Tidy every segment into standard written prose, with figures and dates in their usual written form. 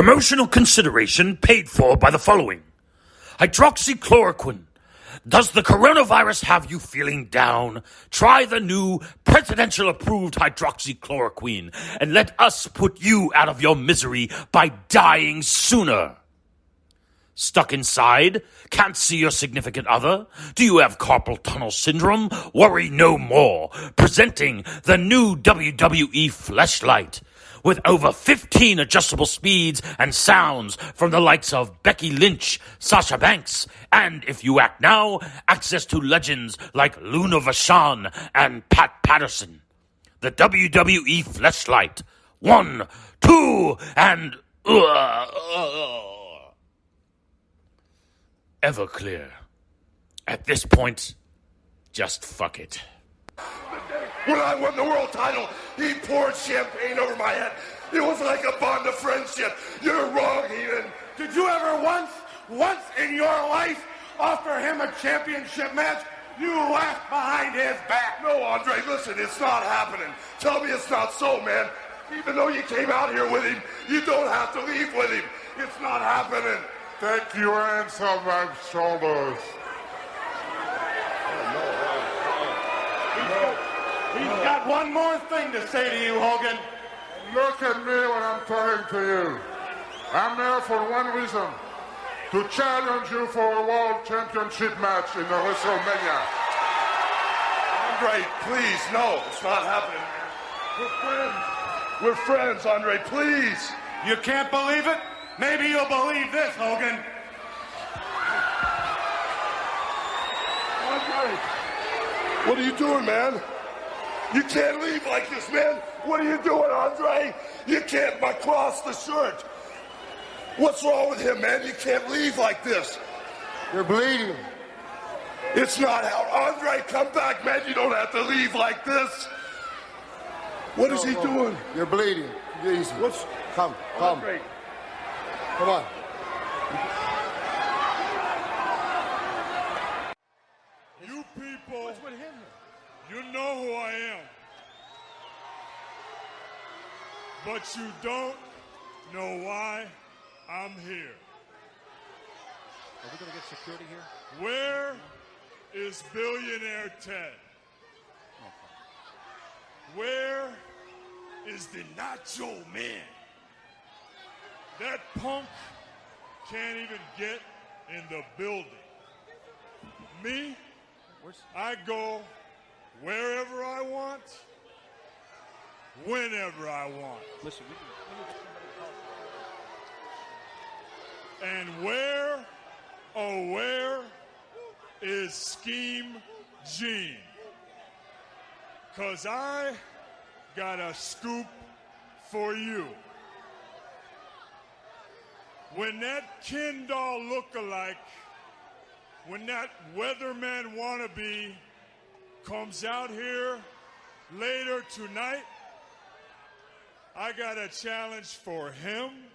Promotional consideration paid for by the following. Hydroxychloroquine. Does the coronavirus have you feeling down? Try the new presidential-approved hydroxychloroquine and let us put you out of your misery by dying sooner. Stuck inside? Can't see your significant other? Do you have carpal tunnel syndrome? Worry no more. Presenting the new WWE Fleshlight. With over 15 adjustable speeds and sounds from the likes of Becky Lynch, Sasha Banks, and if you act now, access to legends like Luna Vachon and Pat Patterson. The WWE Fleshlight. 1, 2, and... Everclear. At this point, just fuck it. When I won the world title, he poured champagne over my head. It was like a bond of friendship. You're wrong, Heenan. Did you ever once in your life offer him a championship match? You laughed behind his back. No, Andre, listen, it's not happening. Tell me it's not so, man. Even though you came out here with him, you don't have to leave with him. It's not happening. Take your hands off my shoulders. He's got one more thing to say to you, Hogan. Look at me when I'm talking to you. I'm here for one reason. To challenge you for a world championship match in the WrestleMania. Andre, please, no, it's not happening. We're friends. We're friends, Andre, please. You can't believe it? Maybe you'll believe this, Hogan. Andre, what are you doing, man? You can't leave like this, man. What are you doing, Andre? You can't cross the shirt. What's wrong with him, man? You can't leave like this. You're bleeding. It's not out. Andre, come back, man. You don't have to leave like this. What is he doing? You're bleeding. Easy. Come. Andre. Come on. You people, what's with him? You know who I am. But you don't know why I'm here. Are we going to get security here? Where is billionaire Ted? Where is the Nacho Man? That punk can't even get in the building. Me, I go wherever I want, whenever I want. Listen, And where, oh where, is Scheme Gene? 'Cause I got a scoop for you. When that Ken doll look-alike, when that weatherman wannabe comes out here later tonight, I got a challenge for him,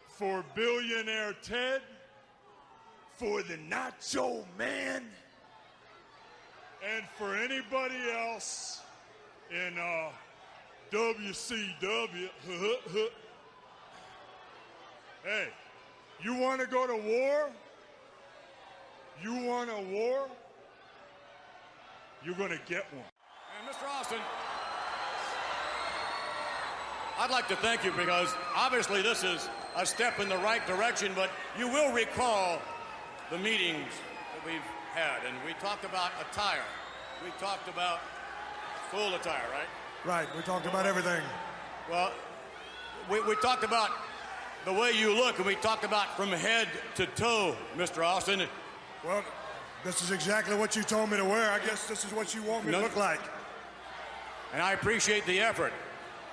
for billionaire Ted, for the Nacho Man, and for anybody else in WCW. Hey, you want to go to war? You want a war? You're going to get one. And Mr. Austin, I'd like to thank you because obviously this is a step in the right direction, but you will recall the meetings that we've had, and we talked about attire. We talked about full attire, right? Right, we talked about everything. Well, we talked about the way you look, and we talked about from head to toe, Mr. Austin. Well, this is exactly what you told me to wear. I guess this is what you want me to look like. And I appreciate the effort.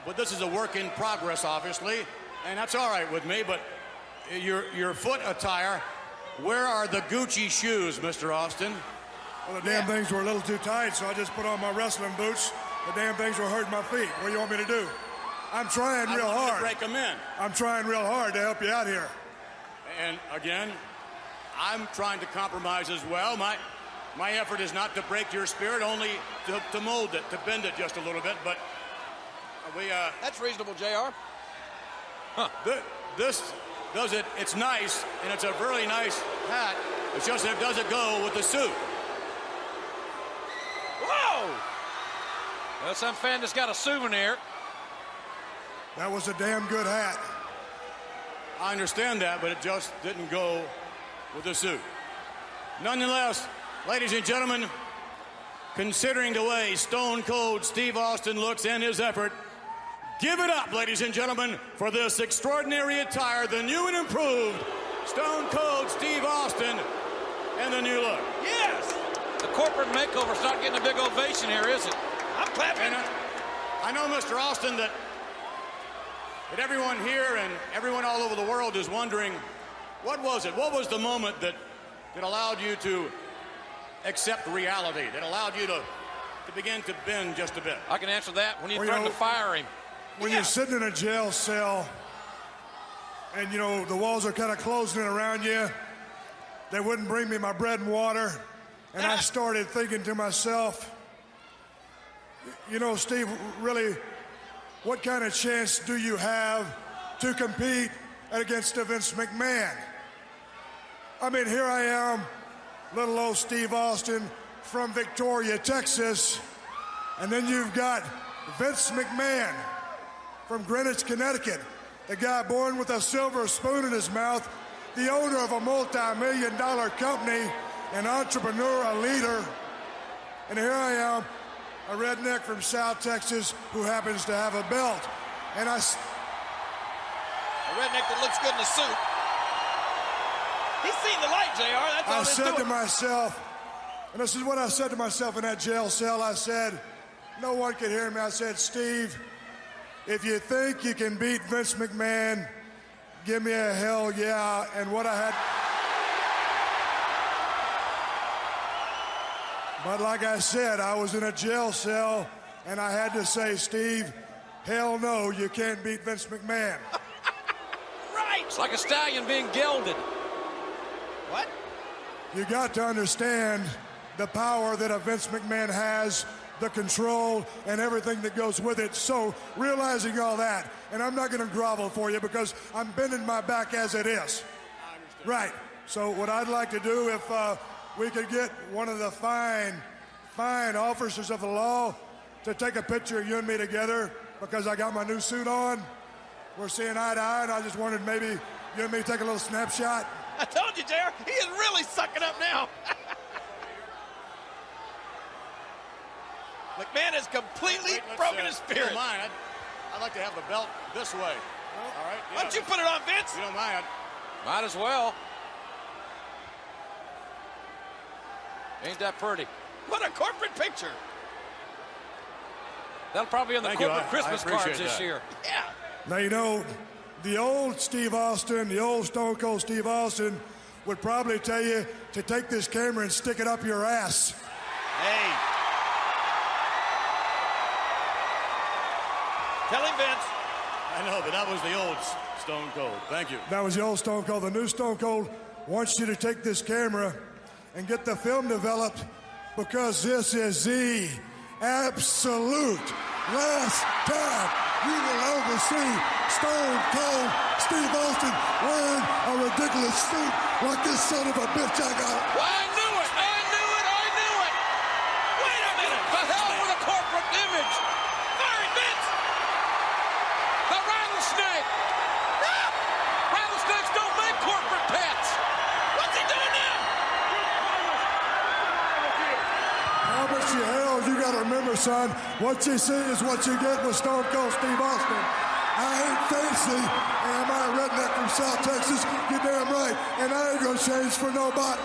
But this is a work in progress, obviously, and that's all right with me, but your foot attire, where are the Gucci shoes, Mr. Austin? Well, the damn things were a little too tight, so I just put on my wrestling boots. The damn things were hurting my feet. What do you want me to do? I'm trying real hard. To break them in. I'm trying real hard to help you out here. And again, I'm trying to compromise as well. My effort is not to break your spirit, only to mold it, to bend it just a little bit. But we That's reasonable, JR. This does it. It's nice, and it's a really nice hat. It's just that it doesn't go with the suit. Whoa! Well, some fan that's got a souvenir. That was a damn good hat. I understand that, but it just didn't go with the suit. Nonetheless, ladies and gentlemen, considering the way Stone Cold Steve Austin looks and his effort, give it up, ladies and gentlemen, for this extraordinary attire, the new and improved Stone Cold Steve Austin and the new look. Yes! The corporate makeover's not getting a big ovation here, is it? I'm clapping. And I know, Mr. Austin, that everyone here and everyone all over the world is wondering, what was it? What was the moment that allowed you to accept reality, that allowed you to begin to bend just a bit? I can answer that. When you threatened to fire him. When you're sitting in a jail cell and, you know, the walls are kind of closing in around you, they wouldn't bring me my bread and water. And I started thinking to myself, you know, Steve, really, what kind of chance do you have to compete against Vince McMahon? I mean, here I am, little old Steve Austin from Victoria, Texas, and then you've got Vince McMahon from Greenwich, Connecticut, the guy born with a silver spoon in his mouth, the owner of a multi-million-dollar company, an entrepreneur, a leader. And here I am, a redneck from South Texas who happens to have a belt. And a redneck that looks good in a suit. He's seen the light, JR. That's all I said to myself, and this is what I said to myself in that jail cell, I said, no one could hear me. I said, Steve, if you think you can beat Vince McMahon, give me a hell yeah. And what I had... But like I said, I was in a jail cell, and I had to say, Steve, hell no, you can't beat Vince McMahon. Right! It's like a stallion being gelded. What? You got to understand the power that a Vince McMahon has, the control, and everything that goes with it. So realizing all that, and I'm not going to grovel for you because I'm bending my back as it is. Right. So what I'd like to do, if we could get one of the fine officers of the law to take a picture of you and me together because I got my new suit on. We're seeing eye to eye, and I just wanted maybe you and me take a little snapshot. I told you, JR, he is really sucking up now. McMahon has completely broken his spirit. If you don't mind, I'd like to have the belt this way. All right? Why don't you put it on, Vince? You don't mind. Might as well. Ain't that pretty? What a corporate picture. That'll probably be on the corporate Christmas cards this year. Yeah. Now, you know, the old Steve Austin, the old Stone Cold Steve Austin would probably tell you to take this camera and stick it up your ass. Hey. Tell him, Vince. I know, but that was the old Stone Cold. Thank you. That was the old Stone Cold. The new Stone Cold wants you to take this camera and get the film developed because this is the absolute last time you will ever see Stone Cold Steve Austin wearing a ridiculous suit like this son of a bitch I got. Well, I knew it! I knew it! I knew it! Wait a minute! The hell with a corporate image! Fire it, Vince! The rattlesnake! Ah! Rattlesnakes don't make corporate pets! What's he doing now? Promise you hell, you gotta remember, son, what you see is what you get with Stone Cold Steve Austin. I ain't fancy, and I'm a redneck from South Texas, you're damn right, and I ain't gonna change for nobody.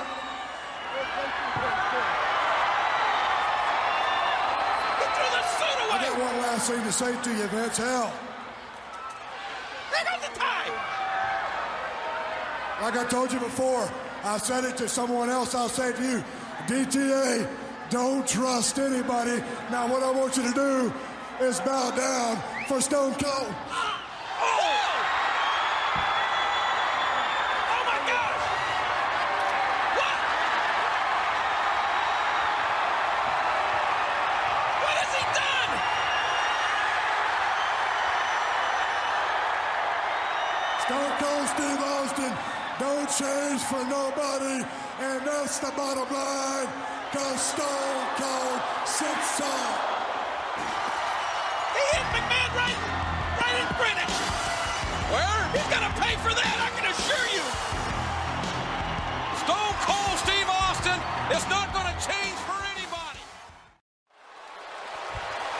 He threw the suit away! I got one last thing to say to you, Vince. Hell, There goes the tie! like I told you before, I said it to someone else, I'll say it to you. DTA, don't trust anybody. Now what I want you to do is bow down for Stone Cold. Oh my gosh! What? What has he done? Stone Cold Steve Austin don't change for nobody, and that's the bottom line, because Stone Cold sits tall. He hit McMahon right in Greenwich. Where? He's gonna pay for that, I can assure you. Stone Cold Steve Austin is not gonna change for anybody.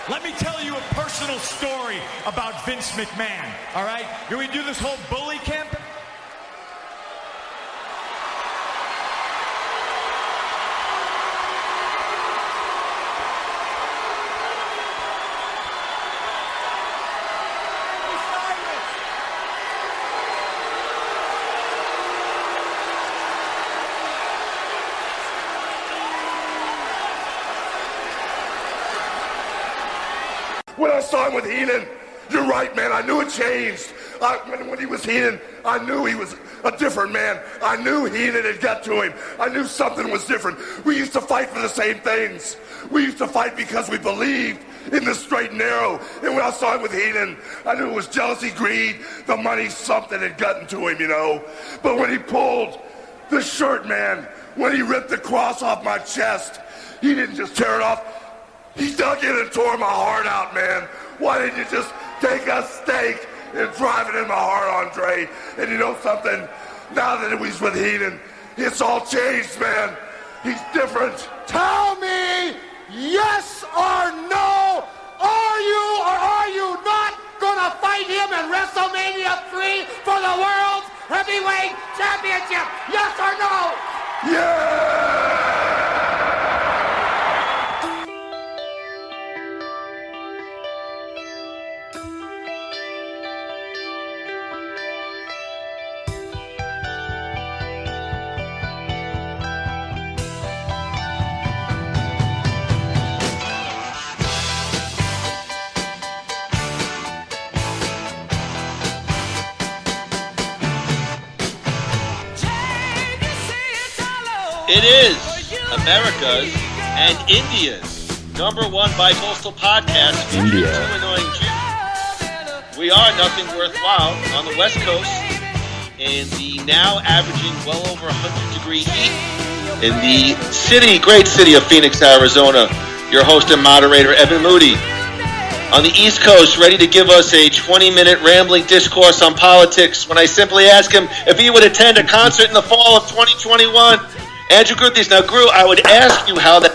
Let me tell you a personal story about Vince McMahon, all right? Can we do this whole bully camp? When I saw him with Heenan, you're right, man. I knew it changed. When he was Heenan, I knew he was a different man. I knew Heenan had got to him. I knew something was different. We used to fight for the same things. We used to fight because we believed in the straight and narrow. And when I saw him with Heenan, I knew it was jealousy, greed, the money, something had gotten to him, you know. But when he pulled the shirt, man, when he ripped the cross off my chest, he didn't just tear it off. He dug in and tore my heart out, man. Why didn't you just take a stake and drive it in my heart, Andre? And you know something? Now that he's with Heenan, it's all changed, man. He's different. Tell me yes or no. Are you or are you not gonna fight him in WrestleMania 3 for the World Heavyweight Championship? Yes or no? Yeah! It is America's and India's #1 bi-coastal podcast. India. Two annoying Jews. We are Nothing Worthwhile on the West Coast in the now averaging well over 100-degree heat in the great city of Phoenix, Arizona. Your host and moderator, Evan Moody. On the East Coast, ready to give us a 20-minute rambling discourse on politics when I simply ask him if he would attend a concert in the fall of 2021. Andrew Gruthies. Now, Groo, I would ask you how the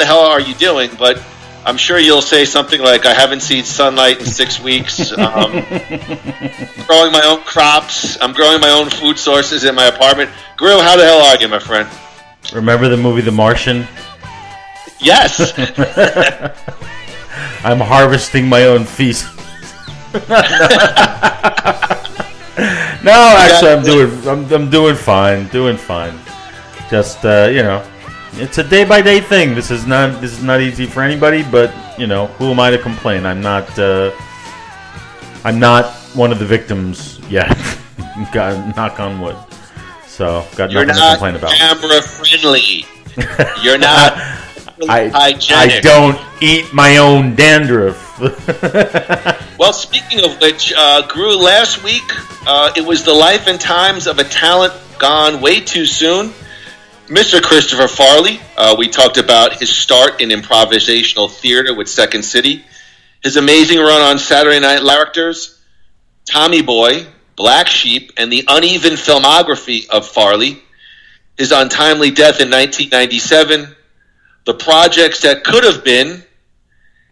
hell are you doing, but I'm sure you'll say something like, I haven't seen sunlight in 6 weeks. Growing my own crops. I'm growing my own food sources in my apartment. Groo, how the hell are you, my friend? Remember the movie The Martian? Yes. I'm harvesting my own feast. No, actually, I'm doing fine. Just it's a day by day thing. This is not easy for anybody, but who am I to complain? I'm not one of the victims yet. God, knock on wood. So got nothing to complain about. You're not camera friendly. You're not hygienic. I don't eat my own dandruff. Well, speaking of which, Groo, last week it was the life and times of a talent gone way too soon. Mr. Christopher Farley. We talked about his start in improvisational theater with Second City, his amazing run on Saturday Night Characters, Tommy Boy, Black Sheep, and the uneven filmography of Farley, his untimely death in 1997, the projects that could have been,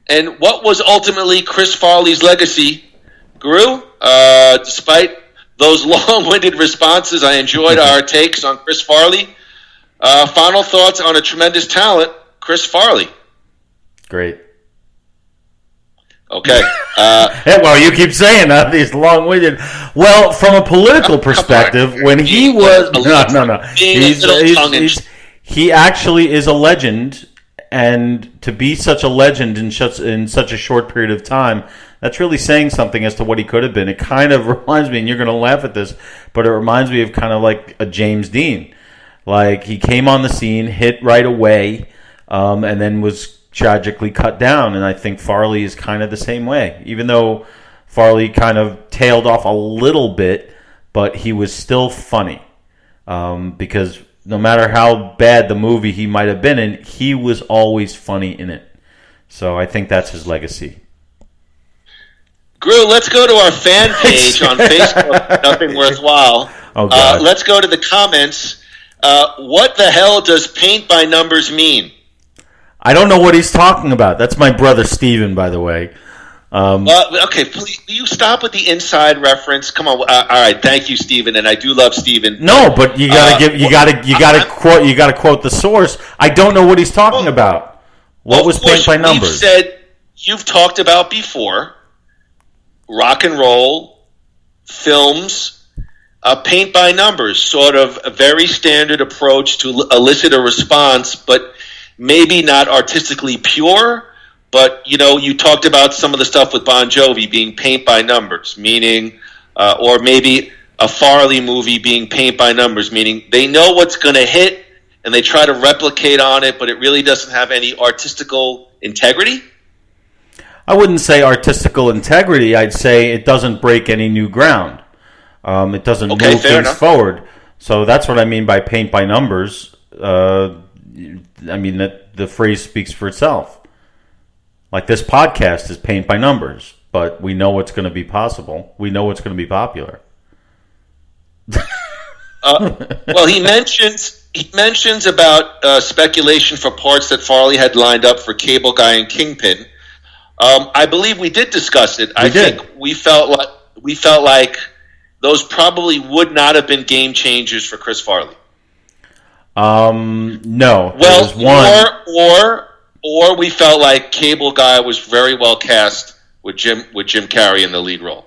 and what was ultimately Chris Farley's legacy. Groo, despite those long-winded responses, I enjoyed our takes on Chris Farley. Final thoughts on a tremendous talent, Chris Farley. Great. Okay. Well, you keep saying that, these long-winded. Well, from a political perspective, when he was... No. He actually is a legend, and to be such a legend in such a short period of time, that's really saying something as to what he could have been. It kind of reminds me, and you're going to laugh at this, but it reminds me of kind of like a James Dean. Like, he came on the scene, hit right away, and then was tragically cut down. And I think Farley is kind of the same way. Even though Farley kind of tailed off a little bit, but he was still funny. Because no matter how bad the movie he might have been in, he was always funny in it. So I think that's his legacy. Gru, let's go to our fan page on Facebook, Nothing Worthwhile. Oh, God. Let's go to the comments. What the hell does paint by numbers mean? I don't know what he's talking about. That's my brother Steven, by the way. Okay, please, will you stop with the inside reference? Come on. All right, thank you, Steven, and I do love Steven. No, but you gotta quote the source. I don't know what he's talking about. What was paint by numbers? You've talked about before rock and roll films, paint by numbers, sort of a very standard approach to elicit a response, but maybe not artistically pure. But, you talked about some of the stuff with Bon Jovi being paint by numbers, meaning, or maybe a Farley movie being paint by numbers, meaning they know what's going to hit and they try to replicate on it, but it really doesn't have any artistical integrity? I wouldn't say artistical integrity. I'd say it doesn't break any new ground. It doesn't move things forward. So that's what I mean by paint by numbers. I mean, that the phrase speaks for itself. Like this podcast is paint by numbers, but we know what's going to be possible. We know what's going to be popular. Well, he mentions about speculation for parts that Farley had lined up for Cable Guy and Kingpin. I believe we did discuss it. I think we felt like those probably would not have been game changers for Chris Farley. No. Well, or we felt like Cable Guy was very well cast with Jim Carrey in the lead role.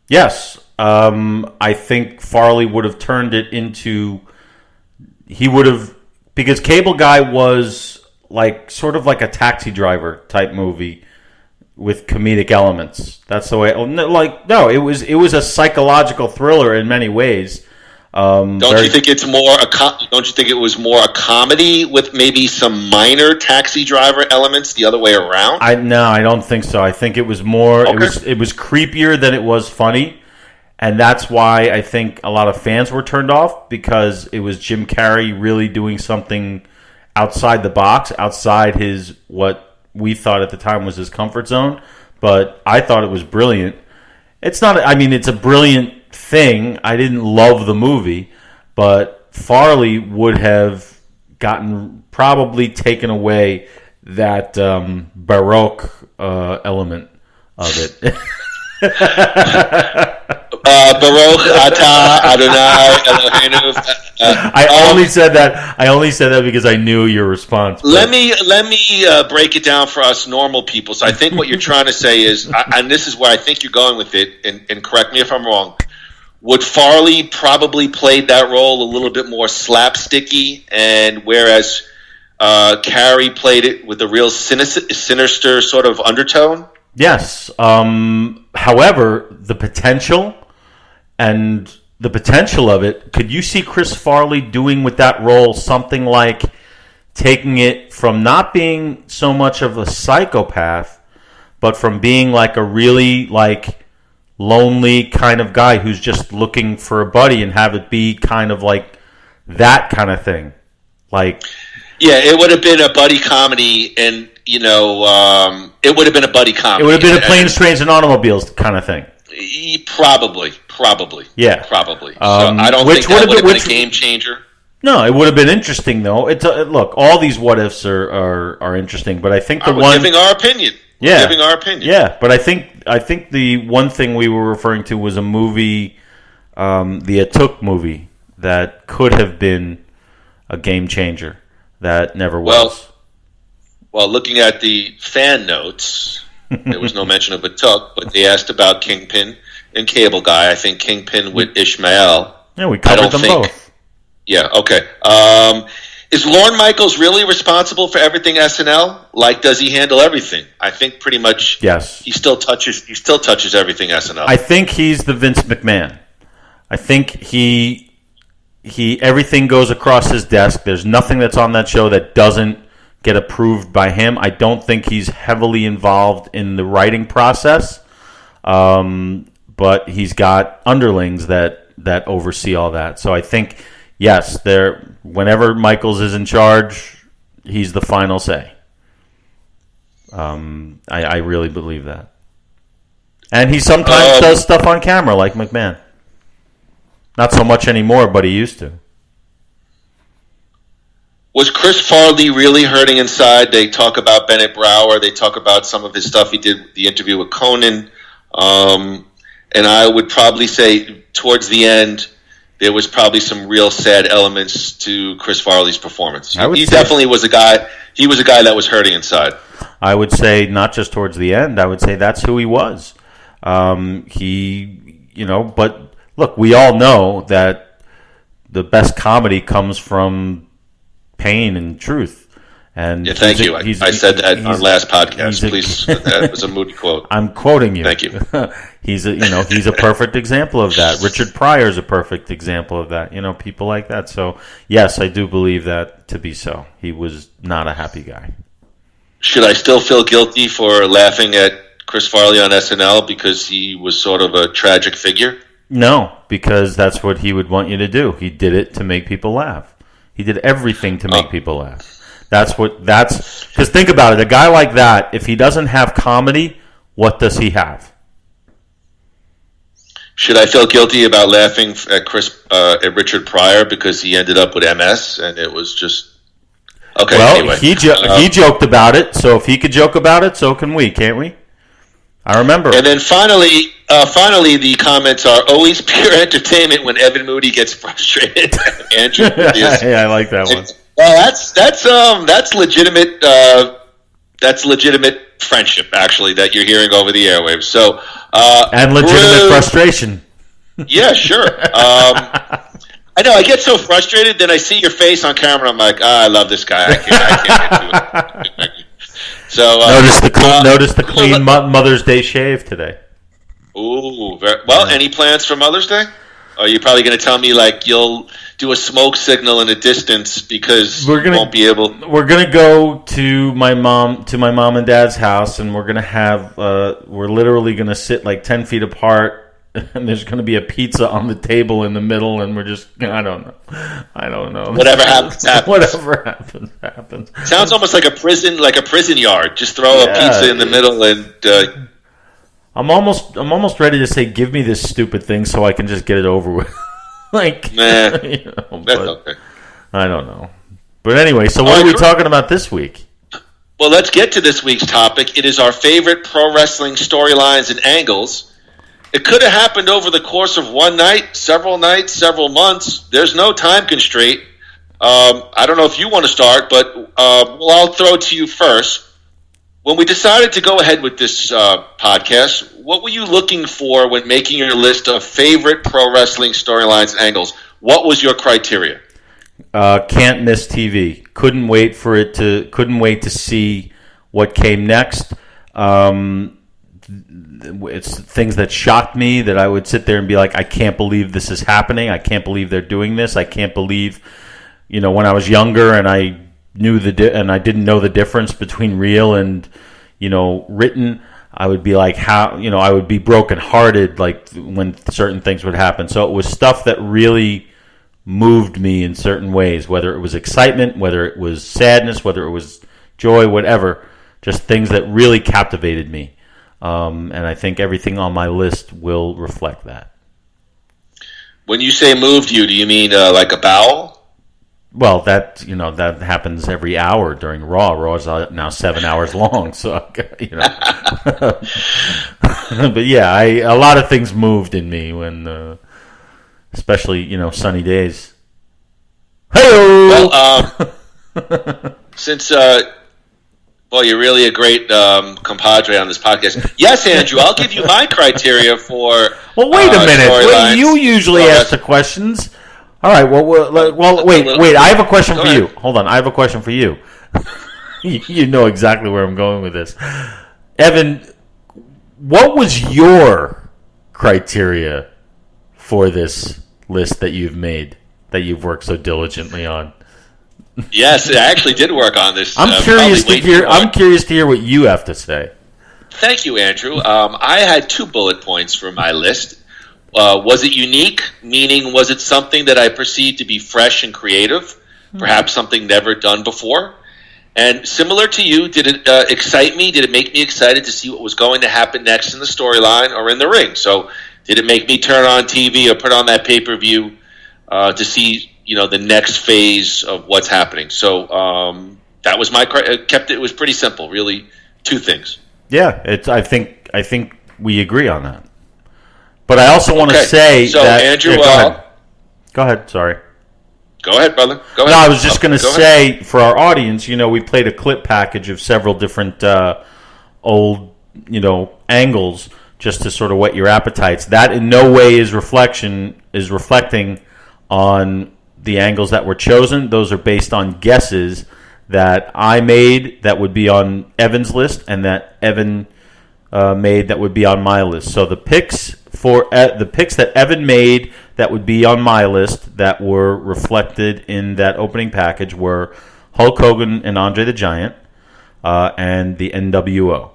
Yes. I think Farley would have turned it into... He would have... Because Cable Guy was sort of like a Taxi Driver type movie with comedic elements. That's the way... it was a psychological thriller in many ways. Don't you think it was more a comedy with maybe some minor Taxi Driver elements the other way around? No, I don't think so. I think it was more. Okay. It was creepier than it was funny, and that's why I think a lot of fans were turned off, because it was Jim Carrey really doing something outside the box, outside his what we thought at the time was his comfort zone. But I thought it was brilliant. It's not. I mean, it's a brilliant thing. I didn't love the movie, but Farley would have probably taken away that Baroque element of it. Baruch atah Adonai Eloheinu. I only said that because I knew your response. But. Let me break it down for us normal people. So I think what you're trying to say is, and this is where I think you're going with it, and correct me if I'm wrong, would Farley probably played that role a little bit more slapsticky, and whereas Carrey played it with a real sinister sort of undertone? Yes. However, the potential of it, could you see Chris Farley doing with that role something like taking it from not being so much of a psychopath, but from being like a really lonely kind of guy who's just looking for a buddy, and have it be kind of like that kind of thing? Yeah, it would have been a buddy comedy, and it would have been a buddy comedy. It would have been a Planes, Trains, and Automobiles kind of thing. Probably. Yeah. Probably. So I don't think that would have been a game changer. No, it would have been interesting though. Look, all these what ifs are interesting, but I think we're giving our opinion. Giving our opinion. Yeah, but I think the one thing we were referring to was a movie, the Atuk movie, that could have been a game changer that never was. Well, looking at the fan notes, there was no mention of Atuk, but they asked about Kingpin and Cable Guy. I think Kingpin with Ishmael. Yeah, we covered them both. Yeah, okay. Is Lorne Michaels really responsible for everything SNL? Does he handle everything? I think pretty much. Yes. He still touches everything SNL. I think he's the Vince McMahon. I think he everything goes across his desk. There's nothing that's on that show that doesn't get approved by him. I don't think he's heavily involved in the writing process. but he's got underlings that oversee all that. So I think, yes, whenever Michaels is in charge, he's the final say. I really believe that. And he sometimes does stuff on camera like McMahon. Not so much anymore, but he used to. Was Chris Farley really hurting inside? They talk about Bennett Brower. They talk about some of his stuff. He did the interview with Conan. And I would probably say towards the end, there was probably some real sad elements to Chris Farley's performance. He definitely was a guy. He was a guy that was hurting inside. I would say not just towards the end. I would say that's who he was. But look, we all know that the best comedy comes from pain and truth. And thank you. I said that on last podcast. Please, that was a Moody quote. I'm quoting you. Thank you. He's a perfect example of that. Richard Pryor is a perfect example of that. People like that. So yes, I do believe that to be so. He was not a happy guy. Should I still feel guilty for laughing at Chris Farley on SNL because he was sort of a tragic figure? No, because that's what he would want you to do. He did it to make people laugh. He did everything to make people laugh. Because think about it. A guy like that, if he doesn't have comedy, what does he have? Should I feel guilty about laughing at Richard Pryor because he ended up with MS and it was just okay? Well, anyway, he joked about it, so if he could joke about it, so can we, can't we? I remember. And then finally, the comments are always pure entertainment when Evan Moody gets frustrated. Andrew, yeah, I like that one. Well, that's legitimate. That's legitimate friendship, actually, that you're hearing over the airwaves. So and legitimate frustration. Yeah, sure. I know. I get so frustrated, then I see your face on camera. I'm like, I love this guy. I can't get to it. So notice the clean Mother's Day shave today. Ooh, well. Any plans for Mother's Day? Are you probably going to tell me like you'll do a smoke signal in the distance because you won't be able? We're going to go to my mom and dad's house, and we're going to have. We're literally going to sit like 10 feet apart, and there's going to be a pizza on the table in the middle, and we're just. I don't know. Whatever happens. Whatever happens. Sounds almost like a prison yard. Just throw a pizza in the middle and. I'm almost ready to say, give me this stupid thing so I can just get it over with. That's okay. I don't know. But anyway, so what are we talking about this week? Well, let's get to this week's topic. It is our favorite pro wrestling storylines and angles. It could have happened over the course of one night, several months. There's no time constraint. I don't know if you want to start, but I'll throw it to you first. When we decided to go ahead with this podcast, what were you looking for when making your list of favorite pro wrestling storylines and angles? What was your criteria? Can't miss TV. Couldn't wait to see what came next. It's things that shocked me that I would sit there and be like, I can't believe this is happening. I can't believe they're doing this. I can't believe, when I was younger and I knew and I didn't know the difference between real and written, I would be like, how I would be brokenhearted like when certain things would happen. So it was stuff that really moved me in certain ways, whether it was excitement, whether it was sadness, whether it was joy, whatever, just things that really captivated me. And I think everything on my list will reflect that. When you say moved you, do you mean like a bowel? Well, that happens every hour during Raw. Raw is now 7 hours long, so But yeah, a lot of things moved in me when, especially sunny days. Hey-o! Well, since you're really a great compadre on this podcast. Yes, Andrew, I'll give you my criteria for. Well, wait a minute. Well, you usually ask the questions. All right. Well, wait. I have a question for you. Hold on. I have a question for you. You know exactly where I'm going with this. Evan, what was your criteria for this list that you've made, that you've worked so diligently on? Yes, I actually did work on this. I'm curious to hear what you have to say. Thank you, Andrew. I had 2 bullet points for my list. Was it unique? Meaning, was it something that I perceived to be fresh and creative? Perhaps something never done before? And similar to you, did it excite me? Did it make me excited to see what was going to happen next in the storyline or in the ring? So did it make me turn on TV or put on that pay-per-view to see, the next phase of what's happening? So that was it was pretty simple, really. 2 things. Yeah, I think we agree on that. But I also want to say that Andrew, go ahead. Sorry. Go ahead, brother. Go ahead. No, I was just going to say for our audience, we played a clip package of several different old, angles just to sort of whet your appetites. That in no way is reflecting on the angles that were chosen. Those are based on guesses that I made that would be on Evan's list, and that Evan made that would be on my list. So the picks that Evan made that would be on my list that were reflected in that opening package were Hulk Hogan and Andre the Giant and the NWO.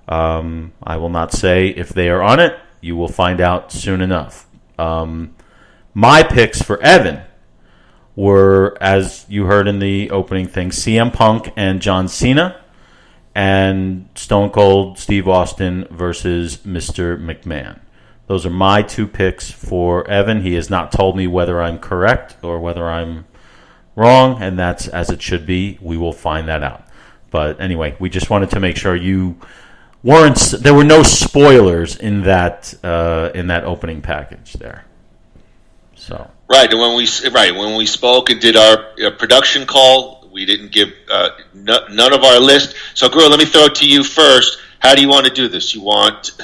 I will not say if they are on it. You will find out soon enough. My picks for Evan were, as you heard in the opening thing, CM Punk and John Cena, and Stone Cold Steve Austin versus Mr. McMahon. Those are my 2 picks for Evan. He has not told me whether I'm correct or whether I'm wrong, and that's as it should be. We will find that out. But anyway, we just wanted to make sure there were no spoilers in that opening package there. So. Right, and when we spoke and did our production call, we didn't give none of our list. So, Groo, let me throw it to you first. How do you want to do this? You want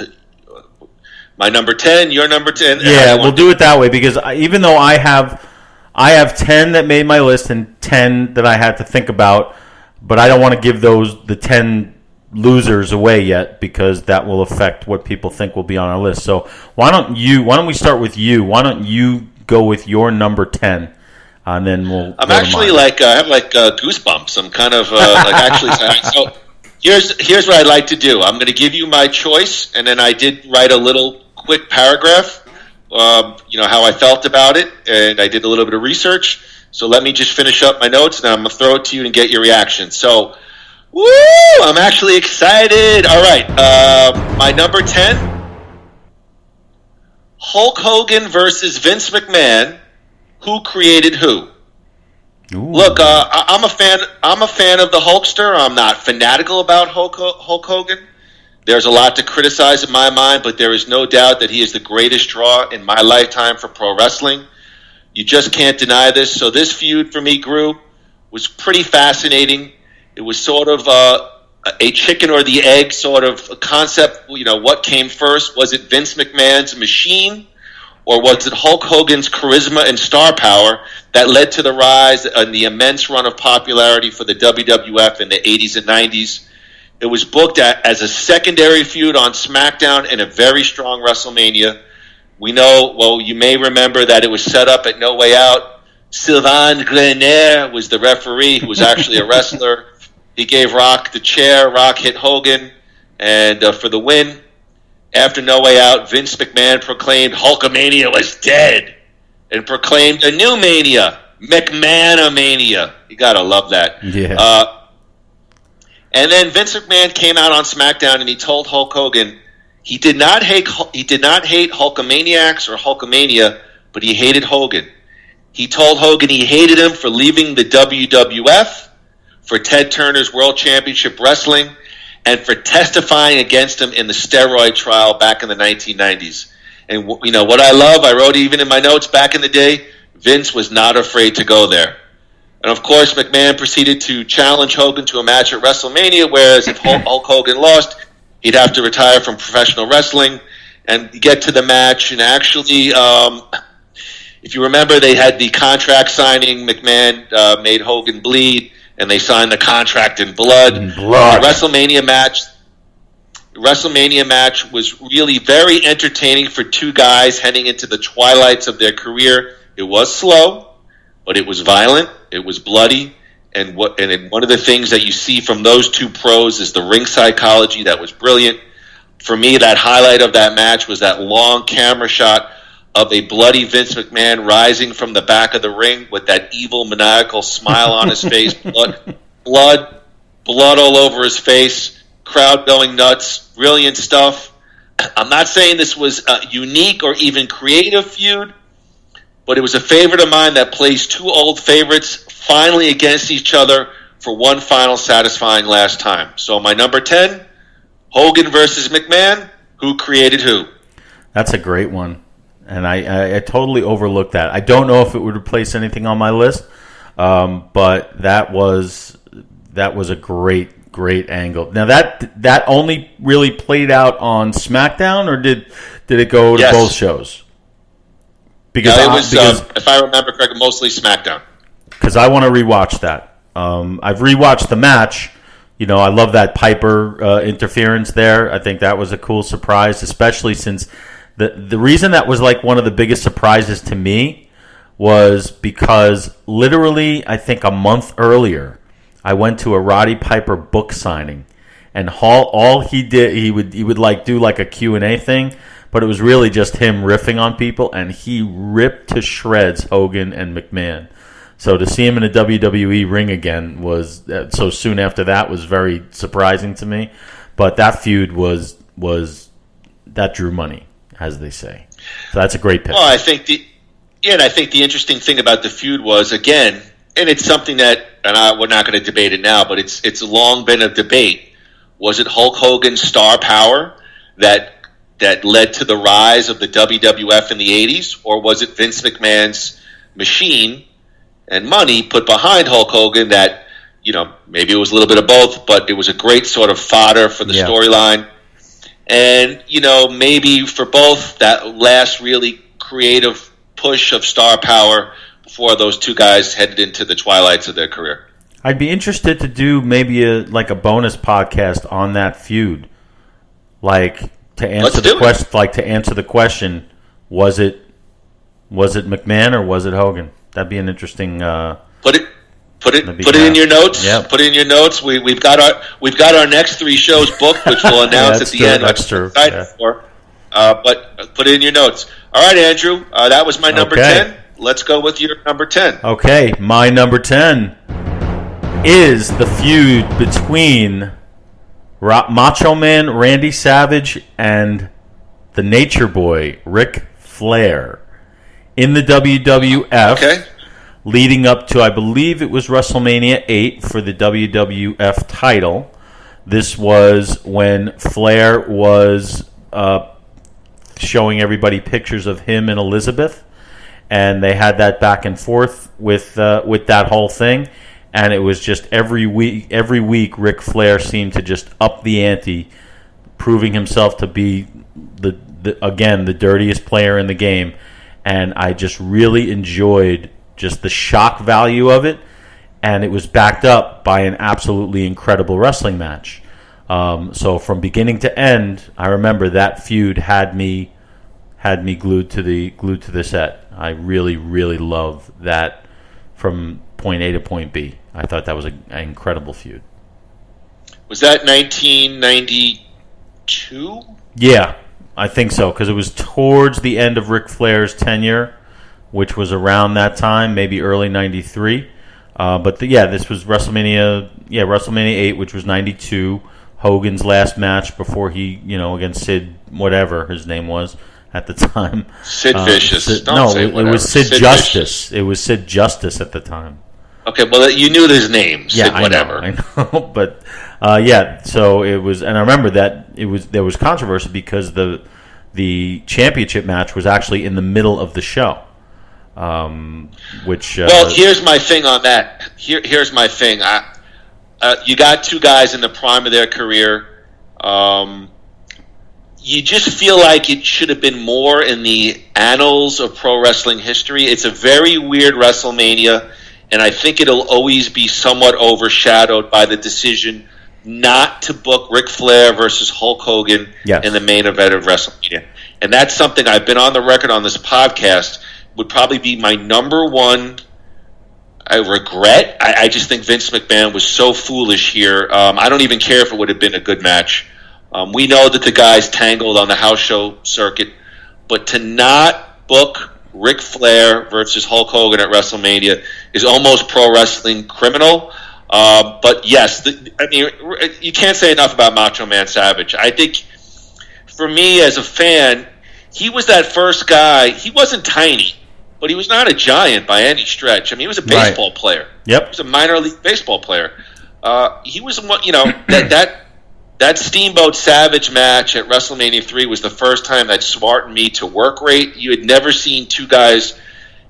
my number 10, your number 10? Yeah, we'll do it that way because even though I have 10 that made my list and 10 that I had to think about, but I don't want to give the 10 losers away yet because that will affect what people think will be on our list. So why don't we start with you? Why don't you go with your number 10, and then we'll. I'm actually I have goosebumps. I'm kind of So here's what I'd like to do. I'm going to give you my choice, and then I did write a little quick paragraph. How I felt about it, and I did a little bit of research. So let me just finish up my notes, and I'm going to throw it to you and get your reaction. So, woo! I'm actually excited. All right, my number 10. Hulk Hogan versus Vince McMahon. Who created who? Ooh. Look, I'm a fan of the Hulkster. I'm not fanatical about Hulk Hogan. There's a lot to criticize in my mind, but there is no doubt that he is the greatest draw in my lifetime for pro wrestling. You just can't deny this. So this feud for me, Groo, was pretty fascinating. It was sort of a chicken or the egg sort of a concept. What came first? Was it Vince McMahon's machine, or was it Hulk Hogan's charisma and star power that led to the rise and the immense run of popularity for the WWF in the 80s and 90s? It was booked as a secondary feud on SmackDown and a very strong WrestleMania. We know, you may remember that it was set up at No Way Out. Sylvain Grenier was the referee, who was actually a wrestler. He gave Rock the chair. Rock hit Hogan, and for the win. After No Way Out, Vince McMahon proclaimed Hulkamania was dead and proclaimed a new mania, McMahon-a-mania. You gotta love that. Yeah. And then Vince McMahon came out on SmackDown and he told Hulk Hogan he did not hate Hulkamaniacs or Hulkamania, but he hated Hogan. He told Hogan he hated him for leaving the WWF, for Ted Turner's World Championship Wrestling, and for testifying against him in the steroid trial back in the 1990s. And what I love, I wrote even in my notes back in the day, Vince was not afraid to go there. And of course, McMahon proceeded to challenge Hogan to a match at WrestleMania, whereas if Hulk Hogan lost, he'd have to retire from professional wrestling and get to the match. And actually, if you remember, they had the contract signing. McMahon made Hogan bleed, and they signed the contract in blood. The WrestleMania match was really very entertaining for two guys heading into the twilights of their career. It was slow, but it was violent. It was bloody. And one of the things that you see from those two pros is the ring psychology that was brilliant. for me, that highlight of that match was that long camera shot of a bloody Vince McMahon rising from the back of the ring with that evil, maniacal smile on his face, blood all over his face, crowd going nuts, brilliant stuff. I'm not saying this was a unique or even creative feud, but it was a favorite of mine that placed two old favorites finally against each other for one final satisfying last time. So my number 10, Hogan versus McMahon. Who created who? That's a great one. And I totally overlooked that. I don't know if it would replace anything on my list, but that was a great angle. Now that only really played out on SmackDown, or did it go to both shows? Because if I remember correctly, mostly SmackDown. Because I want to rewatch that. I've rewatched the match. I love that Piper interference there. I think that was a cool surprise, especially since the reason that was like one of the biggest surprises to me was because literally I think a month earlier I went to a Roddy Piper book signing, and all he did, he would like do like a Q&A thing, but it was really just him riffing on people, and he ripped to shreds Hogan and McMahon. So to see him in a WWE ring again was so soon after that was very surprising to me. But that feud was that drew money, as they say. So that's a great pick. Well, I think the interesting thing about the feud was, again, and it's something that, we're not going to debate it now, but it's long been a debate. Was it Hulk Hogan's star power that led to the rise of the WWF in the 80s, or was it Vince McMahon's machine and money put behind Hulk Hogan that, maybe it was a little bit of both, but it was a great sort of fodder for the storyline. And, maybe for both, that last really creative push of star power before those two guys headed into the twilights of their career. I'd be interested to do maybe a bonus podcast on that feud. Like to answer the question, was it McMahon or was it Hogan? That'd be an interesting. Put it in your notes. Yeah. Put it in your notes. We've got our next 3 shows booked, which we'll announce at the end. That's true. But put it in your notes. All right, Andrew. That was my number 10. Let's go with your number 10. Okay, my number 10 is the feud between Macho Man Randy Savage and the Nature Boy Ric Flair in the WWF. Okay. Leading up to, I believe it was WrestleMania 8 for the WWF title. This was when Flair was showing everybody pictures of him and Elizabeth, and they had that back and forth with that whole thing. And it was just every week Ric Flair seemed to just up the ante, proving himself to be the dirtiest player in the game. And I just really enjoyed just the shock value of it, and it was backed up by an absolutely incredible wrestling match. So from beginning to end, I remember that feud had me glued to the set. I really, really love that from point A to point B. I thought that was an incredible feud. Was that 1992? Yeah, I think so, because it was towards the end of Ric Flair's tenure, which was around that time, maybe early 93. This was WrestleMania 8, which was 92. Hogan's last match before he, against Sid, whatever his name was at the time. Sid Vicious. It was Sid Justice. Vicious. It was Sid Justice at the time. Okay, well, you knew his name, Sid whatever. I know. But, so it was, and I remember that there was controversy because the championship match was actually in the middle of the show. Here's my thing on that. Here's my thing. You got two guys in the prime of their career. You just feel like it should have been more in the annals of pro wrestling history. It's a very weird WrestleMania, and I think it'll always be somewhat overshadowed by the decision not to book Ric Flair versus Hulk Hogan in the main event of WrestleMania. And that's something I've been on the record on this podcast would probably be my number one regret. I just think Vince McMahon was so foolish here. I don't even care if it would have been a good match. We know that the guys tangled on the house show circuit, but to not book Ric Flair versus Hulk Hogan at WrestleMania is almost pro wrestling criminal. But yes, you can't say enough about Macho Man Savage. I think for me as a fan, he was that first guy. He wasn't tiny, but he was not a giant by any stretch. I mean, he was a baseball player. Yep. He was a minor league baseball player. He was, that Steamboat Savage match at WrestleMania 3 was the first time that smartened me to work rate. You had never seen two guys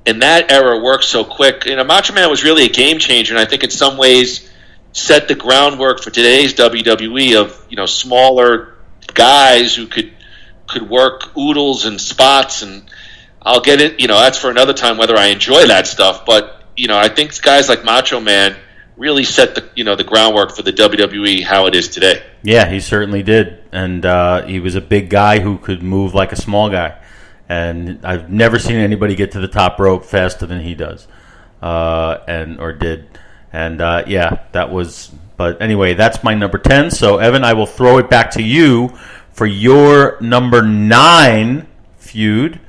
in that era work so quick. Macho Man was really a game changer, and I think in some ways set the groundwork for today's WWE of, smaller guys who could work oodles and spots, and I'll get it. That's for another time whether I enjoy that stuff. But I think guys like Macho Man really set the groundwork for the WWE how it is today. Yeah, he certainly did, and he was a big guy who could move like a small guy. And I've never seen anybody get to the top rope faster than he does, did. And that was. But anyway, that's my number 10. So Evan, I will throw it back to you for your number 9 feud.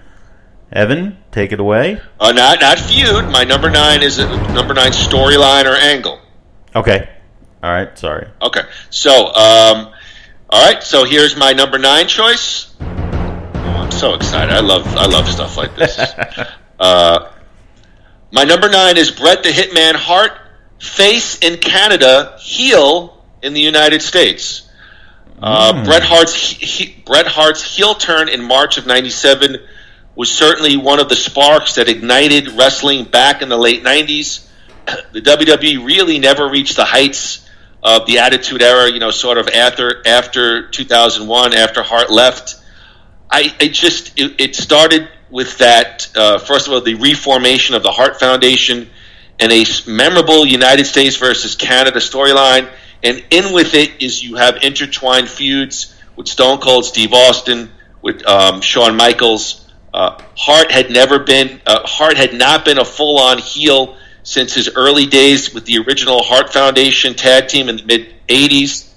Evan, take it away. Not feud. My number 9 is a number 9 storyline or angle. Okay. All right. Sorry. Okay. So, all right. So here's my number 9 choice. Oh, I'm so excited. I love stuff like this. My number 9 is Bret the Hitman Hart, face in Canada, heel in the United States. Bret Hart's heel turn in March of '97 was certainly one of the sparks that ignited wrestling back in the late 90s. The WWE really never reached the heights of the Attitude Era, sort of after 2001, after Hart left. It started with that, first of all, the reformation of the Hart Foundation and a memorable United States versus Canada storyline. And in with it is you have intertwined feuds with Stone Cold Steve Austin, with Shawn Michaels. Hart had not been a full-on heel since his early days with the original Hart Foundation tag team in the mid-'80s.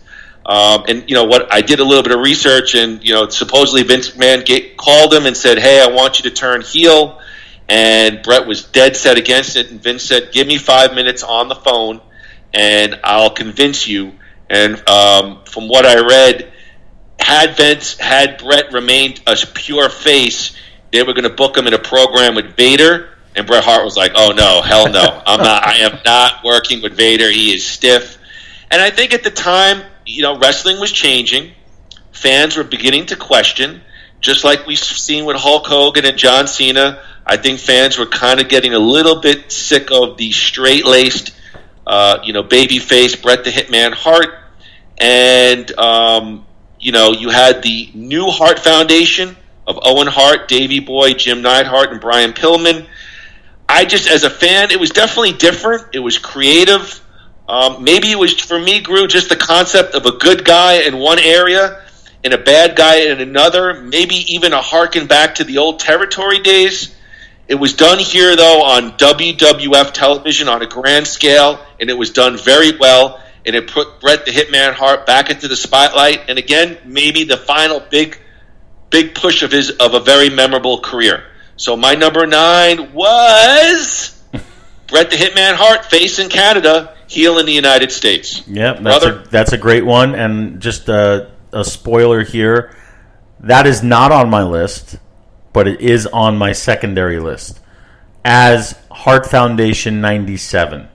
I did a little bit of research, and supposedly Vince McMahon called him and said, "Hey, I want you to turn heel," and Bret was dead set against it. And Vince said, "Give me 5 minutes on the phone, and I'll convince you." And from what I read, had Bret remained a pure face, they were going to book him in a program with Vader, and Bret Hart was like, "Oh no, hell no, I am not working with Vader. He is stiff." And I think at the time, wrestling was changing. Fans were beginning to question, just like we've seen with Hulk Hogan and John Cena. I think fans were kind of getting a little bit sick of the straight-laced, babyface Bret the Hitman Hart. And, you had the new Hart Foundation of Owen Hart, Davey Boy, Jim Neidhart, and Brian Pillman. As a fan, it was definitely different. It was creative. Maybe it was, for me, Groo, just the concept of a good guy in one area and a bad guy in another. Maybe even a harken back to the old territory days. It was done here, though, on WWF television on a grand scale, and it was done very well, and it put Bret the Hitman Hart back into the spotlight. And again, maybe the final big push of a very memorable career. So my number 9 was Bret the Hitman Hart, face in Canada, heel in the United States. Yep, that's a great one. And just a spoiler here, that is not on my list, but it is on my secondary list as Hart Foundation 97.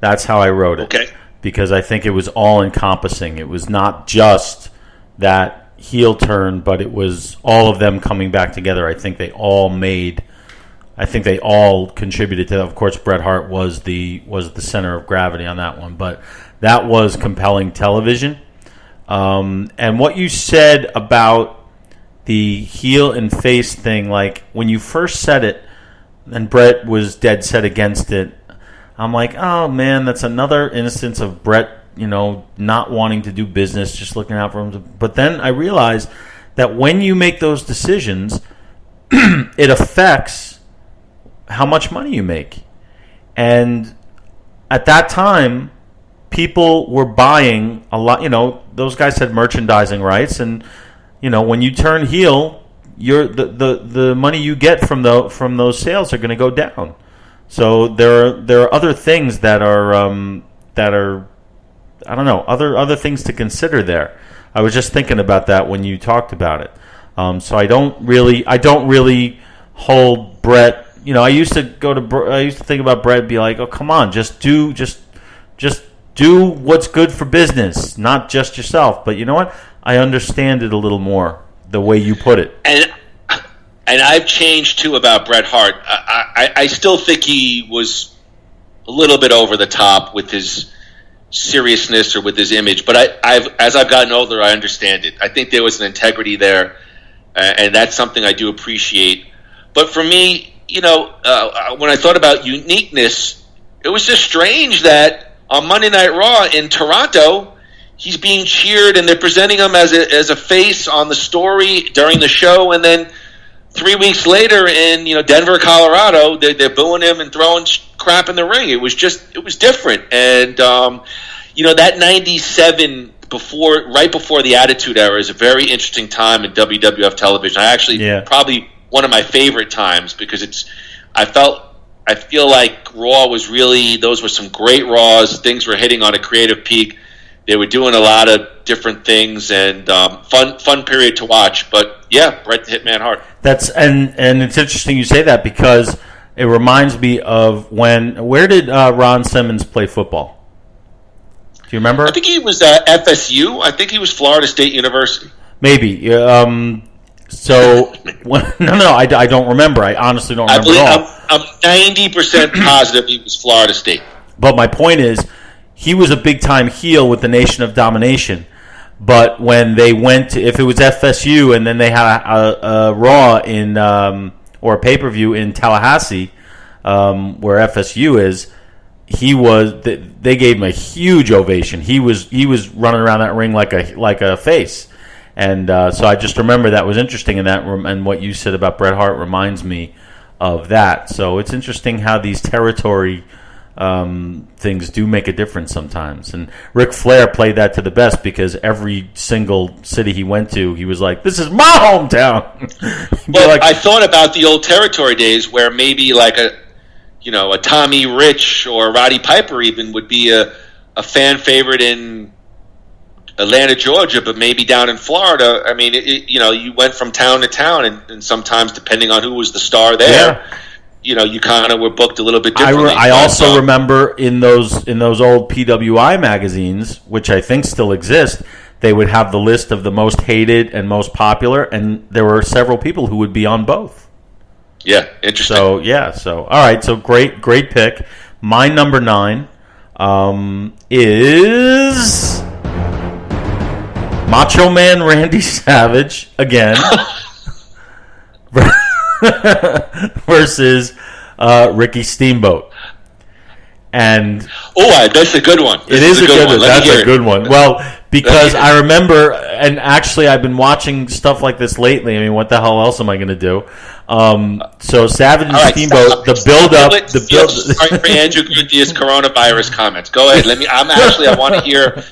That's how I wrote it. Okay. Because I think it was all encompassing. It was not just that heel turn, but it was all of them coming back together. I think they all contributed to that. Of course, Bret Hart was the center of gravity on that one, but that was compelling television. And what you said about the heel and face thing, like when you first said it, and Bret was dead set against it, I'm like, oh man, that's another instance of Bret, not wanting to do business, just looking out for him. But then I realized that when you make those decisions, it affects how much money you make. And at that time, people were buying a lot. Those guys had merchandising rights, and when you turn heel, the money you get from those sales are going to go down. So there are other things that are I don't know, other things to consider there. I was just thinking about that when you talked about it. So I don't really hold Brett. I used to think about Brett and be like, oh, come on, just do what's good for business, not just yourself. But you know what? I understand it a little more the way you put it. And I've changed too about Bret Hart. I still think he was a little bit over the top with his seriousness or with his image, but as I've gotten older, I understand it. I think there was an integrity there, and that's something I do appreciate. But for me, when I thought about uniqueness, it was just strange that on Monday Night Raw in Toronto, he's being cheered and they're presenting him as a face on the story during the show, and then 3 weeks later in Denver, Colorado, they're booing him and throwing crap in the ring. It was different, and that '97 right before the Attitude Era is a very interesting time in WWF television. Probably one of my favorite times because I feel like Raw was those were some great Raws. Things were hitting on a creative peak. They were doing a lot of different things, and fun period to watch. But yeah, Bret the Hitman Hart. And it's interesting you say that because it reminds me of where did Ron Simmons play football? Do you remember? I think he was FSU. I think he was Florida State University. Maybe. So I don't remember. I honestly don't remember at all. I'm 90% positive he was Florida State. But my point is, he was a big-time heel with the Nation of Domination. But when they went to, if it was FSU and then they had a Raw or a pay-per-view in Tallahassee, where FSU is, they gave him a huge ovation. He was running around that ring like a face. And so I just remember that was interesting, and what you said about Bret Hart reminds me of that. So it's interesting how these territory things do make a difference sometimes. And Ric Flair played that to the best because every single city he went to, he was like, "This is my hometown." I thought about the old territory days where maybe like a Tommy Rich or Roddy Piper even would be a fan favorite in Atlanta, Georgia, but maybe down in Florida. I mean, you went from town to town, and sometimes depending on who was the star there, you kind of were booked a little bit differently. I also remember in those old PWI magazines, which I think still exist, they would have the list of the most hated and most popular, and there were several people who would be on both. Yeah, interesting. So all right, so great pick. My number 9 is Macho Man Randy Savage again versus Ricky Steamboat. And that's a good one. It is a good one. That's a good one. Well, because I remember, and actually I've been watching stuff like this lately. I mean, what the hell else am I going to do? So Savage and Steamboat, the build-up. Sorry for Andrew Gutierrez's coronavirus comments. Go ahead. I want to hear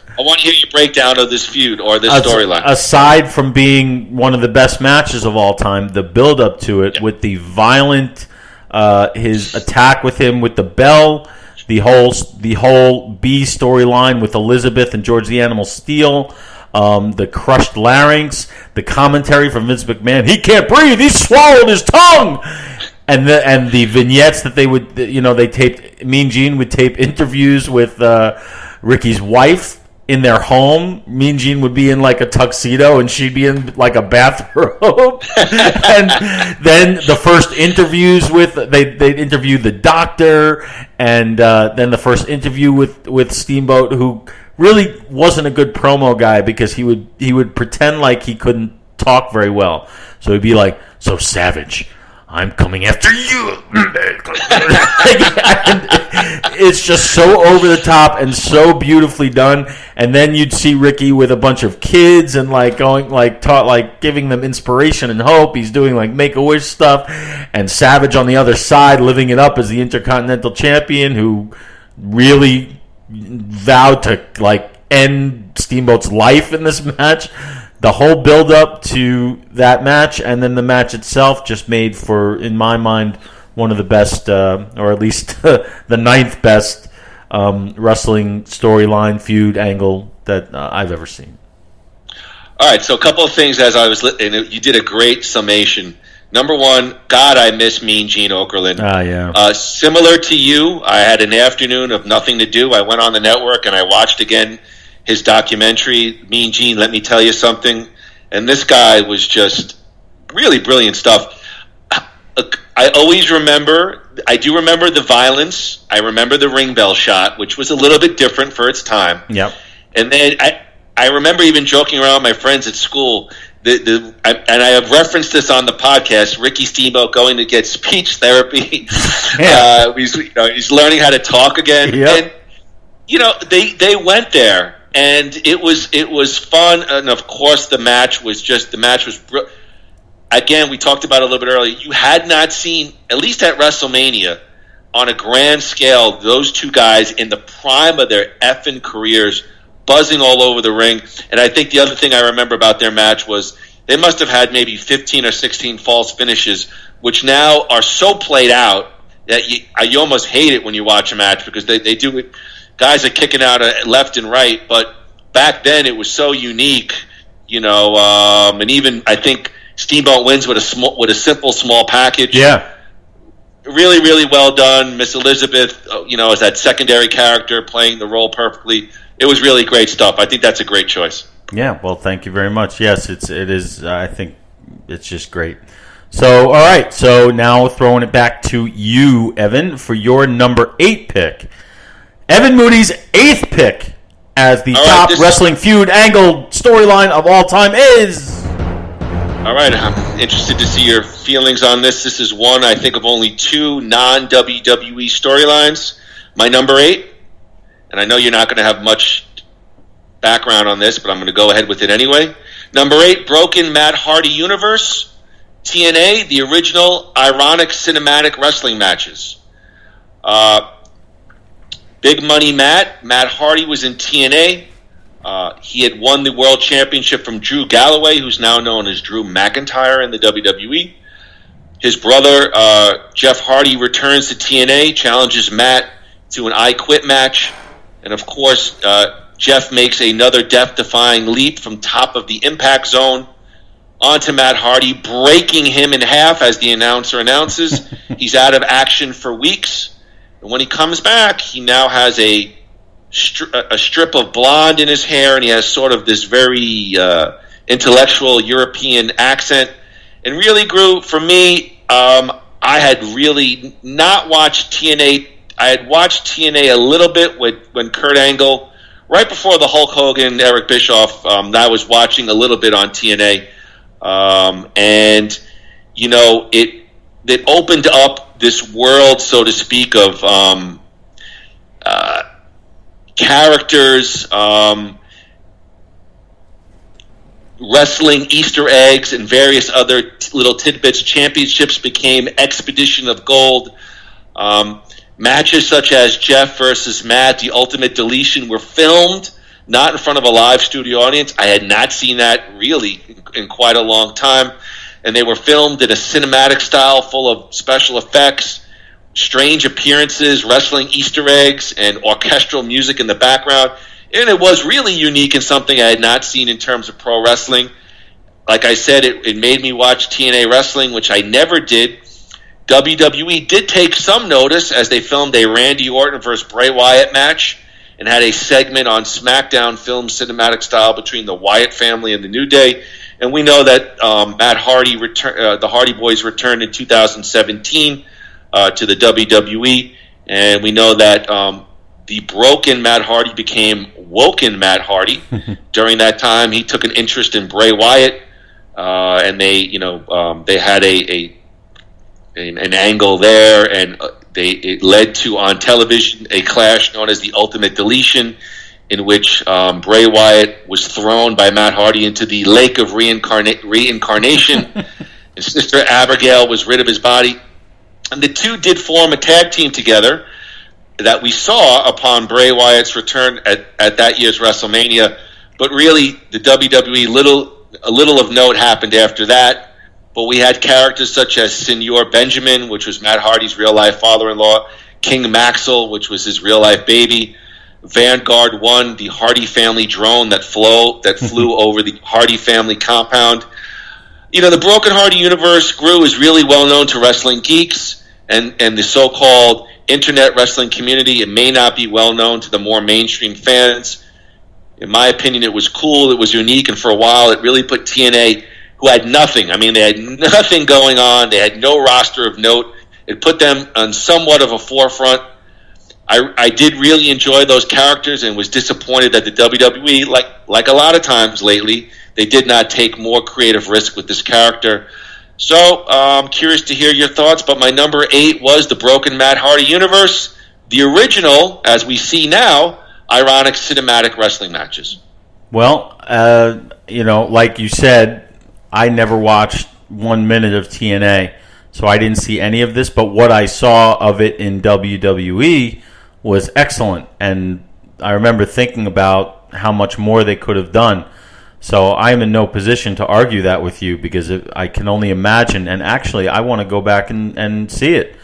your breakdown of this feud or this storyline. Aside from being one of the best matches of all time, the build-up to it with the violent, his attack with him with the bell, the whole B storyline with Elizabeth and George the Animal Steele. The crushed larynx, the commentary from Vince McMahon. He can't breathe. He swallowed his tongue. And the vignettes that they would, they taped. Mean Gene would tape interviews with Ricky's wife in their home. Mean Gene would be in like a tuxedo, and she'd be in like a bathrobe. And then the first interviews they'd interview the doctor, and then the first interview with Steamboat, who really wasn't a good promo guy because he would pretend like he couldn't talk very well. So he'd be like, "So Savage, I'm coming after you." It's just so over the top and so beautifully done. And then you'd see Ricky with a bunch of kids and giving them inspiration and hope. He's doing like Make-A-Wish stuff, and Savage on the other side living it up as the Intercontinental Champion, who really vowed to like end Steamboat's life in this match. The whole build up to that match and then the match itself just made for, in my mind, one of the best, or at least the ninth best wrestling storyline feud angle that I've ever seen. All right, so a couple of things as I was listening. You did a great summation. Number one, God, I miss Mean Gene Okerlund. Yeah. Similar to you, I had an afternoon of nothing to do. I went on the network and I watched again his documentary, Mean Gene, Let Me Tell You Something. And this guy was just really brilliant stuff. I always remember, I do remember the violence. I remember the ring bell shot, which was a little bit different for its time. Yep. And then I remember even joking around with my friends at school. And I have referenced this on the podcast. Ricky Steamboat going to get speech therapy. Yeah. He's learning how to talk again. Yep. And they went there, and it was fun. And of course, the match was. Again, we talked about it a little bit earlier. You had not seen, at least at WrestleMania, on a grand scale, those two guys in the prime of their effing careers, buzzing all over the ring. And I think the other thing I remember about their match was they must have had maybe 15 or 16 false finishes, which now are so played out that you almost hate it when you watch a match because they do it. Guys are kicking out left and right, but back then it was so unique, and even I think Steamboat wins with a simple small package. Yeah. Really, really well done. Miss Elizabeth, as that secondary character playing the role perfectly. It was really great stuff. I think that's a great choice. Yeah, well, thank you very much. Yes, it is. I think it's just great. So, all right. So now throwing it back to you, Evan, for your number 8 pick. Evan Moody's 8th pick as the top wrestling feud angle storyline of all time is... All right, I'm interested to see your feelings on this. This is one, I think, of only 2 non-WWE storylines. My number 8, and I know you're not going to have much background on this, but I'm going to go ahead with it anyway. Number 8, Broken Matt Hardy Universe, TNA, the original ironic cinematic wrestling matches. Big Money Matt Hardy was in TNA. He had won the World Championship from Drew Galloway, who's now known as Drew McIntyre in the WWE. His brother, Jeff Hardy, returns to TNA, challenges Matt to an I Quit match. And, of course, Jeff makes another death-defying leap from top of the Impact Zone onto Matt Hardy, breaking him in half as the announcer announces. He's out of action for weeks. And when he comes back, he now has a strip of blonde in his hair, and he has sort of this very intellectual European accent. And really, Groo, for me, I had really not watched TNA. I had watched TNA a little bit when Kurt Angle, right before the Hulk Hogan, Eric Bischoff, I was watching a little bit on TNA. And, it opened up this world, so to speak, of characters, wrestling Easter eggs, and various other little tidbits. Championships became Expedition of Gold. Matches such as Jeff versus Matt, the Ultimate Deletion, were filmed, not in front of a live studio audience. I had not seen that really in quite a long time. And they were filmed in a cinematic style full of special effects, strange appearances, wrestling Easter eggs, and orchestral music in the background. And it was really unique and something I had not seen in terms of pro wrestling. Like I said, it made me watch TNA wrestling, which I never did. WWE did take some notice as they filmed a Randy Orton versus Bray Wyatt match and had a segment on SmackDown filmed cinematic style between the Wyatt family and the New Day. And we know that Matt Hardy, the Hardy Boys, returned in 2017 to the WWE, and we know that the broken Matt Hardy became woken Matt Hardy. During that time, he took an interest in Bray Wyatt, and they had an angle there, and it led to, on television, a clash known as the Ultimate Deletion, in which Bray Wyatt was thrown by Matt Hardy into the lake of reincarnation. His sister Abigail was rid of his body. And the two did form a tag team together. that we saw upon Bray Wyatt's return at that year's WrestleMania. But really, the WWE, a little of note happened after that. But we had characters such as Senor Benjamin, which was Matt Hardy's real-life father-in-law, King Maxwell, which was his real-life baby, Vanguard 1, the Hardy family drone that flew over the Hardy family compound. You know, the Broken Hardy universe is really well known to wrestling geeks and the so-called internet wrestling community. It may not be well known to the more mainstream fans. In my opinion, it was cool, it was unique, and for a while it really put TNA, who had nothing. I mean, they had nothing going on. They had no roster of note. It put them on somewhat of a forefront. I did really enjoy those characters and was disappointed that the WWE, like a lot of times lately, they did not take more creative risk with this character. So I'm curious to hear your thoughts, but my number 8 was the Broken Matt Hardy universe, the original, as we see now, ironic cinematic wrestling matches. Well, like you said, I never watched 1 minute of TNA, so I didn't see any of this, but what I saw of it in WWE was excellent, and I remember thinking about how much more they could have done. So I'm in no position to argue that with you because I can only imagine, and actually I want to go back and see it.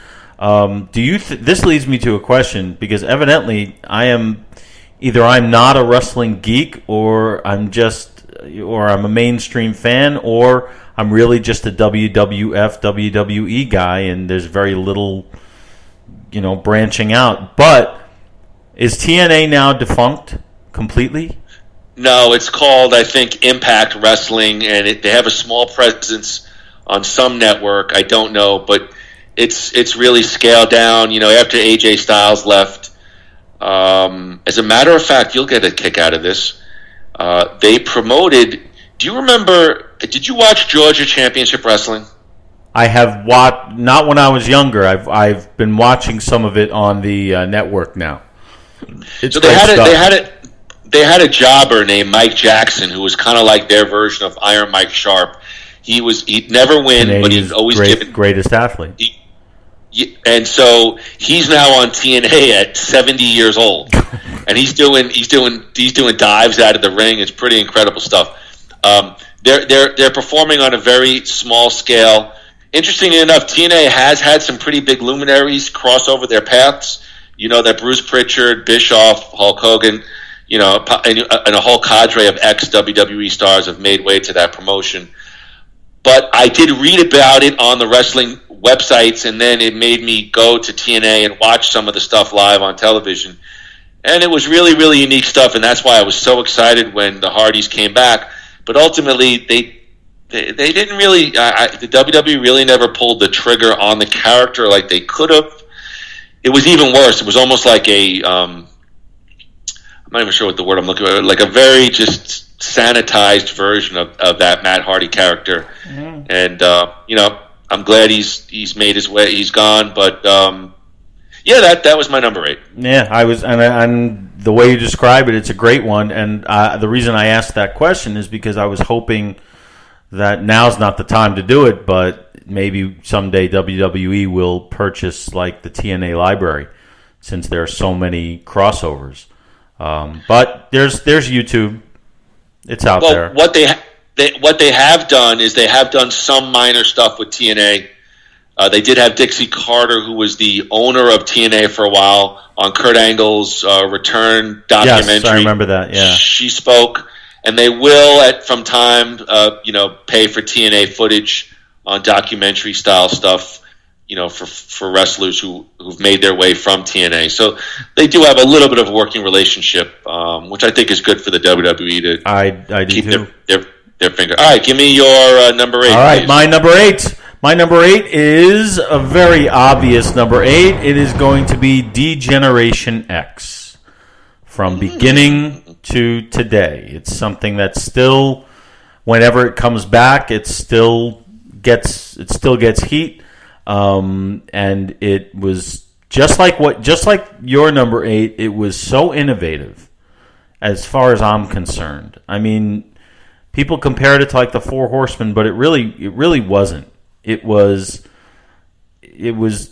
This leads me to a question, because evidently I'm not a wrestling geek, or I'm a mainstream fan, or I'm really just a WWF, WWE guy, and there's very little, branching out. But is TNA now defunct completely? No, it's called, I think, Impact Wrestling, and they have a small presence on some network. I don't know, but it's really scaled down. After AJ Styles left. As a matter of fact, you'll get a kick out of this. They promoted. Do you remember? Did you watch Georgia Championship Wrestling? I have watched, not when I was younger. I've been watching some of it on the network now. So they had a jobber named Mike Jackson who was kind of like their version of Iron Mike Sharp. He'd never win, but he's always greatest athlete. And so he's now on TNA at 70 years old, and he's doing dives out of the ring. It's pretty incredible stuff. They're performing on a very small scale. Interestingly enough, TNA has had some pretty big luminaries cross over their paths. That Bruce Pritchard, Bischoff, Hulk Hogan, and a whole cadre of ex-WWE stars have made way to that promotion. But I did read about it on the wrestling websites, and then it made me go to TNA and watch some of the stuff live on television. And it was really, really unique stuff, and that's why I was so excited when the Hardys came back. But ultimately, they didn't really... the WWE really never pulled the trigger on the character like they could have. It was even worse. It was almost like I'm not even sure what the word I'm looking for, like a very just sanitized version of that Matt Hardy character. Mm-hmm. And, I'm glad he's made his way. He's gone, but that was my number 8. Yeah, I was, and the way you describe it, it's a great one. And the reason I asked that question is because I was hoping that now's not the time to do it, but maybe someday WWE will purchase like the TNA library, since there are so many crossovers. But there's YouTube. It's out there. What they have done is they have done some minor stuff with TNA. They did have Dixie Carter, who was the owner of TNA for a while, on Kurt Angle's return documentary. Yes, I remember that. Yeah, she spoke, and they will from time pay for TNA footage on documentary style stuff. For wrestlers who've made their way from TNA. So they do have a little bit of a working relationship, which I think is good for the WWE to I keep do their finger. All right, give me your number 8. All right, please. my number 8. My number 8 is a very obvious number 8. It is going to be D-Generation X. From beginning to today. It's something that still, whenever it comes back, it still gets heat. And it was just like your number 8. It was so innovative, as far as I'm concerned. I mean, people compared it to like the Four Horsemen, but it really wasn't. It was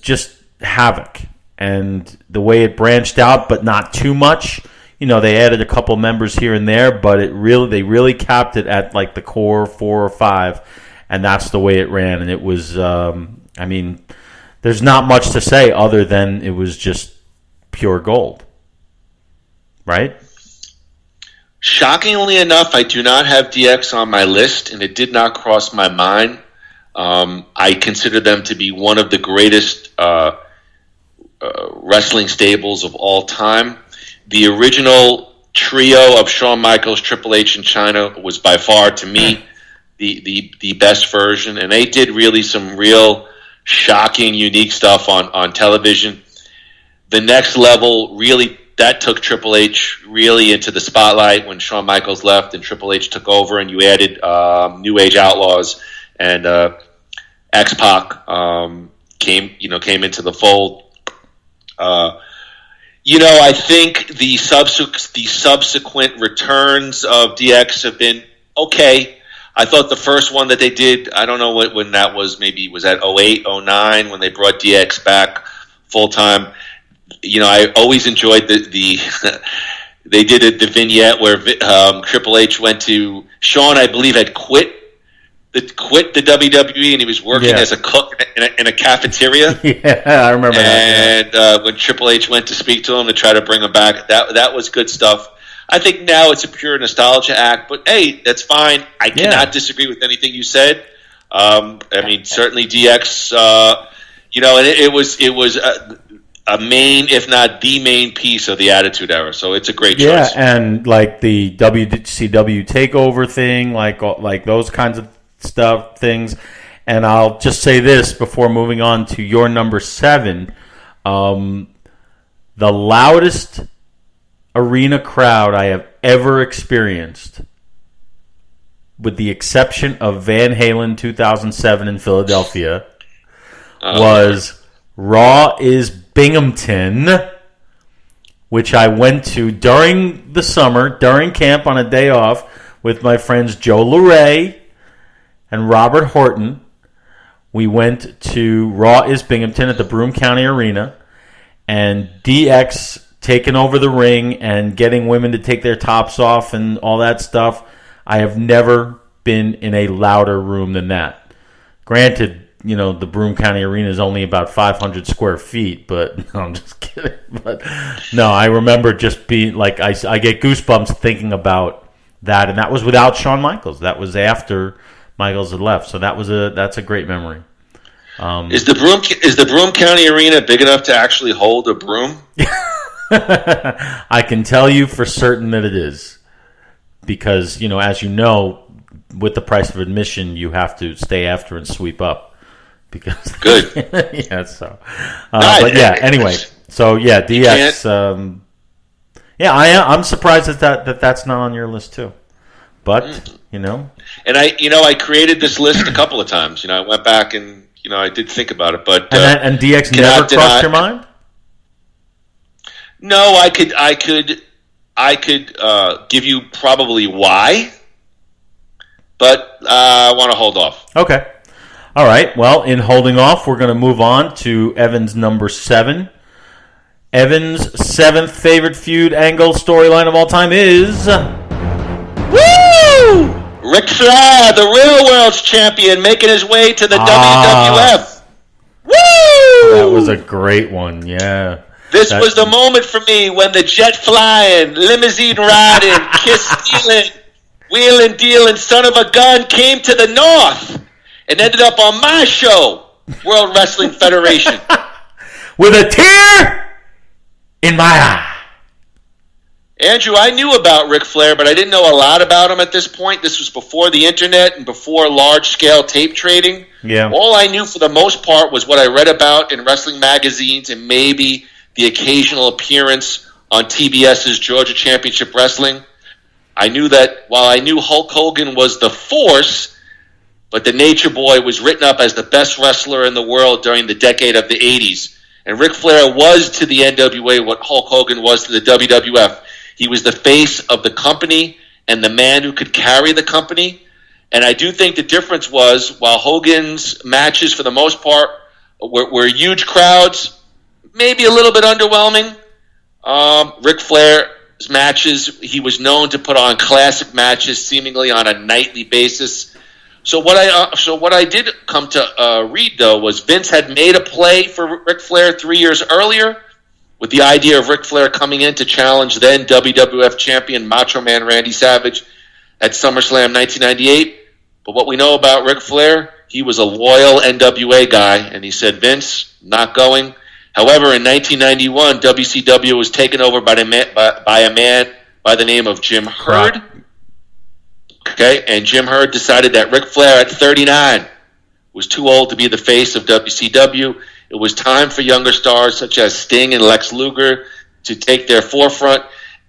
just havoc, and the way it branched out, but not too much. They added a couple members here and there, but they really capped it at like the core 4 or 5, and that's the way it ran. And it was, there's not much to say other than it was just pure gold, right? Shockingly enough, I do not have DX on my list, and it did not cross my mind. I consider them to be one of the greatest wrestling stables of all time. The original trio of Shawn Michaels, Triple H, and Chyna was by far, to me, the best version, and they did really some real shocking, unique stuff on television. The next level, really, that took Triple H really into the spotlight when Shawn Michaels left and Triple H took over, and you added New Age Outlaws and X-Pac came into the fold. I think the subsequent returns of DX have been okay. I thought the first one that they did, I don't know when that was, maybe was that 08, 09 when they brought DX back full time. I always enjoyed the they did the vignette where Triple H went to Shawn, I believe, had quit the WWE, and he was working as a cook in a cafeteria. Yeah, I remember that. And when Triple H went to speak to him to try to bring him back, that was good stuff. I think now it's a pure nostalgia act, but hey, that's fine. I cannot disagree with anything you said. Certainly DX, and it was a main, if not the main piece of the Attitude Era. So it's a great choice. Yeah, and like the WCW takeover thing, like those kinds of things. And I'll just say this before moving on to your number 7. The loudest arena crowd I have ever experienced, with the exception of Van Halen 2007 in Philadelphia, was Raw is Binghamton, which I went to during the summer, during camp on a day off, with my friends Joe LeRae and Robert Horton. We went to Raw is Binghamton at the Broome County Arena, and DX taking over the ring and getting women to take their tops off and all that stuff. I have never been in a louder room than that. Granted, the Broome County Arena is only about 500 square feet, but no, I'm just kidding. But no, I remember just being like, I get goosebumps thinking about that, and that was without Shawn Michaels. That was after Michaels had left, so that's a great memory. Is the Broome County Arena big enough to actually hold a broom? I can tell you for certain that it is, because as you know, with the price of admission, you have to stay after and sweep up. Because good, yeah. So, but yeah. Anyway, so yeah, DX. I'm surprised that's not on your list too. But and I created this list a couple of times. I went back and I did think about it, but and DX never crossed your mind. No, I could give you probably why, but I want to hold off. Okay. All right. Well, in holding off, we're going to move on to Evan's number 7. Evan's 7th favorite feud angle storyline of all time is... Woo! Ric Flair, the real world's champion, making his way to the WWF. Woo! That was a great one, yeah. This was the moment for me when the jet flying, limousine riding, kiss stealing, wheeling dealing son of a gun came to the north and ended up on my show, World Wrestling Federation. With a tear in my eye. Andrew, I knew about Ric Flair, but I didn't know a lot about him at this point. This was before the internet and before large-scale tape trading. Yeah. All I knew for the most part was what I read about in wrestling magazines and maybe the occasional appearance on TBS's Georgia Championship Wrestling. I knew that while I knew Hulk Hogan was the Force, but the Nature Boy was written up as the best wrestler in the world during the decade of the 80s. And Ric Flair was to the NWA what Hulk Hogan was to the WWF. He was the face of the company and the man who could carry the company. And I do think the difference was, while Hogan's matches for the most part were huge crowds, maybe a little bit underwhelming. Ric Flair's matches, he was known to put on classic matches seemingly on a nightly basis. So what I did come to read, though, was Vince had made a play for Ric Flair 3 years earlier with the idea of Ric Flair coming in to challenge then WWF champion Macho Man Randy Savage at SummerSlam 1998. But what we know about Ric Flair, he was a loyal NWA guy, and he said, Vince, not going. However, in 1991, WCW was taken over by a man by the name of Jim Herd. Okay, and Jim Herd decided that Ric Flair at 39 was too old to be the face of WCW. It was time for younger stars such as Sting and Lex Luger to take their forefront.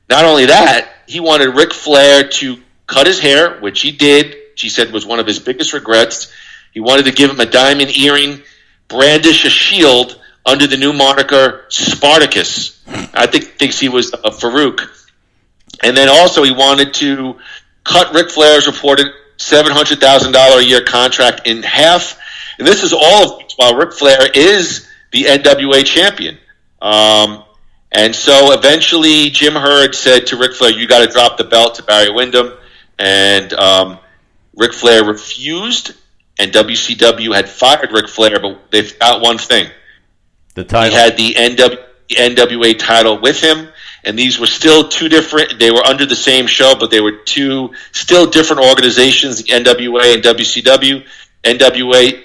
Not only that, he wanted Ric Flair to cut his hair, which he did. She said was one of his biggest regrets. He wanted to give him a diamond earring, brandish a shield under the new moniker Spartacus. I thinks he was Farouk. And then also he wanted to cut Ric Flair's reported $700,000 a year contract in half. And this is all of which while Ric Flair is the NWA champion. And so eventually Jim Herd said to Ric Flair, you got to drop the belt to Barry Windham. And Ric Flair refused, and WCW had fired Ric Flair, but they forgot one thing. The title. He had the NWA title with him, and these were still two different, they were under the same show, but they were two still different organizations, the NWA and WCW. NWA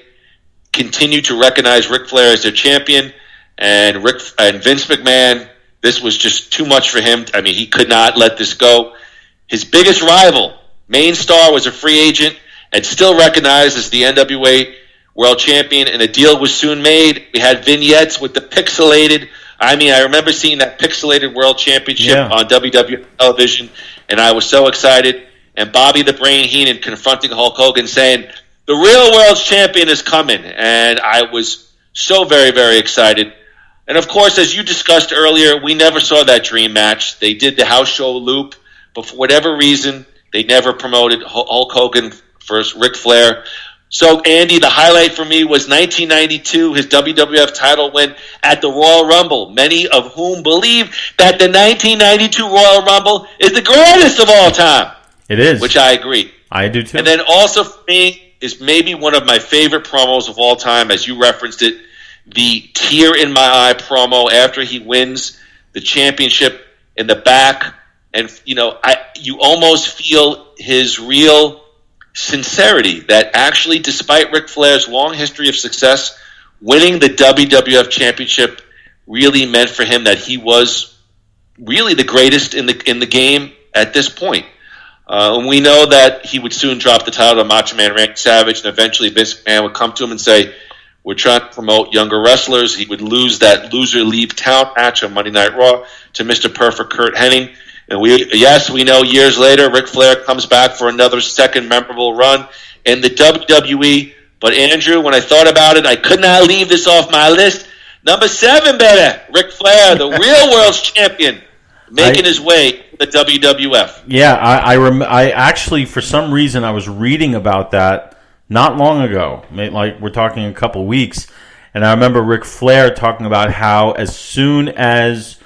continued to recognize Ric Flair as their champion, and Vince McMahon, this was just too much for him. I mean, he could not let this go. His biggest rival, Main Star, was a free agent and still recognized as the NWA World Champion, and a deal was soon made. We had vignettes with the pixelated. I mean, I remember seeing that pixelated World Championship on WWF television, and I was so excited. And Bobby the Brain Heenan confronting Hulk Hogan saying, the real World Champion is coming. And I was so very, very excited. And of course, as you discussed earlier, we never saw that dream match. They did the house show loop, but for whatever reason, they never promoted Hulk Hogan versus Ric Flair. So, Andy, the highlight for me was 1992, his WWF title win at the Royal Rumble, many of whom believe that the 1992 Royal Rumble is the greatest of all time. It is. Which I agree. I do too. And then also for me is maybe one of my favorite promos of all time, as you referenced it, the tear in my eye promo after he wins the championship in the back. And, you almost feel his real sincerity that actually, despite Ric Flair's long history of success, winning the WWF Championship really meant for him that he was really the greatest in the game at this point. And we know that he would soon drop the title to Macho Man Randy Savage, and eventually Vince McMahon would come to him and say, we're trying to promote younger wrestlers. He would lose that loser leave town match on Monday Night Raw to Mr. Perfect Kurt Hennig. And we know years later, Ric Flair comes back for another second memorable run in the WWE. But Andrew, when I thought about it, I could not leave this off my list. Number 7, baby, Ric Flair, the real world's champion, making his way to the WWF. Yeah, I actually, for some reason, I was reading about that not long ago. Like, we're talking a couple weeks. And I remember Ric Flair talking about how as soon as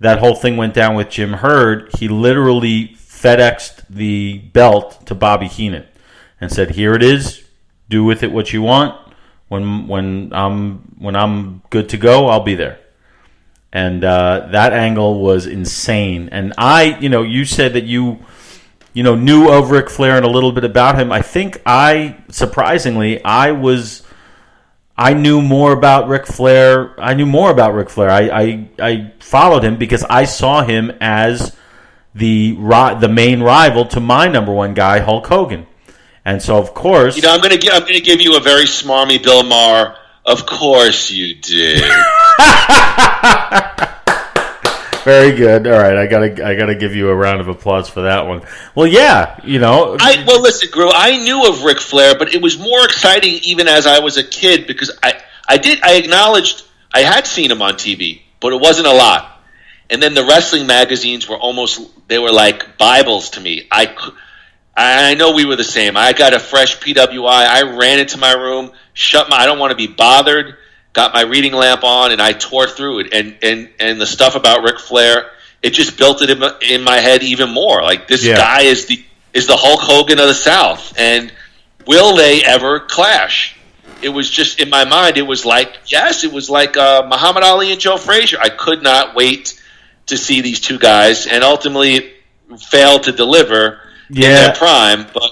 that whole thing went down with Jim Herd, he literally FedExed the belt to Bobby Heenan and said, here it is, do with it what you want. When I'm good to go, I'll be there. And that angle was insane. And you said that you knew of Ric Flair and a little bit about him. I think surprisingly, I knew more about Ric Flair. I followed him because I saw him as the main rival to my number one guy, Hulk Hogan. And so, of course, I'm going to give you a very smarmy Bill Maher. Of course you did. Very good. All right, I gotta give you a round of applause for that one. Well, yeah, listen, Groo, I knew of Ric Flair, but it was more exciting even as I was a kid because I acknowledged I had seen him on TV, but it wasn't a lot. And then the wrestling magazines were they were like Bibles to me. I know we were the same. I got a fresh PWI. I ran into my room, I don't want to be bothered. got my reading lamp on, and I tore through it. And the stuff about Ric Flair, it just built it in my head even more. Like, this guy is the Hulk Hogan of the South, and will they ever clash? It was just in my mind. It was like Muhammad Ali and Joe Frazier. I could not wait to see these two guys, and ultimately failed to deliver in their prime. But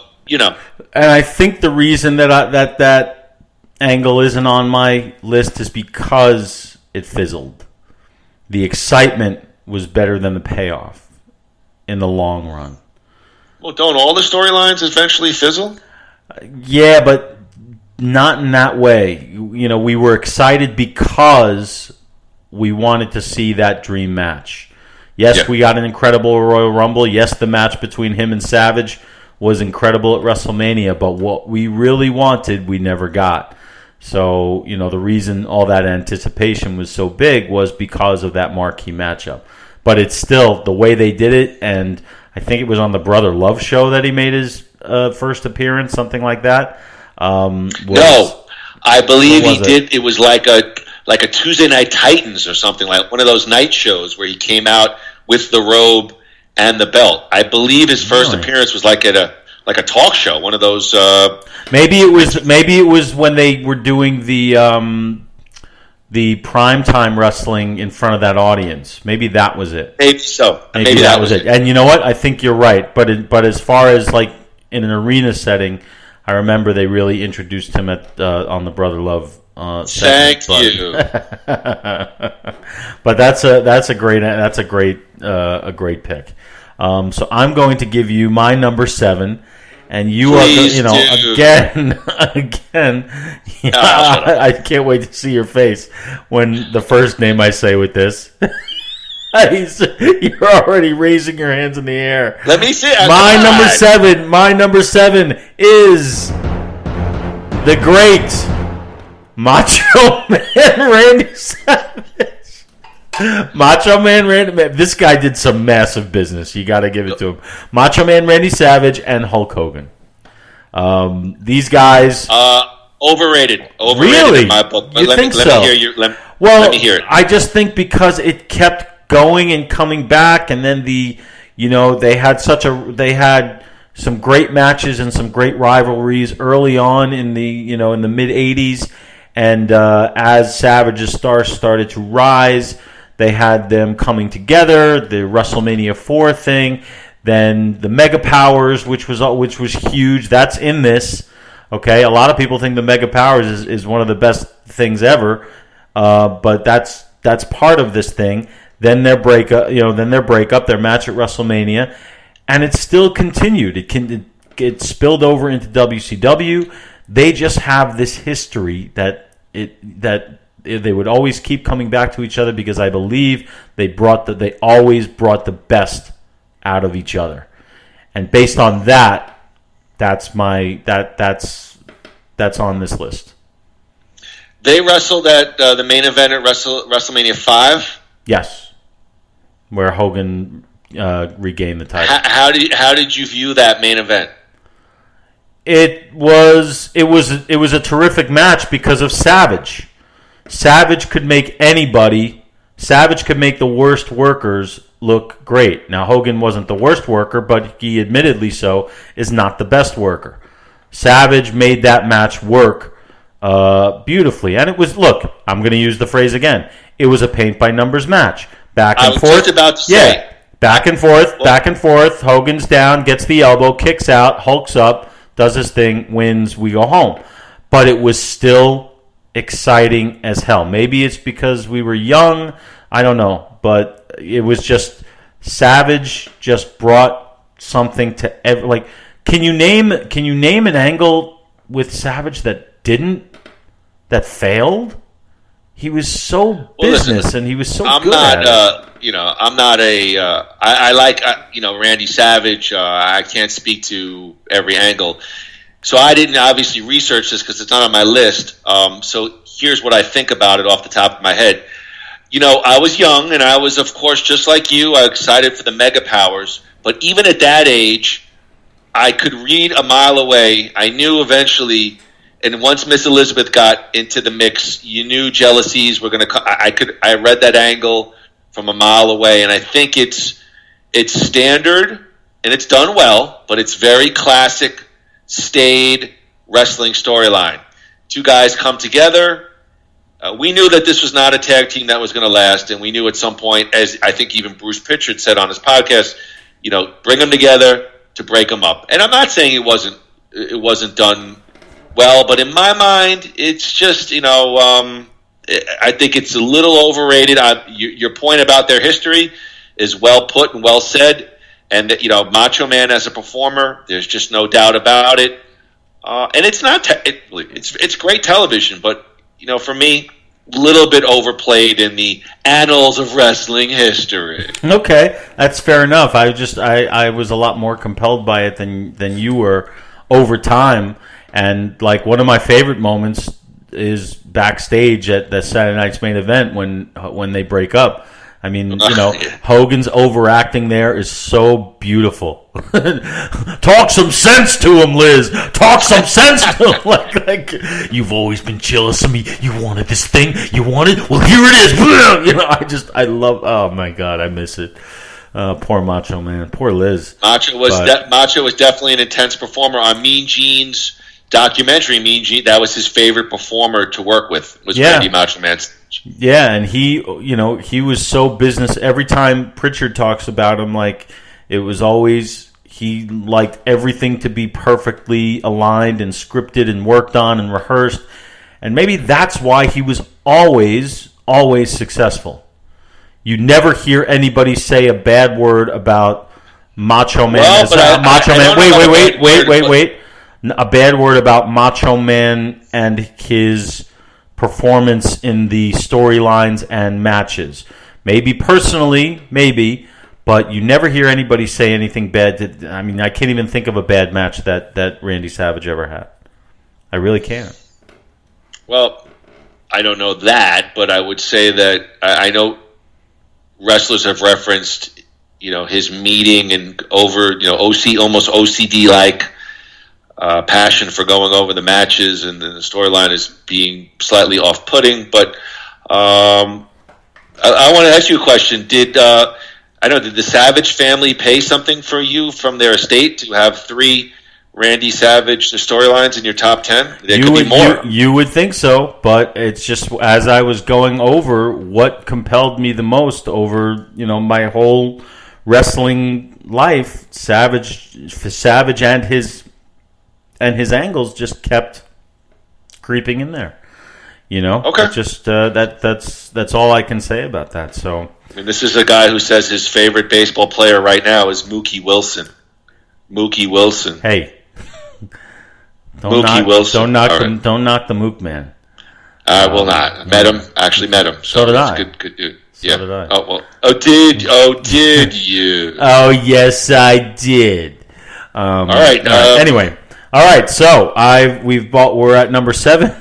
and I think the reason that angle isn't on my list is because it fizzled. The excitement was better than the payoff in the long run. Well, don't all the storylines eventually fizzle? Yeah, but not in that way. We were excited because we wanted to see that dream match. Yes, we got an incredible Royal Rumble. Yes, the match between him and Savage was incredible at WrestleMania, but what we really wanted, we never got. So, the reason all that anticipation was so big was because of that marquee matchup. But it's still the way they did it, and I think it was on the Brother Love show that he made his first appearance, something like that. No, I believe he did. It was like a Tuesday Night Titans or something, like one of those night shows where he came out with the robe and the belt. I believe his first appearance was like at a talk show, one of those. Maybe it was when they were doing the primetime wrestling in front of that audience. Maybe that was it. Maybe so. Maybe that was it. And you know what? I think you're right. But as far as like in an arena setting, I remember they really introduced him on the Brother Love. Thank you. But that's a great pick. So I'm going to give you my number 7. And you Please again. I can't wait to see your face when the first name I say with this. You're already raising your hands in the air. Let me see. My number 7 is the great Macho Man Randy Savage. Macho Man Randy. This guy did some massive business. You got to give it to him. Macho Man Randy Savage and Hulk Hogan. These guys overrated. Really? In my book. But you think so? Let me hear it. I just think because it kept going and coming back, and then they had some great matches and some great rivalries early on in the mid '80s, and as Savage's stars started to rise. They had them coming together, the WrestleMania 4 thing, then the Mega Powers, which was huge. That's in this. Okay, a lot of people think the Mega Powers is one of the best things ever, but that's part of this thing. Then their breakup, their match at WrestleMania, and it still continued. It spilled over into WCW. They just have this history that they would always keep coming back to each other because I believe they always brought the best out of each other, and based on that, that's on this list. They wrestled at the main event at WrestleMania 5. Yes, where Hogan regained the title. How did you view that main event? It was a terrific match because of Savage. Savage could make anybody. Savage could make the worst workers look great. Now, Hogan wasn't the worst worker, but he admittedly so is not the best worker. Savage made that match work beautifully. And it was, look, I'm going to use the phrase again. It was a paint-by-numbers match. Back and forth. I was just about to say. Yeah, back and forth. Hogan's down, gets the elbow, kicks out, hulks up, does his thing, wins, we go home. But it was still exciting as hell. Maybe it's because we were young. I don't know. But it was just Savage just brought something to can you name an angle with Savage that failed? He was so business and he was so good at it. I like Randy Savage. I can't speak to every angle. So I didn't obviously research this because it's not on my list. So here's what I think about it off the top of my head. I was young, and I was, of course, just like you, I was excited for the Mega Powers. But even at that age, I could read a mile away. I knew eventually And once Miss Elizabeth got into the mix, you knew jealousies were going to. I read that angle from a mile away, and I think it's standard and it's done well, but it's very classic, staid wrestling storyline. Two guys come together. We knew that this was not a tag team that was going to last, and we knew at some point, as I think even Bruce Pritchard said on his podcast, bring them together to break them up. And I'm not saying it wasn't done well, but in my mind, it's just, I think it's a little overrated. Your point about their history is well put and well said. And, Macho Man as a performer, there's just no doubt about it. And it's not, it's great television, but, for me, a little bit overplayed in the annals of wrestling history. Okay, that's fair enough. I was a lot more compelled by it than you were over time. And like one of my favorite moments is backstage at the Saturday Night's Main Event when they break up. I mean, Hogan's overacting there is so beautiful. Talk some sense to him, Liz. Talk some sense to him. Like you've always been jealous of me. You wanted this thing. You wanted. Well, here it is. I love. Oh my God, I miss it. Poor Macho Man. Poor Liz. Macho was definitely an intense performer on Mean Gene's documentary. Mean Gene, that was his favorite performer to work with. Was Randy Macho Man. Yeah, and he was so business. Every time Pritchard talks about him, like it was always he liked everything to be perfectly aligned and scripted and worked on and rehearsed. And maybe that's why he was always successful. You never hear anybody say a bad word about Macho Man. Wait. A bad word about Macho Man and his performance in the storylines and matches. Maybe personally, but you never hear anybody say anything bad. I can't even think of a bad match that Randy Savage ever had. I really can't. Well, I don't know that, but I would say that I know wrestlers have referenced, his meeting and over, almost OCD-like passion for going over the matches, and the storyline is being slightly off-putting. But I want to ask you a question. Did the Savage family pay something for you from their estate to have 3 Randy Savage storylines in your top 10? There could be more. You would think so, but it's just as I was going over what compelled me the most over my whole wrestling life, Savage and his angles just kept creeping in there. Okay. It's just that's all I can say about that. So this is a guy who says his favorite baseball player right now is Mookie Wilson. Hey, Don't knock the Mook man. I will not. Met him. So did I. Good dude. So did I. Oh well. Oh did you? Oh yes, I did. All right. Anyway. All right, so we're at number 7.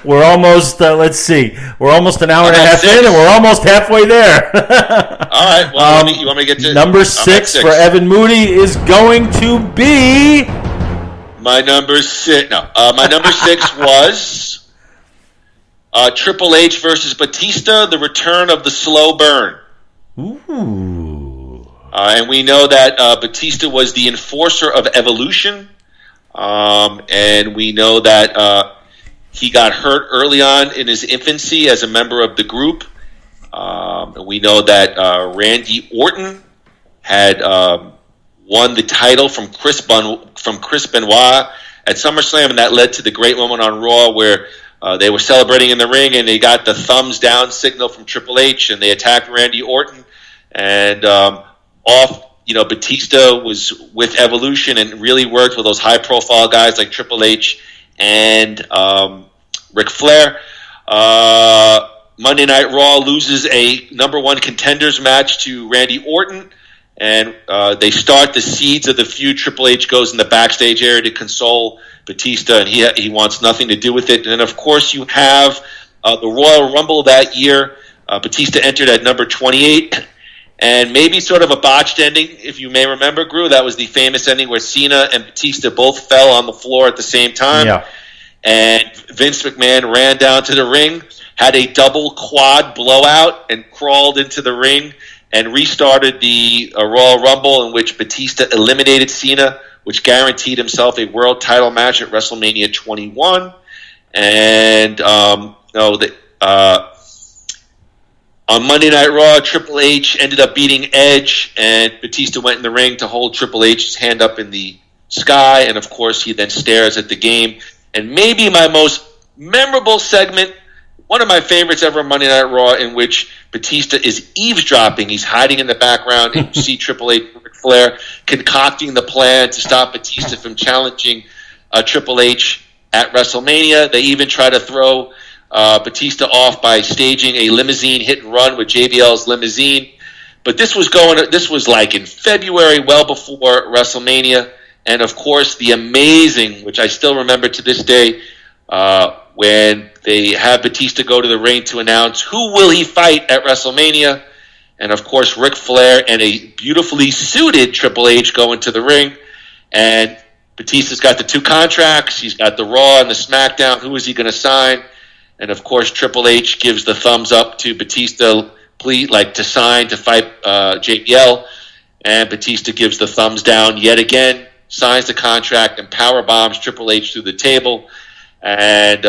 We're almost let's see, we're almost an hour and a half in, and we're almost halfway there. All right, well, you want me to get to number 6 for Evan Moody is going to be my number 6. No, my number 6 was Triple H versus Batista, the return of the slow burn. Ooh. And we know that Batista was the enforcer of Evolution. And we know that he got hurt early on in his infancy as a member of the group. And we know that Randy Orton had won the title from Chris Benoit at SummerSlam, and that led to the great moment on Raw where they were celebrating in the ring, and they got the thumbs down signal from Triple H, and they attacked Randy Orton, and Batista was with Evolution and really worked with those high-profile guys like Triple H and Ric Flair. Monday Night Raw loses a number 1 contenders match to Randy Orton, and they start the seeds of the feud. Triple H goes in the backstage area to console Batista, and he wants nothing to do with it. And then, of course, you have the Royal Rumble that year. Batista entered at number 28. And maybe sort of a botched ending, if you may remember, Groo. That was the famous ending where Cena and Batista both fell on the floor at the same time. Yeah. and Vince McMahon ran down to the ring, had a double quad blowout, and crawled into the ring and restarted the Royal Rumble, in which Batista eliminated Cena, which guaranteed himself a world title match at WrestleMania 21. And on Monday Night Raw, Triple H ended up beating Edge, and Batista went in the ring to hold Triple H's hand up in the sky, and of course he then stares at the game. And maybe my most memorable segment, one of my favorites ever on Monday Night Raw, in which Batista is eavesdropping. He's hiding in the background, and you see Triple H and Ric Flair concocting the plan to stop Batista from challenging Triple H at WrestleMania. They even try to throw Batista off by staging a limousine hit and run with JBL's limousine. But this was like in February, well before WrestleMania. And of course, the amazing, which I still remember to this day, when they have Batista go to the ring to announce who will he fight at WrestleMania. And of course, Ric Flair and a beautifully suited Triple H go into the ring. And Batista's got the two contracts. He's got the Raw and the SmackDown. Who is he going to sign? And of course, Triple H gives the thumbs up to Batista, to sign to fight JBL. And Batista gives the thumbs down yet again, signs the contract, and power bombs Triple H through the table. And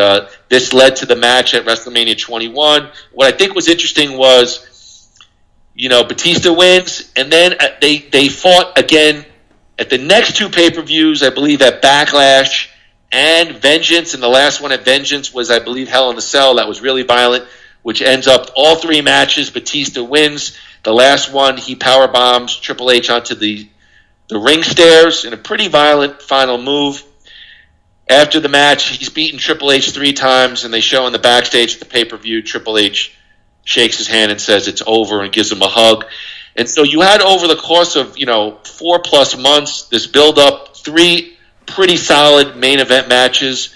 this led to the match at WrestleMania 21. What I think was interesting was, Batista wins, and then they fought again at the next two pay-per-views, I believe at Backlash and Vengeance, and the last one at Vengeance was, I believe, Hell in a Cell. That was really violent, which ends up all three matches. Batista wins. The last one, he power bombs Triple H onto the ring stairs in a pretty violent final move. After the match, he's beaten Triple H 3 times, and they show in the backstage at the pay-per-view, Triple H shakes his hand and says it's over and gives him a hug. And so you had, over the course of 4+ months, this build-up, 3 pretty solid main event matches.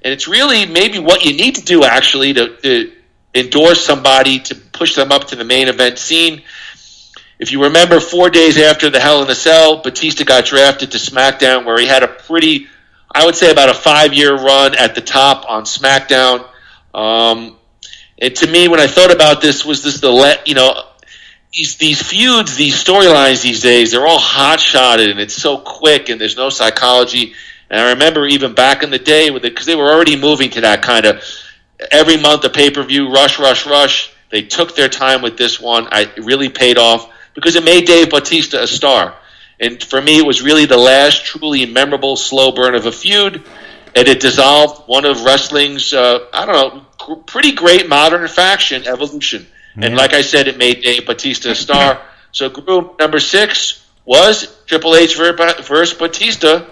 And it's really maybe what you need to do, actually, to endorse somebody, to push them up to the main event scene. If you remember, 4 days after the Hell in a Cell, Batista got drafted to SmackDown, where he had a pretty, I would say, about a 5-year run at the top on SmackDown. And to me, when I thought about this, was this these feuds, these storylines these days, they're all hot-shotted, and it's so quick, and there's no psychology. And I remember even back in the day, because they were already moving to that kind of every month a pay-per-view, rush. They took their time with this one. It really paid off because it made Dave Bautista a star. And for me, it was really the last truly memorable slow burn of a feud, and it dissolved one of wrestling's, pretty great modern faction, Evolution. And like I said, it made Dave Bautista a star. So group number 6 was Triple H versus Batista.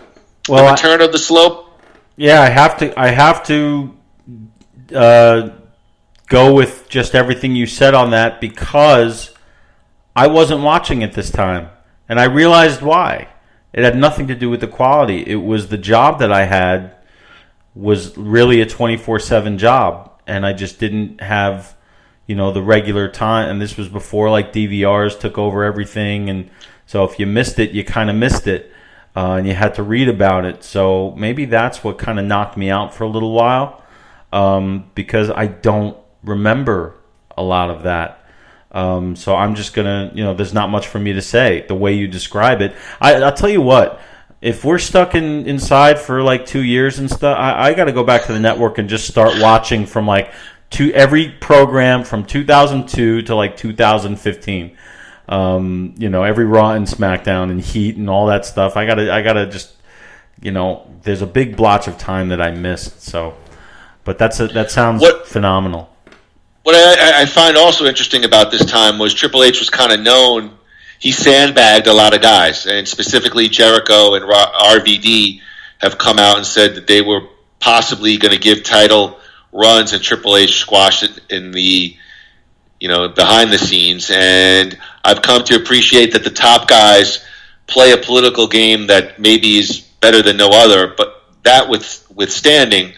Well, the return of the slow. Yeah, I have to go with just everything you said on that, because I wasn't watching it this time, and I realized why. It had nothing to do with the quality. It was the job that I had was really a 24/7 job, and I just didn't have the regular time, and this was before DVRs took over everything, and so if you missed it, you kind of missed it, and you had to read about it. So maybe that's what kind of knocked me out for a little while, because I don't remember a lot of that. So I'm just gonna, there's not much for me to say. The way you describe it, I'll tell you what. If we're stuck inside for 2 years and stuff, I got to go back to the network and just start watching from to every program from 2002 to 2015. Every Raw and SmackDown and Heat and all that stuff. I gotta just, there's a big blotch of time that I missed. So, but that sounds phenomenal. What I find also interesting about this time was Triple H was kind of known. He sandbagged a lot of guys, and specifically Jericho and RVD have come out and said that they were possibly going to give title runs, and Triple H squashed it in the, behind the scenes. And I've come to appreciate that the top guys play a political game that maybe is better than no other. But that withstanding,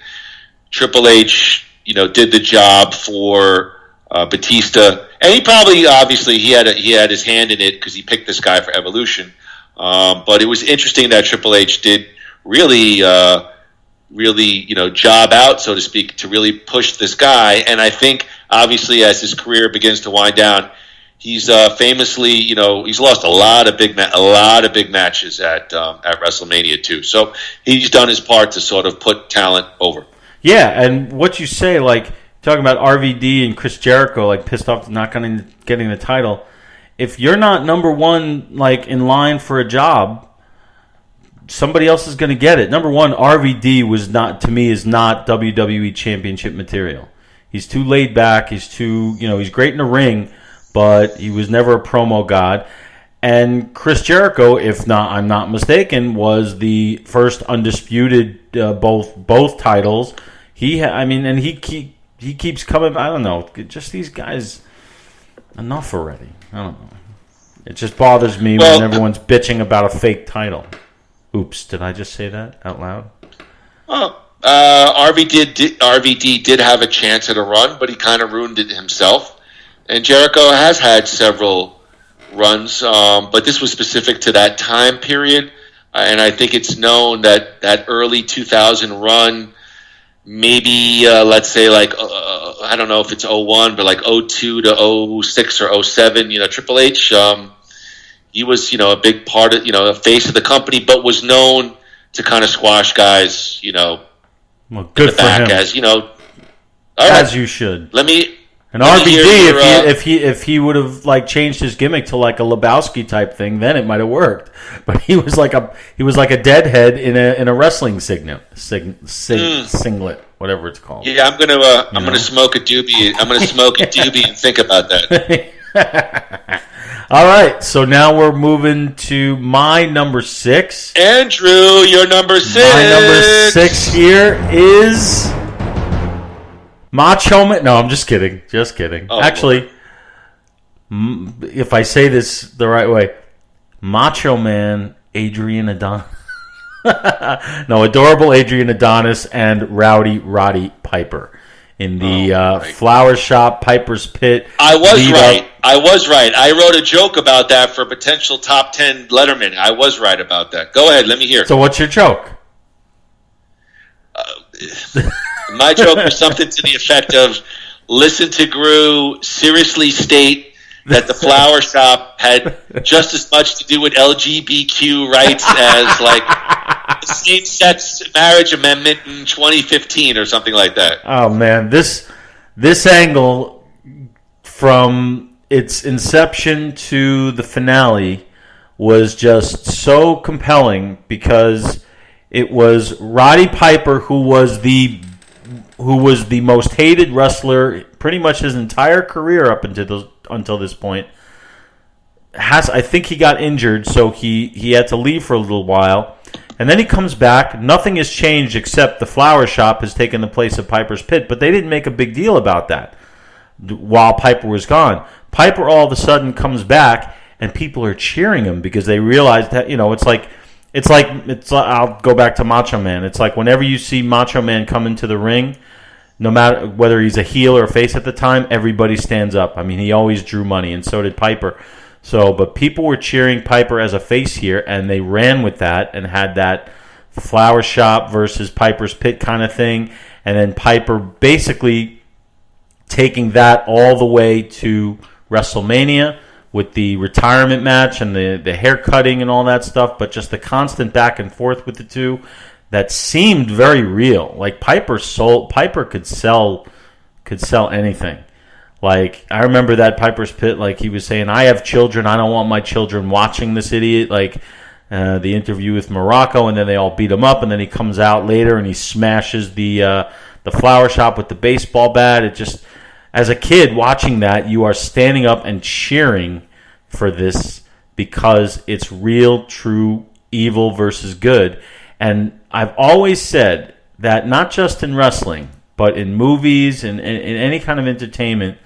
Triple H, did the job for Batista, and he probably, obviously, he had his hand in it because he picked this guy for Evolution. But it was interesting that Triple H did really really, job out, so to speak, to really push this guy. And I think, obviously, as his career begins to wind down, he's famously, he's lost a lot of big matches at WrestleMania too. So he's done his part to sort of put talent over. Yeah, and what you say, like talking about RVD and Chris Jericho, like pissed off not getting the title. If you're not number one, like in line for a job, somebody else is going to get it. Number one, RVD is not WWE Championship material. He's too laid back. He's too, he's great in the ring, but he was never a promo god. And Chris Jericho, I'm not mistaken, was the first undisputed both titles. He keeps coming. I don't know, just these guys. Enough already. I don't know. It just bothers me when everyone's bitching about a fake title. Oops, did I just say that out loud? Well, RVD did have a chance at a run, but he kind of ruined it himself. And Jericho has had several runs, but this was specific to that time period. And I think it's known that early 2000 run, maybe let's say like I don't know if it's 01, but like 02 to 06 or 07, Triple H, he was, a big part of, a face of the company, but was known to kind of squash guys, well, good in the for back him. as, all as right, you should. And RVD, if he would have like changed his gimmick to like a Lebowski type thing, then it might have worked. But he was like a deadhead in a wrestling singlet, whatever it's called. Yeah, I'm gonna smoke a doobie. I'm gonna smoke a doobie and think about that. All right, so now we're moving to my number 6. Andrew, your number 6. My number 6 here is Macho Man. No, I'm just kidding. Just kidding. Oh, actually, if I say this the right way, Macho Man Adrian Adonis. No, adorable Adrian Adonis and Rowdy Roddy Piper in the Flower Shop, Piper's Pit. I was right. I wrote a joke about that for a potential top 10 Letterman. I was right about that. Go ahead. Let me hear. So what's your joke? My joke was something to the effect of, listen to Groo seriously state that the Flower Shop had just as much to do with LGBTQ rights as like the same-sex marriage amendment in 2015 or something like that. Oh man, this angle from its inception to the finale was just so compelling because it was Roddy Piper who was the most hated wrestler pretty much his entire career up until this point. I think he got injured, so he had to leave for a little while. And then he comes back. Nothing has changed except the Flower Shop has taken the place of Piper's Pit, but they didn't make a big deal about that while Piper was gone. Piper all of a sudden comes back, and people are cheering him because they realize that, it's like I'll go back to Macho Man. It's like whenever you see Macho Man come into the ring, no matter whether he's a heel or a face at the time, everybody stands up. I mean, he always drew money, and so did Piper. But people were cheering Piper as a face here, and they ran with that and had that Flower Shop versus Piper's Pit kind of thing. And then Piper basically taking that all the way to WrestleMania with the retirement match and the hair cutting and all that stuff, but just the constant back and forth with the two that seemed very real. Like Piper could sell anything. Like, I remember that Piper's Pit, like he was saying, I have children, I don't want my children watching this idiot, like the interview with Morocco, and then they all beat him up, and then he comes out later and he smashes the Flower Shop with the baseball bat. It just, as a kid watching that, you are standing up and cheering for this because it's real, true, evil versus good. And I've always said that not just in wrestling, but in movies and in any kind of entertainment,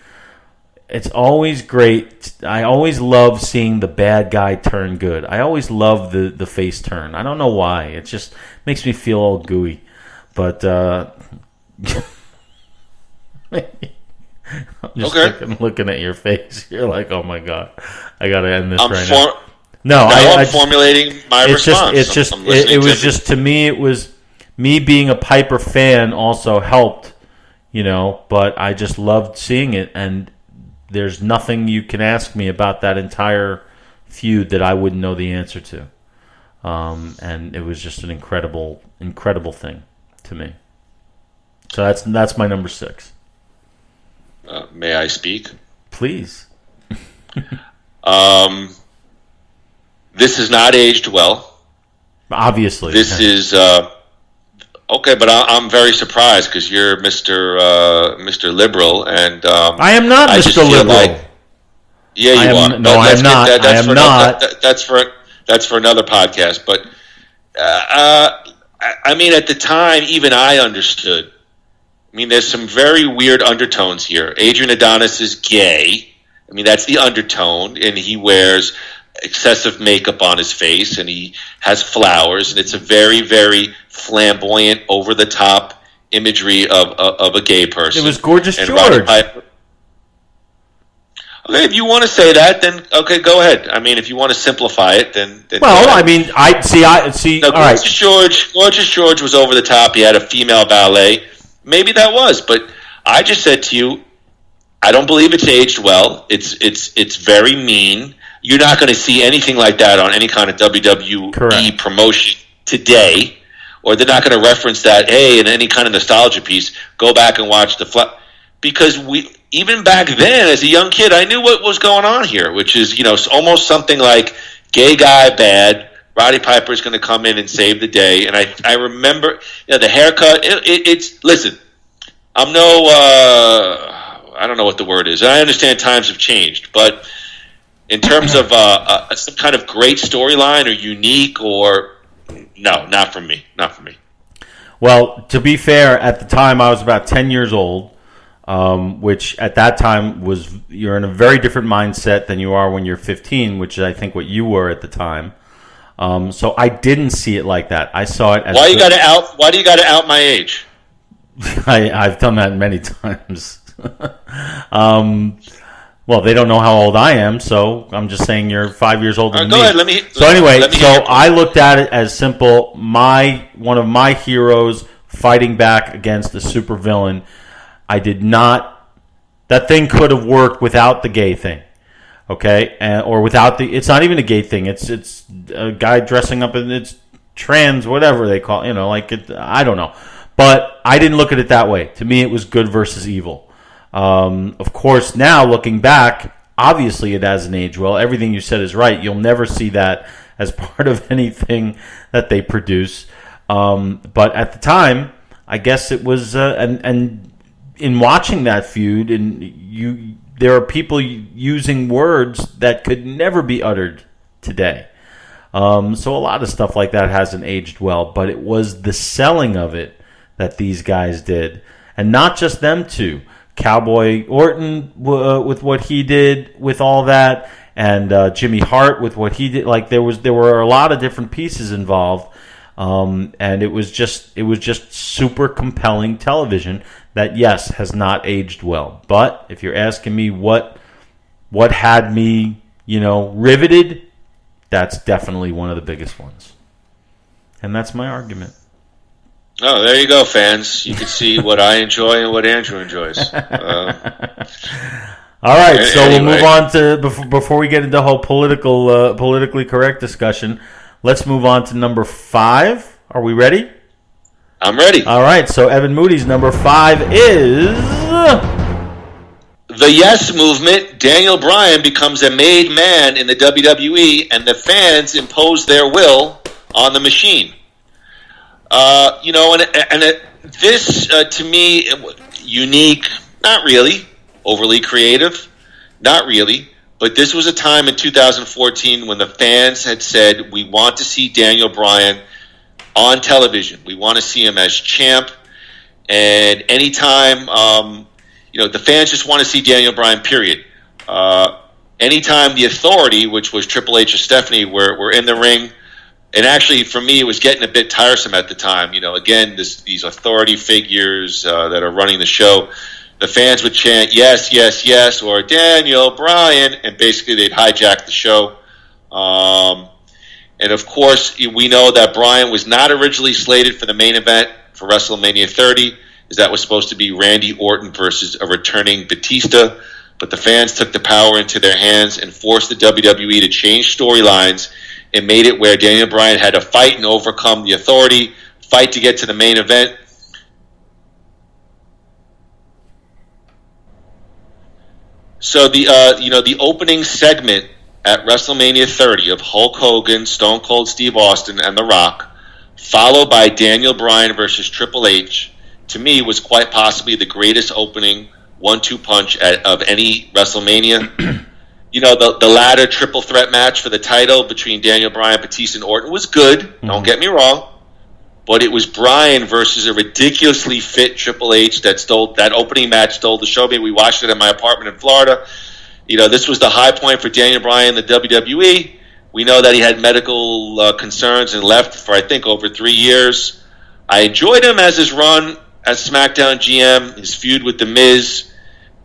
it's always great. I always love seeing the bad guy turn good. I always love the face turn. I don't know why. It just makes me feel all gooey. But I'm just looking at your face. You're like, oh my God, I got to end this now. No, I'm formulating my response. It was just to me. It was me being a Piper fan also helped, but I just loved seeing it, and there's nothing you can ask me about that entire feud that I wouldn't know the answer to. And it was just an incredible, incredible thing to me. So that's my number 6. May I speak? Please. This has not aged well. Obviously. This is okay, but I'm very surprised because you're Mr. Liberal, and I am not Mr. Liberal. Yeah, you are. No, I am not. I am not. That's for another podcast. But I mean, at the time, even I understood. I mean, there's some very weird undertones here. Adrian Adonis is gay. I mean, that's the undertone, and he wears excessive makeup on his face, and he has flowers, and it's a very, very flamboyant, over-the-top imagery of a gay person. It was Gorgeous and George. Okay, if you want to say that, then okay, go ahead. I mean, if you want to simplify it, then well, I mean, I see. No, all right. Gorgeous George was over the top. He had a female ballet. Maybe that was, but I just said to you, I don't believe it's aged well. It's very mean. You're not going to see anything like that on any kind of WWE promotion today, or they're not going to reference that. Hey, in any kind of nostalgia piece, go back and watch because even back then, as a young kid, I knew what was going on here, which is, almost something like gay guy bad, Roddy Piper is going to come in and save the day. And I remember the haircut. Listen, I'm no, I don't know what the word is. I understand times have changed, but in terms of some kind of great storyline or unique no, not for me. Not for me. Well, to be fair, at the time I was about 10 years old. Which at that time you're in a very different mindset than you are when you're 15, which is I think what you were at the time. So I didn't see it like that. I saw it as why do you got to out my age? I've done that many times. Well, they don't know how old I am, so I'm just saying you're 5 years older than me. Go ahead. I looked at it as simple. One of my heroes fighting back against the supervillain. I did not. That thing could have worked without the gay thing, okay, or without the. It's not even a gay thing. It's a guy dressing up in it's trans, whatever they call. I don't know, but I didn't look at it that way. To me, it was good versus evil. Of course, now looking back, obviously it hasn't aged well. Everything you said is right. You'll never see that as part of anything that they produce. But at the time, I guess it was and. In watching that feud, there are people using words that could never be uttered today. So a lot of stuff like that hasn't aged well, but it was the selling of it that these guys did, and not just them two. Cowboy Orton with what he did with all that, and Jimmy Hart with what he did. Like there were a lot of different pieces involved, and it was just super compelling television. That, yes, has not aged well. But if you're asking me what had me, riveted, that's definitely one of the biggest ones. And that's my argument. Oh, there you go, fans. You can see what I enjoy and what Andrew enjoys. All right, so anyway. We'll move on to, before we get into the whole politically correct discussion, let's move on to number 5. Are we ready? I'm ready. All right, so Evan Moody's number 5 is... The Yes Movement. Daniel Bryan becomes a made man in the WWE, and the fans impose their will on the machine. This, to me, unique, not really, overly creative, not really, but this was a time in 2014 when the fans had said, we want to see Daniel Bryan on television. We want to see him as champ. And anytime, the fans just want to see Daniel Bryan, period. Anytime the Authority, which was Triple H and Stephanie, were in the ring, and actually for me it was getting a bit tiresome at the time. Again, these Authority figures that are running the show, the fans would chant, yes, yes, yes, or Daniel Bryan, and basically they'd hijack the show. And of course, we know that Bryan was not originally slated for the main event for WrestleMania 30, as that was supposed to be Randy Orton versus a returning Batista. But the fans took the power into their hands and forced the WWE to change storylines and made it where Daniel Bryan had to fight and overcome the Authority, fight to get to the main event. So the opening segment at WrestleMania 30 of Hulk Hogan, Stone Cold Steve Austin, and The Rock, followed by Daniel Bryan versus Triple H, to me was quite possibly the greatest opening 1-2 punch of any WrestleMania. The latter triple threat match for the title between Daniel Bryan, Batista, and Orton was good. Don't get me wrong. But it was Bryan versus a ridiculously fit Triple H that opening match stole the show. We watched it in my apartment in Florida. This was the high point for Daniel Bryan in the WWE. We know that he had medical concerns and left for, I think, over 3 years. I enjoyed him as his run as SmackDown GM, his feud with The Miz.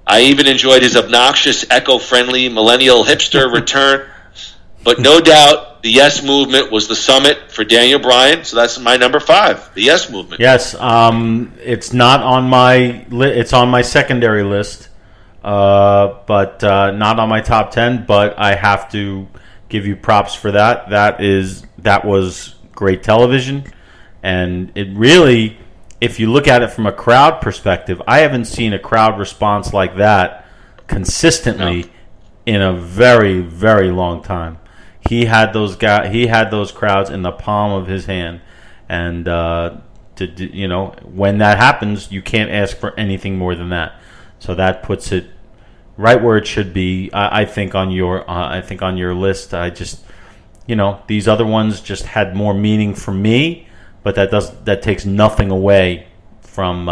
I even enjoyed his obnoxious, eco-friendly, millennial hipster return. But no doubt, the Yes Movement was the summit for Daniel Bryan. So that's my number 5, the Yes Movement. Yes, it's not on my it's on my secondary list, but not on my top 10. But I have to give you props for that. That was great television, and it really, if you look at it from a crowd perspective, I haven't seen a crowd response like that consistently in a very, very long time. He had those crowds in the palm of his hand, and when that happens, you can't ask for anything more than that. So that puts it right where it should be. I think on your list. I just, these other ones just had more meaning for me, but that takes nothing away from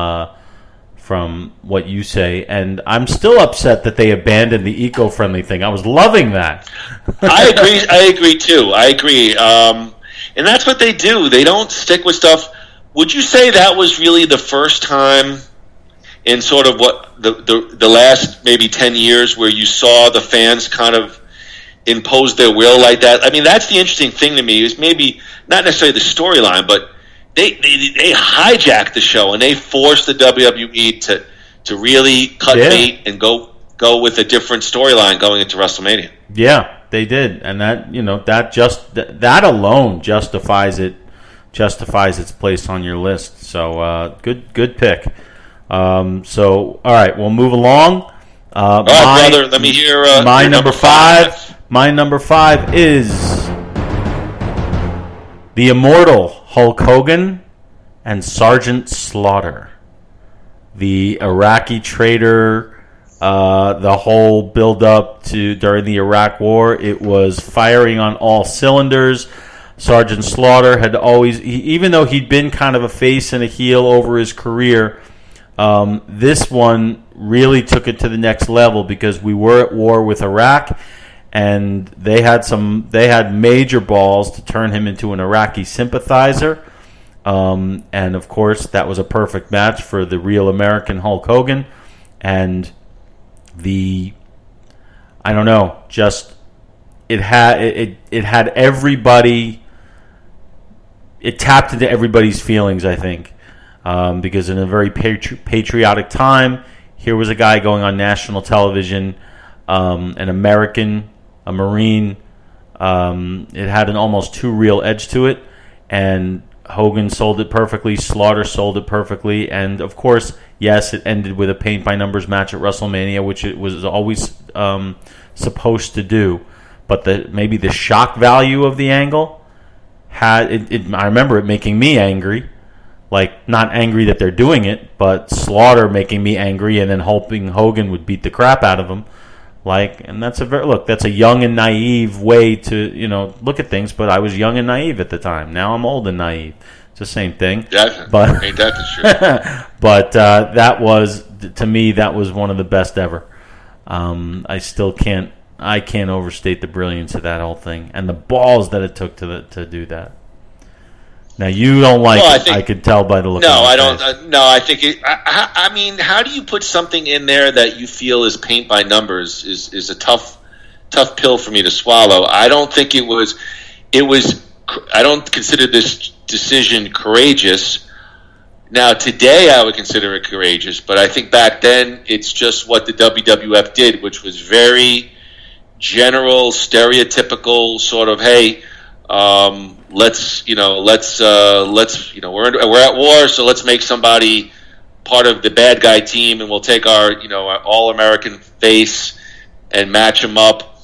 what you say. And I'm still upset that they abandoned the eco-friendly thing. I was loving that. I agree too. I agree. And that's what they do. They don't stick with stuff. Would you say that was really the first time in sort of what the last maybe 10 years where you saw the fans kind of impose their will like that? I mean, that's the interesting thing to me, is maybe not necessarily the storyline, but they hijacked the show and they forced the WWE to really cut bait and go with a different storyline going into WrestleMania. Yeah, they did, and that alone justifies its place on your list. So good pick. So all right, we'll move along. All right, brother. Let me hear my number 5. My number 5 is the immortal Hulk Hogan and Sergeant Slaughter, the Iraqi traitor. The whole build-up to during the Iraq War, it was firing on all cylinders. Sergeant Slaughter had always, even though he'd been kind of a face and a heel over his career, this one really took it to the next level because we were at war with Iraq, and they had major balls to turn him into an Iraqi sympathizer. And of course, that was a perfect match for the real American Hulk Hogan. And it had everybody. It tapped into everybody's feelings, I think, because in a very patriotic time, here was a guy going on national television, an American, a Marine. It had an almost too real edge to it, and Hogan sold it perfectly. Slaughter sold it perfectly, and of course, yes, it ended with a paint-by-numbers match at WrestleMania, which it was always supposed to do. But maybe the shock value of the angle I remember it making me angry, like not angry that they're doing it, but Slaughter making me angry, and then hoping Hogan would beat the crap out of him. And that's a young and naive way to look at things. But I was young and naive at the time. Now I'm old and naive. It's the same thing. But ain't that the truth? But that was, to me, that was one of the best ever. I can't overstate the brilliance of that whole thing and the balls that it took to do that. Now you don't like it. I could tell by the look. No, I don't. No, I think it. I mean, how do you put something in there that you feel is paint by numbers? Is a tough pill for me to swallow. I don't think it was. It was I don't consider this decision courageous. Now, today I would consider it courageous, but I think back then it's just what the WWF did, which was very general, stereotypical sort of, hey, we're at war, so let's make somebody part of the bad guy team, and we'll take our All-American face and match him up.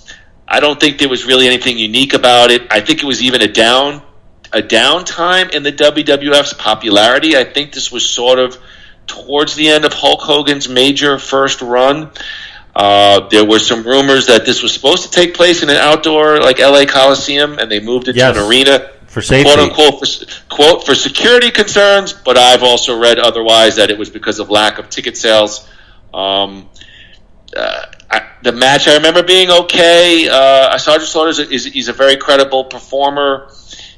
I don't think there was really anything unique about it. I think it was even a downtime in the WWF's popularity. I think this was sort of towards the end of Hulk Hogan's major first run. There were some rumors that this was supposed to take place in an outdoor, like LA Coliseum, and they moved it to an arena for safety, quote unquote, for security concerns. But I've also read otherwise, that it was because of lack of ticket sales. The match I remember being okay. Sergeant Slaughter is a very credible performer.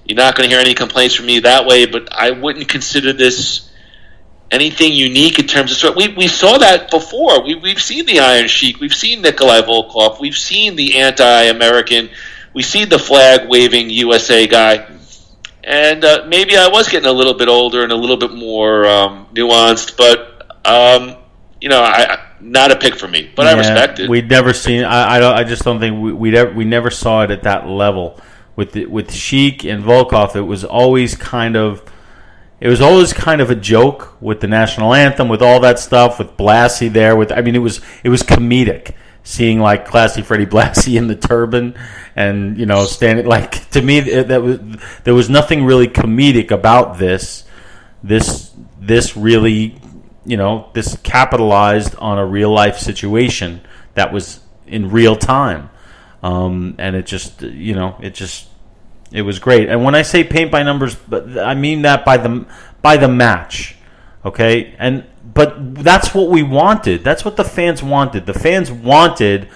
You're not going to hear any complaints from me that way, but I wouldn't consider this anything unique in terms of... We saw that before. We've seen the Iron Sheik. We've seen Nikolai Volkov. We've seen the anti-American. We've seen the flag-waving USA guy. And maybe I was getting a little bit older and a little bit more nuanced, but, not a pick for me. But I respect it. We'd never seen... I just don't think we never saw it at that level. With Sheik and Volkov, it was always kind of a joke with the national anthem, with all that stuff, with Blassie there. It was comedic seeing like Classy Freddie Blassie in the turban and standing like, to me there was nothing really comedic about this really this capitalized on a real life situation that was in real time. And it was great. And when I say paint by numbers, I mean that by the match, okay? But that's what we wanted. That's what the fans wanted. The fans wanted,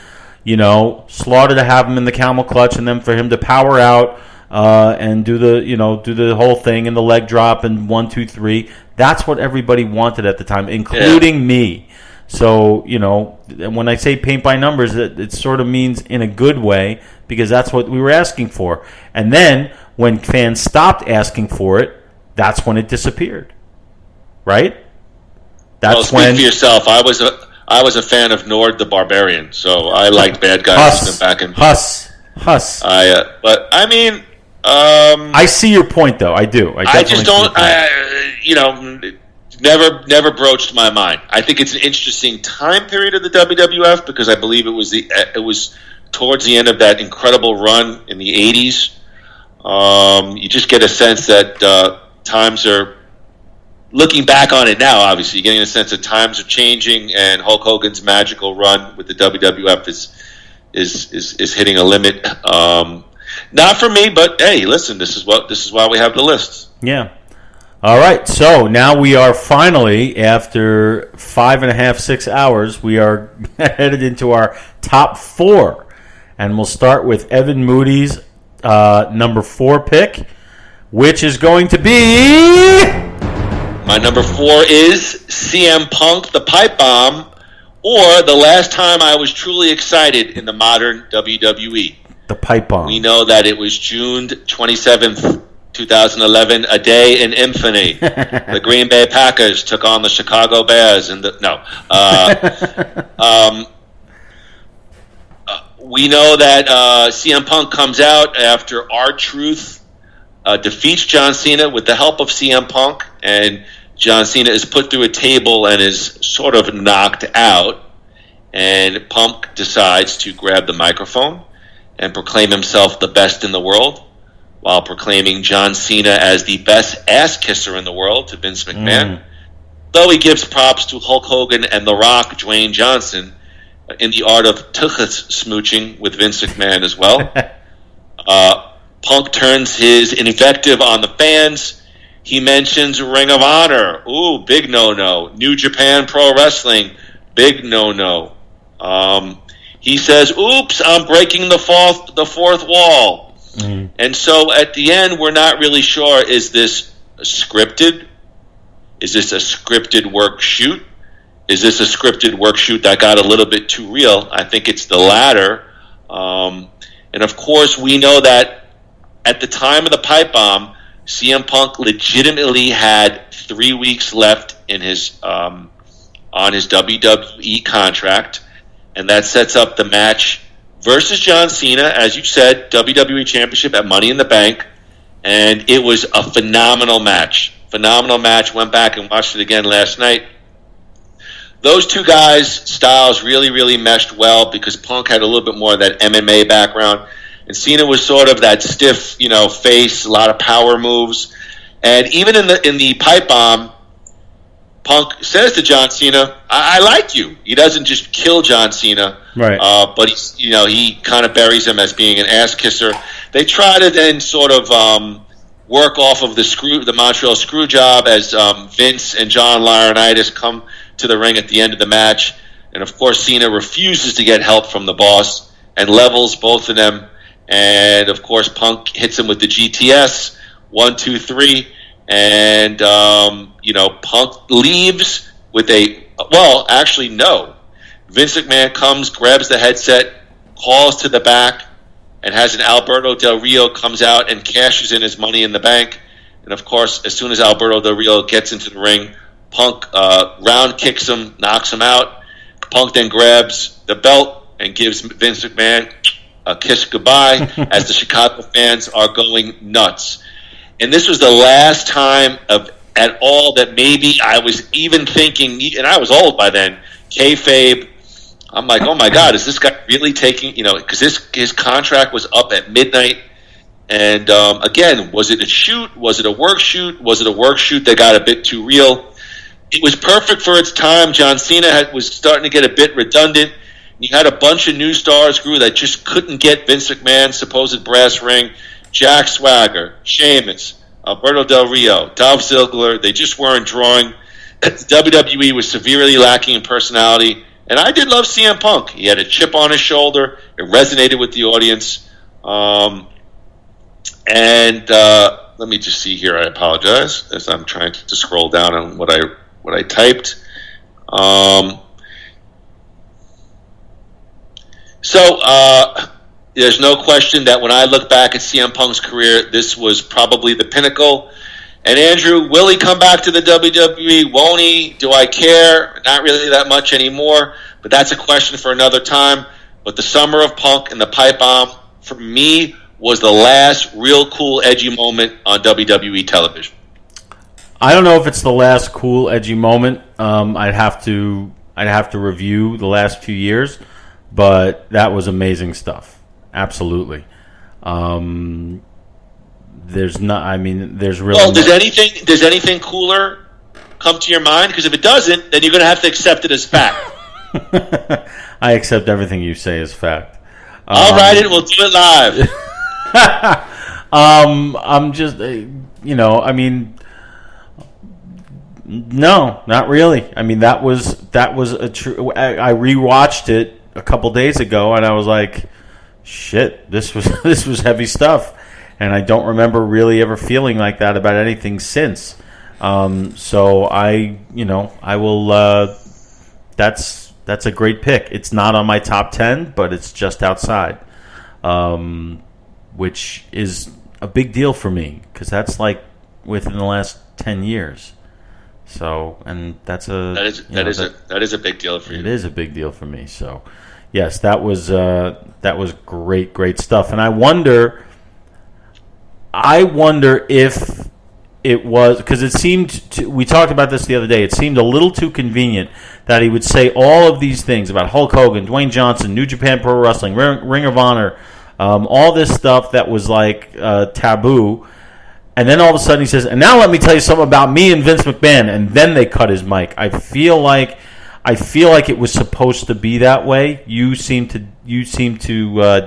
Slaughter to have him in the camel clutch, and then for him to power out and do the whole thing and the leg drop and 1, 2, 3. That's what everybody wanted at the time, including me. So, when I say paint by numbers, it sort of means in a good way, because that's what we were asking for. And then, when fans stopped asking for it, that's when it disappeared. Right? Speak for yourself. I was a fan of Nord the Barbarian, so I liked bad guys back in... Huss. But, I mean... I see your point, though. I do. I just don't... Never broached my mind. I think it's an interesting time period of the WWF, because I believe it was towards the end of that incredible run in the 80s. You just get a sense that times are, looking back on it now, obviously, you're getting a sense that times are changing, and Hulk Hogan's magical run with the WWF is hitting a limit. Not for me, but hey, listen, this is why we have the list. Yeah. All right, so now we are finally, after 5.5, 6 hours, we are headed into our top 4. And we'll start with Evan Moody's number 4 pick, which is going to be... My number 4 is CM Punk, the Pipe Bomb, or the last time I was truly excited in the modern WWE. The Pipe Bomb. We know that it was June 27th, 2011, a day in infamy. The Green Bay Packers took on the Chicago Bears. We know that CM Punk comes out after R-Truth defeats John Cena with the help of CM Punk, and John Cena is put through a table and is sort of knocked out, and Punk decides to grab the microphone and proclaim himself the best in the world, while proclaiming John Cena as the best ass kisser in the world to Vince McMahon. Though he gives props to Hulk Hogan and The Rock, Dwayne Johnson, in the art of tuchus smooching with Vince McMahon as well. Punk turns his invective on the fans. He mentions Ring of Honor. Ooh, big no-no. New Japan Pro Wrestling. Big no-no. He says, oops, I'm breaking the fourth wall. And so at the end, we're not really sure, is this scripted? Is this a scripted work shoot? Is this a scripted work shoot that got a little bit too real? I think it's the latter. And of course, we know that at the time of the pipe bomb, CM Punk legitimately had 3 weeks left in his on his WWE contract, and that sets up the match versus John Cena, as you said, WWE Championship at Money in the Bank, and it was a phenomenal match. Went back and watched it again last night. Those two guys' styles really, really meshed well because Punk had a little bit more of that MMA background, and Cena was sort of that stiff, face, a lot of power moves. And even in the pipe bomb, Punk says to John Cena, I like you. He doesn't just kill John Cena, right? But he kind of buries him as being an ass kisser. They try to then sort of work off of the Montreal screw job as Vince and John Laurinaitis come to the ring at the end of the match. And of course, Cena refuses to get help from the boss and levels both of them. And of course, Punk hits him with the GTS 1, 2, 3. And, Punk leaves with no. Vince McMahon comes, grabs the headset, calls to the back, and has an Alberto Del Rio comes out and cashes in his Money in the Bank. And, of course, as soon as Alberto Del Rio gets into the ring, Punk round kicks him, knocks him out. Punk then grabs the belt and gives Vince McMahon a kiss goodbye as the Chicago fans are going nuts. And this was the last time at all that maybe I was even thinking, and I was old by then, kayfabe. I'm like, oh my God, is this guy really taking, because his contract was up at midnight. And again, was it a shoot? Was it a work shoot? Was it a work shoot that got a bit too real? It was perfect for its time. John Cena was starting to get a bit redundant. You had a bunch of new stars, Groo, that just couldn't get Vince McMahon's supposed brass ring. Jack Swagger, Sheamus, Alberto Del Rio, Dolph Ziggler, they just weren't drawing. WWE was severely lacking in personality, and I did love CM Punk. He had a chip on his shoulder. It resonated with the audience. Let me just see here. I apologize as I'm trying to scroll down on what I typed. There's no question that when I look back at CM Punk's career, this was probably the pinnacle. And Andrew, will he come back to the WWE? Won't he? Do I care? Not really that much anymore, but that's a question for another time. But the summer of Punk and the pipe bomb, for me, was the last real cool, edgy moment on WWE television. I don't know if it's the last cool, edgy moment. I'd have to review the last few years, but that was amazing stuff. Absolutely. There's really. Well, does anything cooler come to your mind? Because if it doesn't, then you're going to have to accept it as fact. I accept everything you say as fact. I'll write it. We'll do it live. I'm just, no, not really. I mean, that was a true. I rewatched it a couple days ago, and I was like, shit, this was heavy stuff. And I don't remember really ever feeling like that about anything since. So I will. That's a great pick. It's not on my top 10, but it's just outside, which is a big deal for me because that's like within the last 10 years. So, and that is a big deal for you. It is a big deal for me. So, yes, that was great stuff. And I wonder if it was because it seemed we talked about this the other day. It seemed a little too convenient that he would say all of these things about Hulk Hogan, Dwayne Johnson, New Japan Pro Wrestling, Ring of Honor, all this stuff that was like taboo. And then all of a sudden he says, and now let me tell you something about me and Vince McMahon. And then they cut his mic. I feel like it was supposed to be that way. You seem to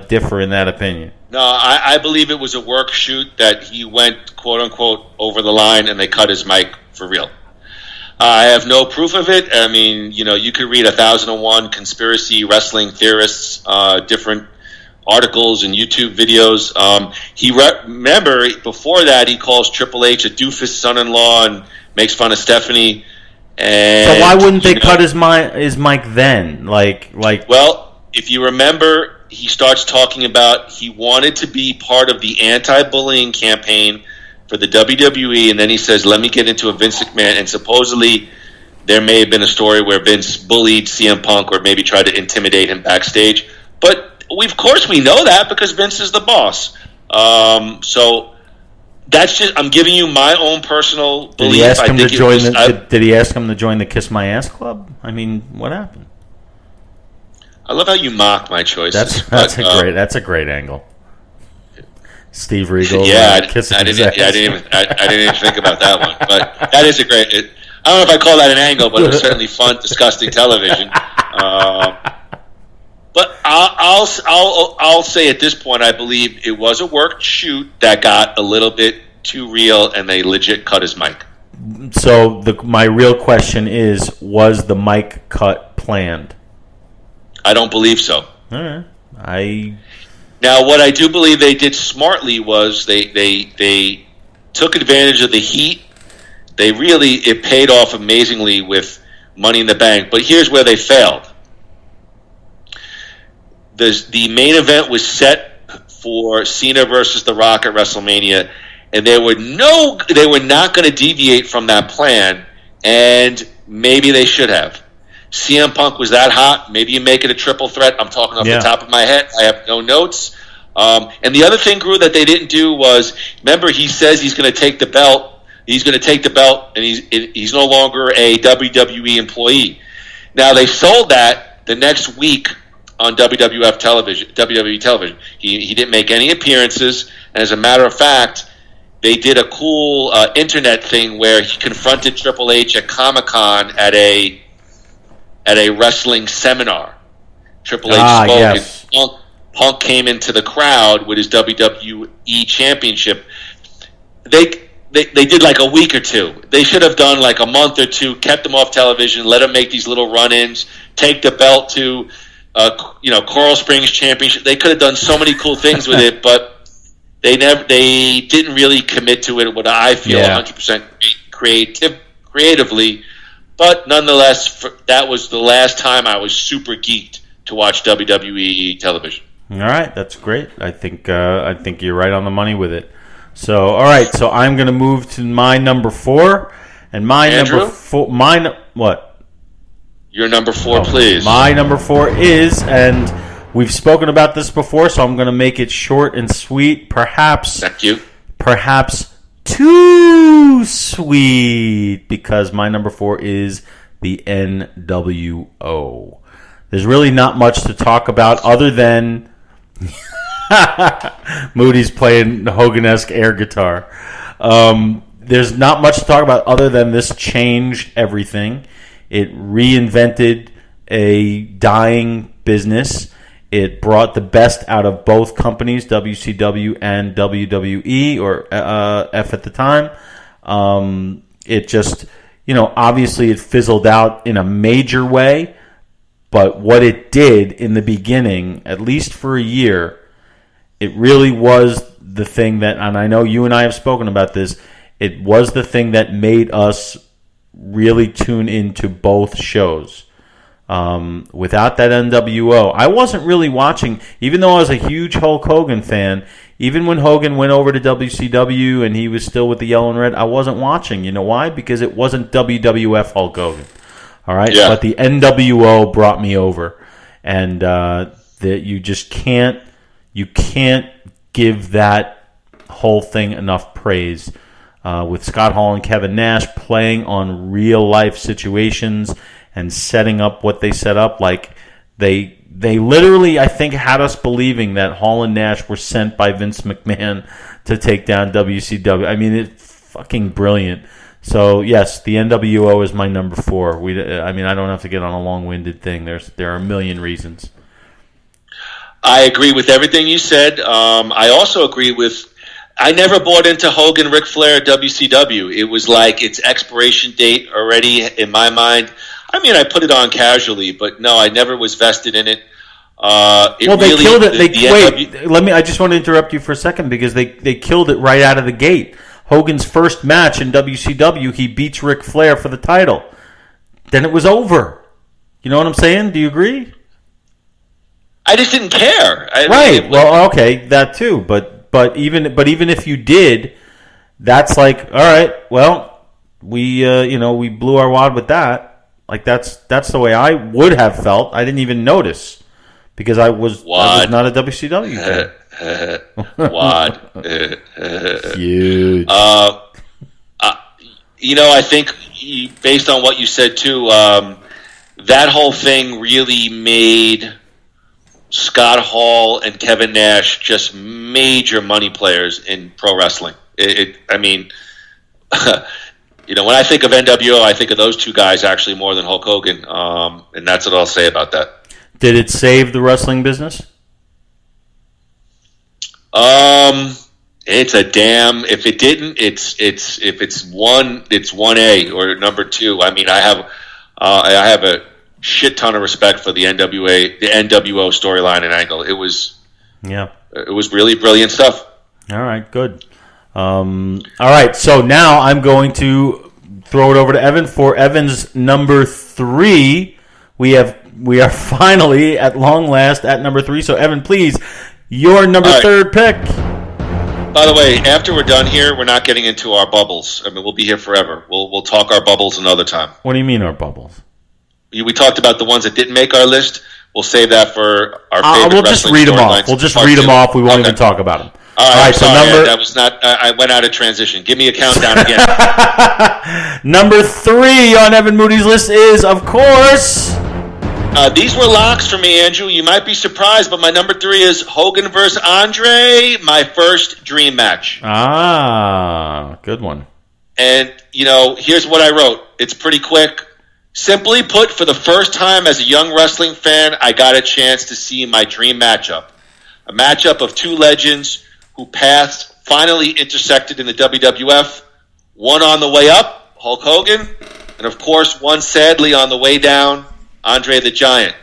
differ in that opinion. No, I believe it was a work shoot that he went, quote unquote, over the line and they cut his mic for real. I have no proof of it. I mean, you could read 1001 conspiracy wrestling theorists, different articles and YouTube videos. Remember, before that, he calls Triple H a doofus son-in-law and makes fun of Stephanie. And, so why wouldn't they cut his mic then? Like? Well, if you remember, he starts talking about he wanted to be part of the anti-bullying campaign for the WWE, and then he says, let me get into a Vince McMahon, and supposedly there may have been a story where Vince bullied CM Punk or maybe tried to intimidate him backstage. But of course we know that because Vince is the boss. So that's just, I'm giving you my own personal belief. Did he ask him did he ask him to join the Kiss My Ass Club? I mean, what happened? I love how you mock my choices. That's a great angle. Steve Regal. I didn't even think about that one. But that is a great. I don't know if I call that an angle, but it was certainly fun, disgusting television. But I'll say at this point, I believe it was a worked shoot that got a little bit too real, and they legit cut his mic. So my real question is: was the mic cut planned? I don't believe so. All right. Now, what I do believe they did smartly was they took advantage of the heat. It paid off amazingly with Money in the Bank. But here's where they failed. The main event was set for Cena versus The Rock at WrestleMania, and they were not going to deviate from that plan, and maybe they should have. CM Punk was that hot. Maybe you make it a triple threat. I'm talking off the top of my head. I have no notes. And the other thing, Groo, that they didn't do was, remember, he says he's going to take the belt. He's going to take the belt, and he's no longer a WWE employee. Now, they sold that the next week on WWE television. He didn't make any appearances, and as a matter of fact, they did a cool internet thing where he confronted Triple H at Comic-Con at a wrestling seminar. Triple H spoke, yes. And Punk came into the crowd with his WWE championship. They did like a week or two. They should have done like a month or two, kept them off television, let them make these little run-ins, take the belt to Coral Springs Championship. They could have done so many cool things with it, but they didn't really commit to it. What I feel 100% creatively. But nonetheless, that was the last time I was super geeked to watch WWE television. All right, that's great. I think you're right on the money with it. So, all right, so I'm going to move to my number 4, and Andrew? What? Your number 4, please. My number 4 is, and we've spoken about this before, so I'm going to make it short and sweet. Thank you. Perhaps too sweet, because my number 4 is the NWO. There's really not much to talk about other than Moody's playing Hogan-esque air guitar. There's not much to talk about other than this changed everything. It reinvented a dying business. It brought the best out of both companies, WCW and WWE, or F at the time. It just, obviously it fizzled out in a major way. But what it did in the beginning, at least for a year, it really was the thing that, and I know you and I have spoken about this, it was the thing that made us really tune into both shows. Without that NWO, I wasn't really watching, even though I was a huge Hulk Hogan fan. Even when Hogan went over to WCW and he was still with the yellow and red, I wasn't watching. You know why? Because it wasn't WWF Hulk Hogan. All right, but the NWO brought me over, and that you just can't give that whole thing enough praise. With Scott Hall and Kevin Nash playing on real life situations and setting up what they set up, like they literally, I think, had us believing that Hall and Nash were sent by Vince McMahon to take down WCW. I mean, it's fucking brilliant. So, yes, the NWO is my number 4. I don't have to get on a long-winded thing. There are a million reasons. I agree with everything you said. I also agree with... I never bought into Hogan, Ric Flair, WCW. It was like its expiration date already in my mind. I mean, I put it on casually, but no, I never was vested in it. They killed it. I just want to interrupt you for a second because they killed it right out of the gate. Hogan's first match in WCW, he beats Ric Flair for the title. Then it was over. You know what I'm saying? Do you agree? I just didn't care. Right. Well, okay, that too. But even if you did, that's like, all right. Well, we blew our wad with that. Like that's the way I would have felt. I didn't even notice because I was not a WCW fan. Wad. Huge. I think based on what you said too, that whole thing really made Scott Hall and Kevin Nash just major money players in pro wrestling. When I think of NWO, I think of those two guys actually more than Hulk Hogan, and that's what I'll say about that. Did it save the wrestling business? It's a damn. If it didn't, it's 1A or number 2. I mean, I have a shit ton of respect for the NWO storyline and angle. It was really brilliant stuff. All right, good. All right, so now I'm going to throw it over to Evan for Evan's number 3. We are finally at long last at number 3. So Evan, please, your number 3rd pick. By the way, after we're done here, we're not getting into our bubbles. I mean, we'll be here forever. We'll talk our bubbles another time. What do you mean our bubbles? We talked about the ones that didn't make our list. We'll save that for our favorite. We'll just read them off. We'll just read them off. We won't even talk about them. All right. So that was not. I went out of transition. Give me a countdown again. Number 3 on Evan Moody's list is, of course. These were locks for me, Andrew. You might be surprised, but my number 3 is Hogan versus Andre, my first dream match. Ah, good one. And, here's what I wrote. It's pretty quick. Simply put, for the first time as a young wrestling fan, I got a chance to see my dream matchup. A matchup of 2 legends who paths finally intersected in the WWF. One on the way up, Hulk Hogan, and of course one sadly on the way down, Andre the Giant.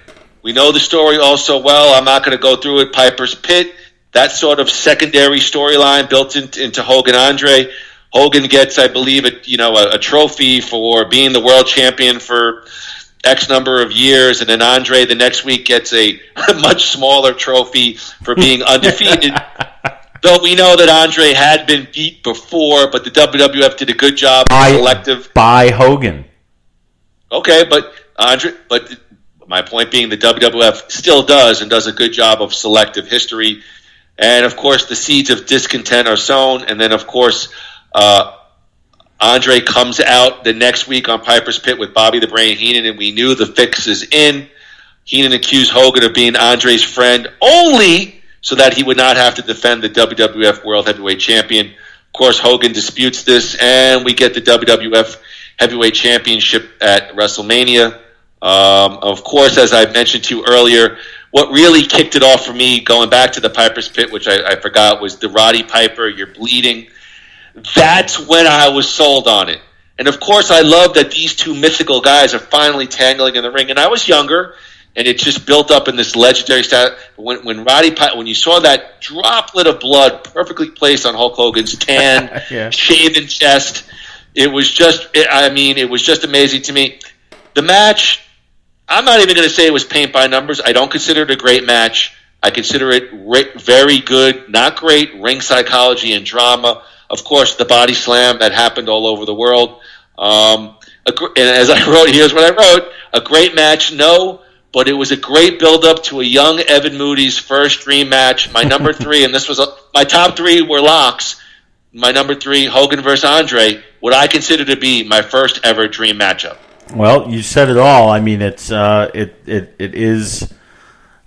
We know the story all so well. I'm not going to go through it. Piper's Pit, that sort of secondary storyline built into Hogan Andre. Hogan gets, I believe, a trophy for being the world champion for X number of years, and then Andre the next week gets a much smaller trophy for being undefeated. Though we know that Andre had been beat before, but the WWF did a good job selective by Hogan. Okay, but my point being the WWF still does a good job of selective history. And of course the seeds of discontent are sown, and then of course Andre comes out the next week on Piper's Pit with Bobby the Brain Heenan, and we knew the fix is in. Heenan accused Hogan of being Andre's friend only so that he would not have to defend the WWF World Heavyweight Champion. Of course, Hogan disputes this, and we get the WWF Heavyweight Championship at WrestleMania. Of course, as I mentioned to you earlier, what really kicked it off for me, going back to the Piper's Pit, which I forgot, was the Roddy Piper, You're Bleeding. That's when I was sold on it. And of course, I love that these 2 mythical guys are finally tangling in the ring. And I was younger, and it just built up in this legendary status. When Roddy Piper, when you saw that droplet of blood perfectly placed on Hulk Hogan's tan, shaven chest, it was just amazing to me. The match, I'm not even going to say it was paint by numbers. I don't consider it a great match. I consider it very good, not great, ring psychology and drama. Of course, the body slam that happened all over the world. And as I wrote, here's what I wrote. A great match, no, but it was a great build-up to a young Evan Moody's first dream match. My number 3, and this was my top 3 were locks. My number 3, Hogan versus Andre, what I consider to be my first ever dream matchup. Well, you said it all. I mean, it is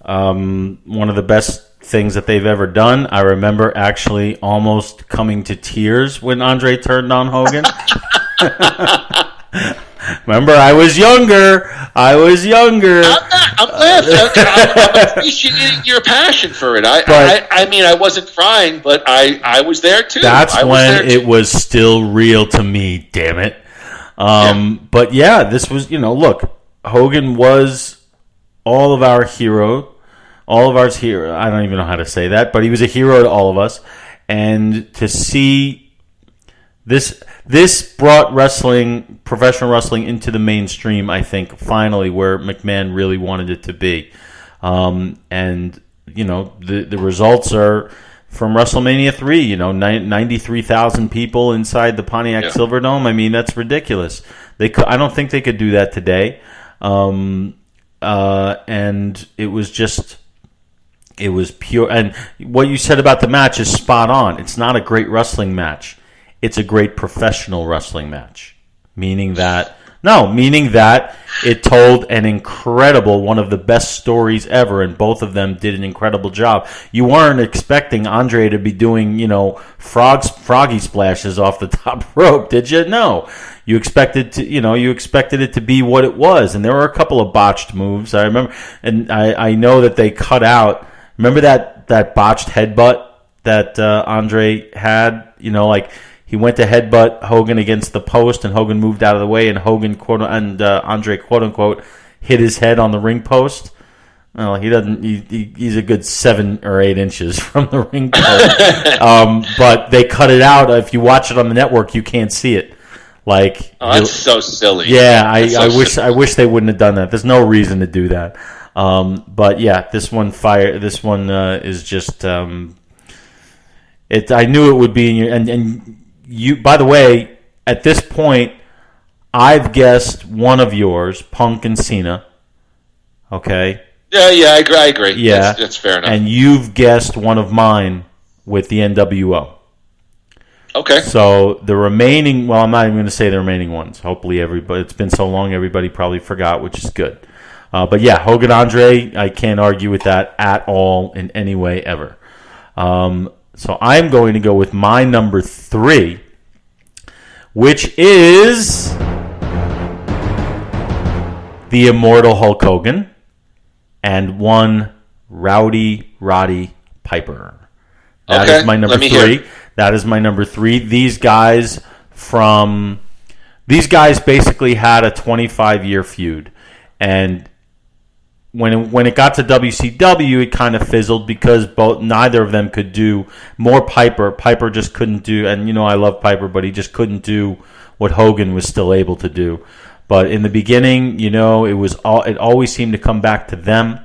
one of the best things that they've ever done. I remember actually almost coming to tears when Andre turned on Hogan. Remember, I was younger. I'm glad. I'm appreciating your passion for it. I mean, I wasn't crying, but I was there too. That's when it was still real to me, damn it. But yeah, this was, look, Hogan was all of our hero. I don't even know how to say that, but he was a hero to all of us. And to see this brought professional wrestling into the mainstream, I think, finally, where McMahon really wanted it to be. And the results are from WrestleMania 3. 93,000 people inside the Pontiac Silverdome. I mean, that's ridiculous. I don't think they could do that today. And it was pure. And what you said about the match is spot on. It's not a great wrestling match. It's a great professional wrestling match. Meaning that it told an incredible, one of the best stories ever, and both of them did an incredible job. You weren't expecting Andre to be doing, froggy splashes off the top rope, did you? No. You expected it to be what it was, and there were a couple of botched moves. I remember, and I know that they cut out. Remember that botched headbutt that Andre had? He went to headbutt Hogan against the post, and Hogan moved out of the way, and Andre quote unquote hit his head on the ring post. Well, he doesn't. He's a good 7 or 8 inches from the ring post. But they cut it out. If you watch it on the network, you can't see it. That's so silly. Yeah, I wish they wouldn't have done that. There's no reason to do that. But yeah, this one is just. I knew it would be in your and you. By the way, at this point, I've guessed one of yours, Punk and Cena. Okay. Yeah, I agree. Yeah, that's fair enough. And you've guessed one of mine with the NWO. Okay. So the remaining, I'm not even going to say the remaining ones. Hopefully it's been so long, everybody probably forgot, which is good. But yeah, Hogan Andre, I can't argue with that at all in any way ever. So I'm going to go with my number 3, which is the Immortal Hulk Hogan and one Rowdy Roddy Piper. That is my number 3. That is my number 3. These guys basically had a 25-year feud, and when it got to WCW, it kind of fizzled because neither of them could do more. Piper just couldn't do, and I love Piper, but he just couldn't do what Hogan was still able to do. But in the beginning, it always seemed to come back to them.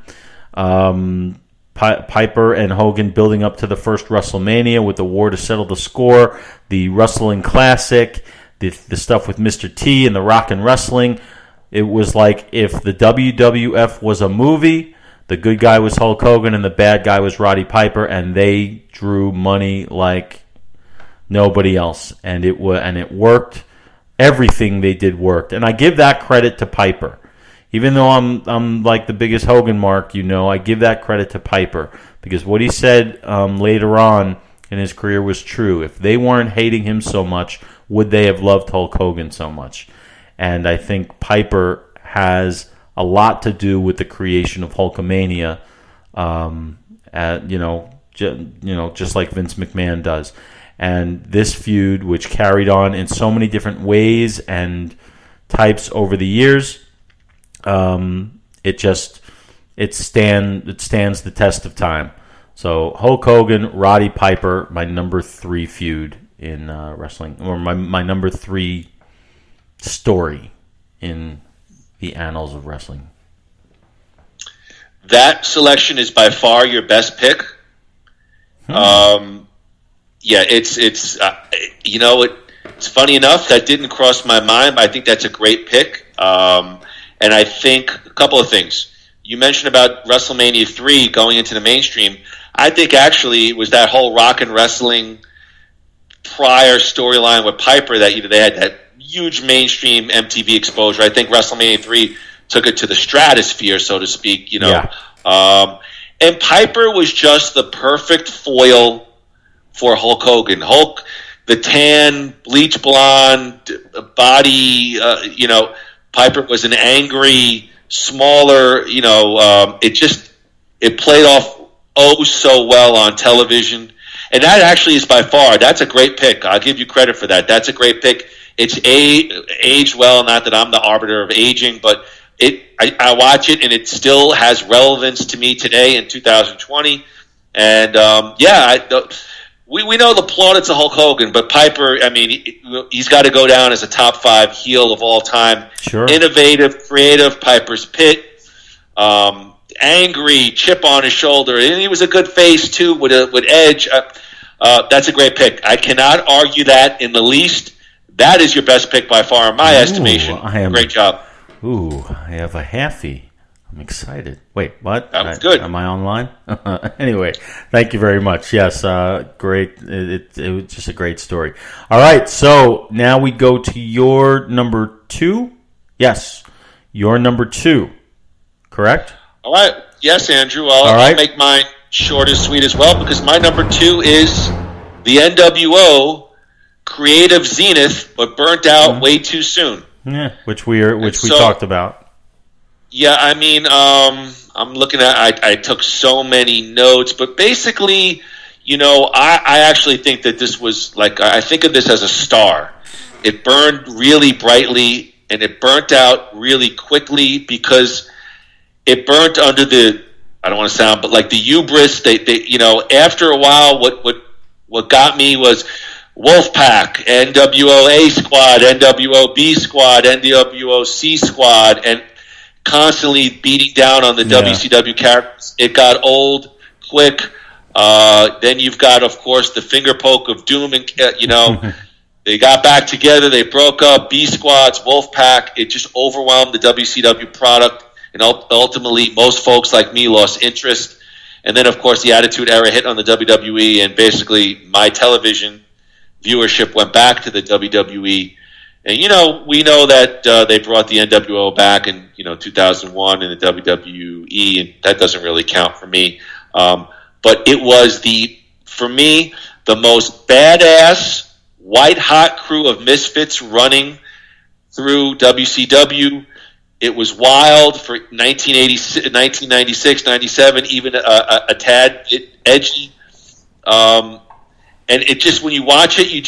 Piper and Hogan building up to the first WrestleMania with the war to settle the score, the Wrestling Classic, the stuff with Mr. T and the Rock and Wrestling. It was like if the WWF was a movie, the good guy was Hulk Hogan and the bad guy was Roddy Piper, and they drew money like nobody else, and it worked. Everything they did worked, and I give that credit to Piper. Even though I'm like the biggest Hogan mark, I give that credit to Piper because what he said later on in his career was true. If they weren't hating him so much, would they have loved Hulk Hogan so much? And I think Piper has a lot to do with the creation of Hulkamania, just like Vince McMahon does. And this feud, which carried on in so many different ways and types over the years, it stands the test of time. So Hulk Hogan, Roddy Piper, my number 3 feud in wrestling, or my number 3 story in the annals of wrestling. That selection is by far your best pick. Yeah, it's funny enough that didn't cross my mind, but I think that's a great pick. And I think a couple of things. You mentioned about WrestleMania 3 going into the mainstream. I think actually it was that whole Rock and Wrestling prior storyline with Piper that they had that huge mainstream MTV exposure. I think WrestleMania 3 took it to the stratosphere, so to speak. And Piper was just the perfect foil for Hulk Hogan. Hulk, the tan, bleach blonde body, Piper was an angry, smaller, it played off so well on television. And that actually is that's a great pick. I'll give you credit for that. That's a great pick. It's aged well, not that I'm the arbiter of aging, but I watch it and it still has relevance to me today in 2020. And we know the plaudits of Hulk Hogan, but Piper, he's got to go down as a top 5 heel of all time. Sure. Innovative, creative, Piper's Pit. angry, chip on his shoulder, and he was a good face too with Edge. That's a great pick. I cannot argue that in the least. That is your best pick by far, in my estimation. Great job. Ooh, I have a halfie. I'm excited. Wait, what? That was good. Am I online? Anyway, thank you very much. Yes, great. It was just a great story. All right, so now we go to your number 2. Yes, your number 2. Correct? All right. Yes, Andrew. I'll make mine short and sweet as well, because my number 2 is the NWO Creative Zenith, but burnt out way too soon. Yeah, which we talked about. Yeah, I mean, I'm looking at. I took so many notes, but basically, I actually think that this was like, I think of this as a star. It burned really brightly, and it burnt out really quickly because it burnt under the, I don't want to sound, but like the hubris. They after a while, what got me was Wolfpack, NWO A Squad, NWO B Squad, NWO C Squad, and constantly beating down on the WCW characters. It got old quick. Then you've got, of course, the finger poke of Doom, and they got back together. They broke up. B Squads, Wolfpack. It just overwhelmed the WCW product, and ultimately, most folks like me lost interest. And then, of course, the Attitude Era hit on the WWE, and basically, my television viewership went back to the WWE. And, we know that they brought the NWO back in, 2001 in the WWE, and that doesn't really count for me. But it was, for me, the most badass, white-hot crew of misfits running through WCW. It was wild for 1996, 97, even a tad edgy. And it just, when you watch it, you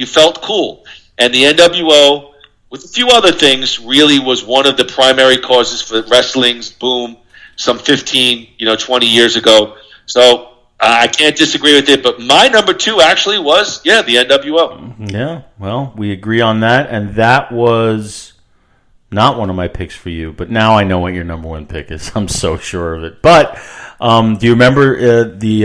felt cool. And the NWO, with a few other things, really was one of the primary causes for wrestling's boom some 15, 20 years ago. So I can't disagree with it. But my number 2 actually was, the NWO. Yeah, well, we agree on that. And that was not one of my picks for you. But now I know what your number 1 pick is. I'm so sure of it. But do you remember the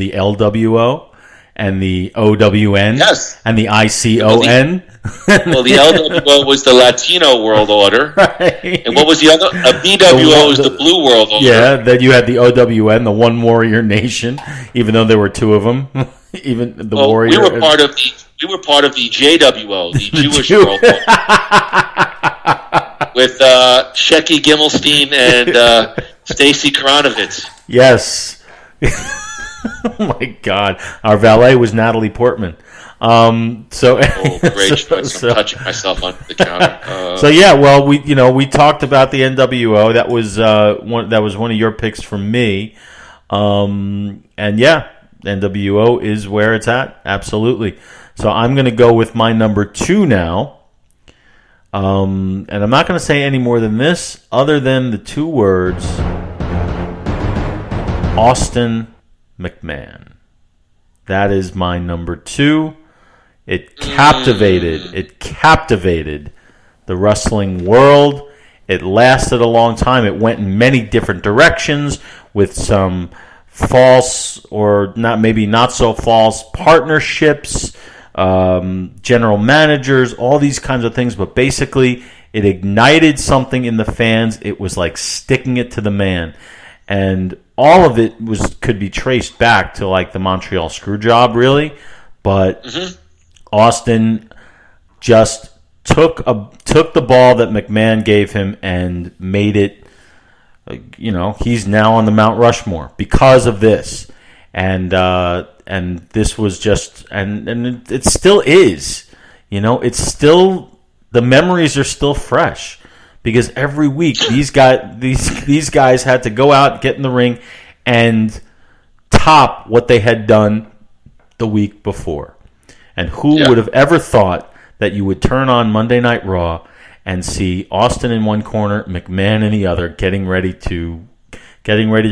LWO? And the OWN, yes, and the ICON. Well, the LWO was the Latino World Order, right. And what was the other? BWO was the Blue World Order. Yeah, then you had the OWN, the One Warrior Nation, even though there were 2 of them. Even the Warrior. We were part of the JWO, the Jewish World Order, with Shecky Gimmelstein and Stacy Karanovitz. Yes. Oh my God! Our valet was Natalie Portman. Great choice. I'm touching myself on the counter. We talked about the NWO. That was one of your picks for me. NWO is where it's at. Absolutely. So I'm going to go with my number 2 now. And I'm not going to say any more than this, other than the 2 words: Austin McMahon. That is my number 2. It captivated the wrestling world. It lasted a long time. It went in many different directions with some false or not so false partnerships, general managers, all these kinds of things. But basically, it ignited something in the fans. It was like sticking it to the man. And all of it could be traced back to like the Montreal Screwjob, really. But Austin just took the ball that McMahon gave him and made it. He's now on the Mount Rushmore because of this, and this was just and it still is. It's still, the memories are still fresh. Because every week these guys had to go out, get in the ring, and top what they had done the week before. And who would have ever thought that you would turn on Monday Night Raw and see Austin in one corner, McMahon in the other, getting ready to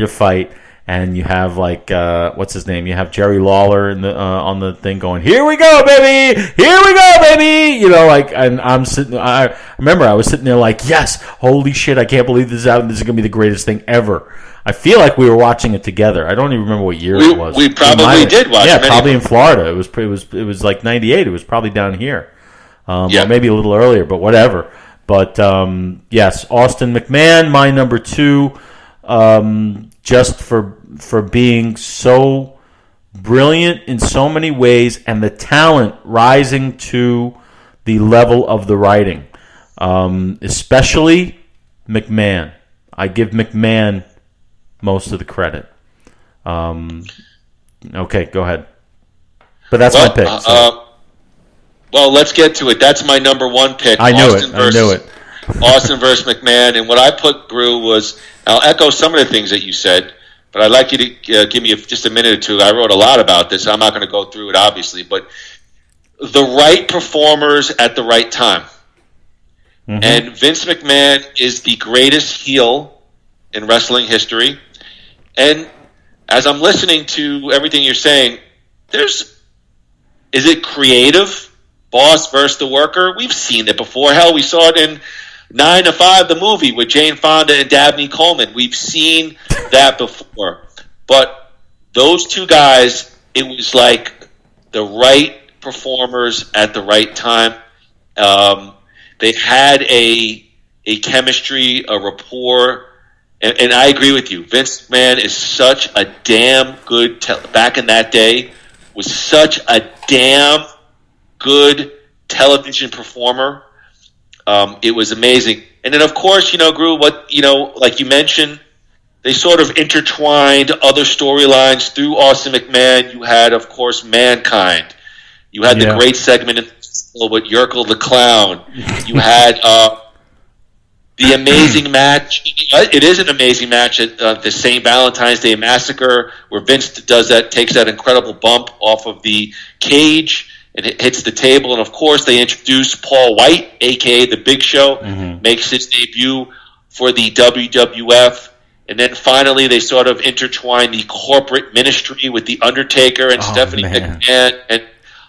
fight, and you have like what's his name? You have Jerry Lawler in the on the thing going, "Here we go, baby! Here we go, baby!" You know, like, and I'm sitting. I remember I was sitting there like, "Yes, holy shit! I can't believe this is happening. This is gonna be the greatest thing ever." I feel like we were watching it together. I don't even remember what year it was. We probably did watch it. Yeah, probably in Florida. It was like '98. It was probably down here, or maybe a little earlier, but whatever. But yes, Austin McMahon, my number 2, just for being so brilliant in so many ways, and the talent rising to the level of the writing, especially McMahon. I give McMahon most of the credit. Okay, go ahead. But that's my pick. So. Well, let's get to it. That's my number 1 pick. I knew it. Austin versus McMahon. And what I put, Groo, was, I'll echo some of the things that you said, but I'd like you to give me just a minute or two. I wrote a lot about this. I'm not going to go through it, obviously, but the right performers at the right time. Mm-hmm. And Vince McMahon is the greatest heel in wrestling history. And as I'm listening to everything you're saying, is it creative? Boss versus the worker? We've seen it before. Hell, we saw it in 9 to 5, the movie with Jane Fonda and Dabney Coleman. We've seen that before. But those two guys, it was like the right performers at the right time. They had a chemistry, a rapport. And I agree with you. Vince McMahon is such a damn good, back in that day, was such a damn good television performer. It was amazing. And then, of course, Groo, like you mentioned, they sort of intertwined other storylines through Austin McMahon. You had, of course, Mankind. You had the great segment with Yerkel the Clown. You had the amazing match. It is an amazing match at the St. Valentine's Day Massacre, where Vince takes that incredible bump off of the cage and it hits the table. And of course, they introduce Paul White, aka the Big Show, makes his debut for the WWF. And then finally, they sort of intertwine the corporate ministry with the Undertaker and Stephanie McMahon, and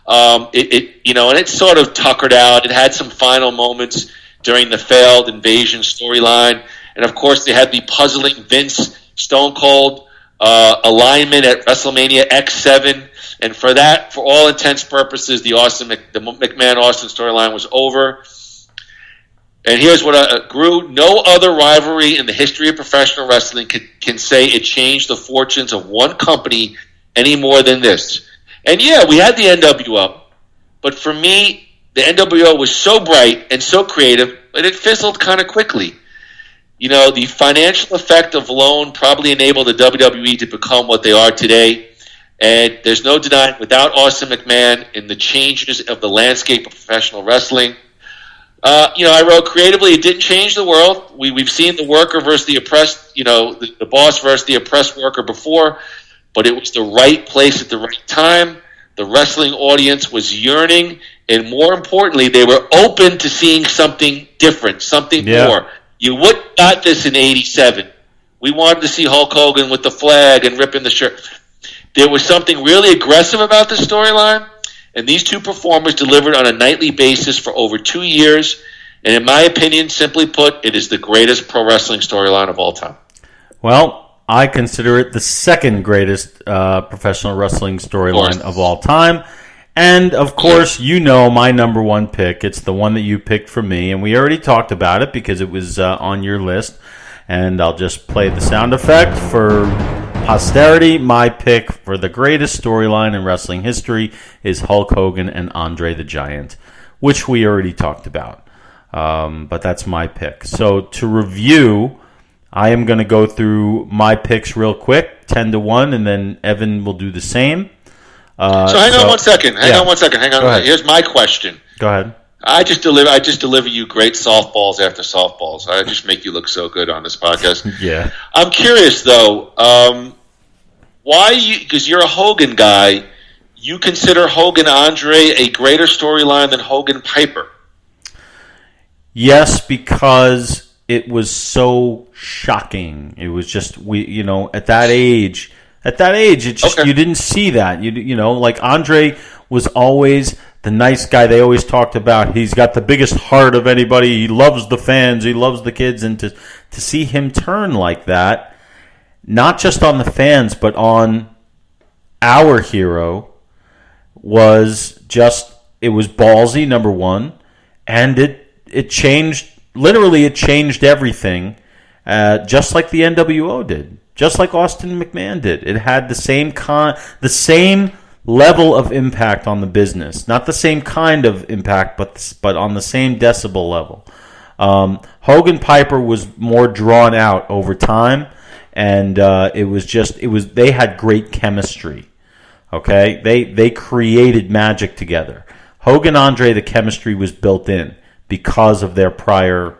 and it sort of tuckered out. It had some final moments during the failed Invasion storyline. And, of course, they had the puzzling Vince Stone Cold alignment at WrestleMania X7. And for all intents and purposes, the McMahon-Austin storyline was over. And here's what Groo: no other rivalry in the history of professional wrestling can say it changed the fortunes of one company any more than this. And, we had the NWO. But for me, the NWO was so bright and so creative, but it fizzled kind of quickly. The financial effect of alone probably enabled the WWE to become what they are today. And there's no denying, without Austin McMahon in the changes of the landscape of professional wrestling, I wrote, creatively, it didn't change the world. We've seen the worker versus the oppressed, the boss versus the oppressed worker before, but it was the right place at the right time. The wrestling audience was yearning, and more importantly, they were open to seeing something different, something more. You wouldn't have got this in '87. We wanted to see Hulk Hogan with the flag and ripping the shirt. There was something really aggressive about the storyline, and these two performers delivered on a nightly basis for over 2 years. And in my opinion, simply put, it is the greatest pro wrestling storyline of all time. Well, I consider it the second greatest professional wrestling storyline of all time. And, of course, my number 1 pick. It's the one that you picked for me, and we already talked about it because it was on your list. And I'll just play the sound effect for posterity. My pick for the greatest storyline in wrestling history is Hulk Hogan and Andre the Giant, which we already talked about. But that's my pick. So to review, I am going to go through my picks real quick, 10-1, and then Evan will do the same. Hang on one second. Hang on. Here's my question. Go ahead. I just deliver you great softballs after softballs. I just make you look so good on this podcast. Yeah. I'm curious though, because you're a Hogan guy, you consider Hogan Andre a greater storyline than Hogan Piper? Yes, because it was so shocking. It was just at that age, it just you didn't see that. Like Andre was always the nice guy they always talked about. He's got the biggest heart of anybody. He loves the fans. He loves the kids. And to see him turn like that, not just on the fans, but on our hero, was just, it was ballsy, number one. And it changed, literally it changed everything, just like the NWO did. Just like Austin McMahon did. It had the same level of impact on the business. Not the same kind of impact, but on the same decibel level. Hogan Piper was more drawn out over time, and they had great chemistry. Okay? They created magic together. Hogan Andre, the chemistry was built in because of their prior,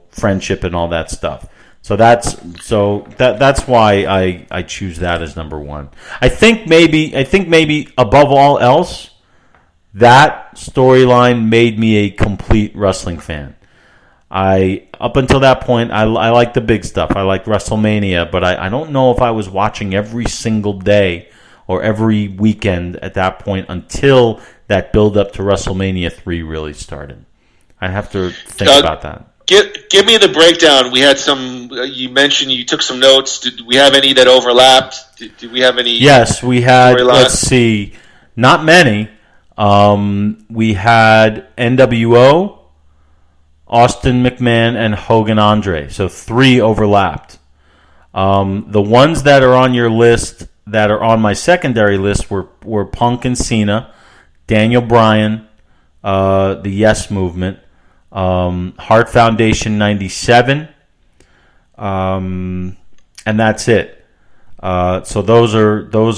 friendship and all that stuff. So that's why I choose that as number one. I think maybe above all else, that storyline made me a complete wrestling fan. Up until that point, I liked the big stuff. I liked WrestleMania, but I don't know if I was watching every single day or every weekend at that point until that build up to WrestleMania 3 really started. I have to think about that. Give me the breakdown. We had some. You mentioned you took some notes. Did we have any that overlapped? Did we have any? Yes, we had. Let's see, not many. We had NWO, Austin McMahon, and Hogan Andre. So 3 overlapped. The ones that are on your list, that are on my secondary list, were Punk and Cena, Daniel Bryan, the Yes Movement. Heart Foundation 97, and that's it. So those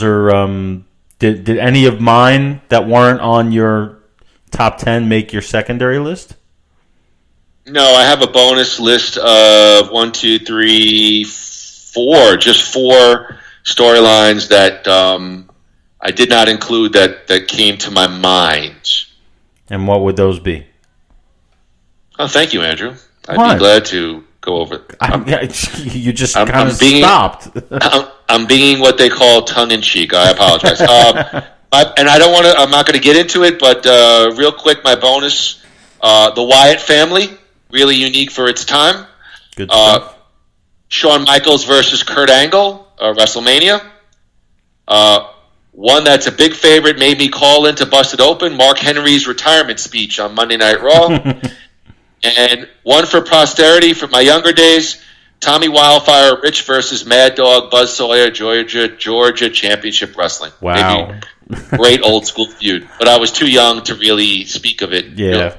are. Did any of mine that weren't on your top 10 make your secondary list? No, I have a bonus list of 1, 2, 3, 4. Just 4 storylines that I did not include that came to my mind. And what would those be? Oh, thank you, Andrew. I'd be glad to go over it. You just kind of stopped. I'm being what they call tongue-in-cheek. I apologize. And I don't want to. I'm not going to get into it, but real quick, my bonus: the Wyatt family, really unique for its time. Good stuff. Shawn Michaels versus Kurt Angle, WrestleMania. One that's a big favorite, made me call into Busted Open. Mark Henry's retirement speech on Monday Night Raw. And one for posterity from my younger days, Tommy Wildfire Rich versus Mad Dog Buzz Sawyer, Georgia Championship Wrestling. Wow. Maybe great old school feud. But I was too young to really speak of it. Yeah.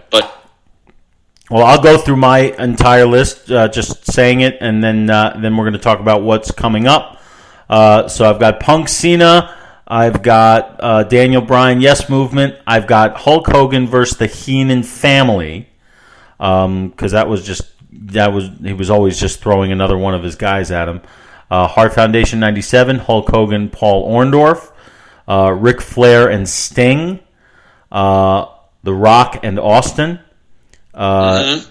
Well, I'll go through my entire list, just saying it, and then we're going to talk about what's coming up. So I've got Punk Cena. I've got Daniel Bryan Yes Movement. I've got Hulk Hogan versus the Heenan family. Because he was always just throwing another one of his guys at him. Heart Foundation 97, Hulk Hogan, Paul Orndorff, Ric Flair and Sting, The Rock and Austin,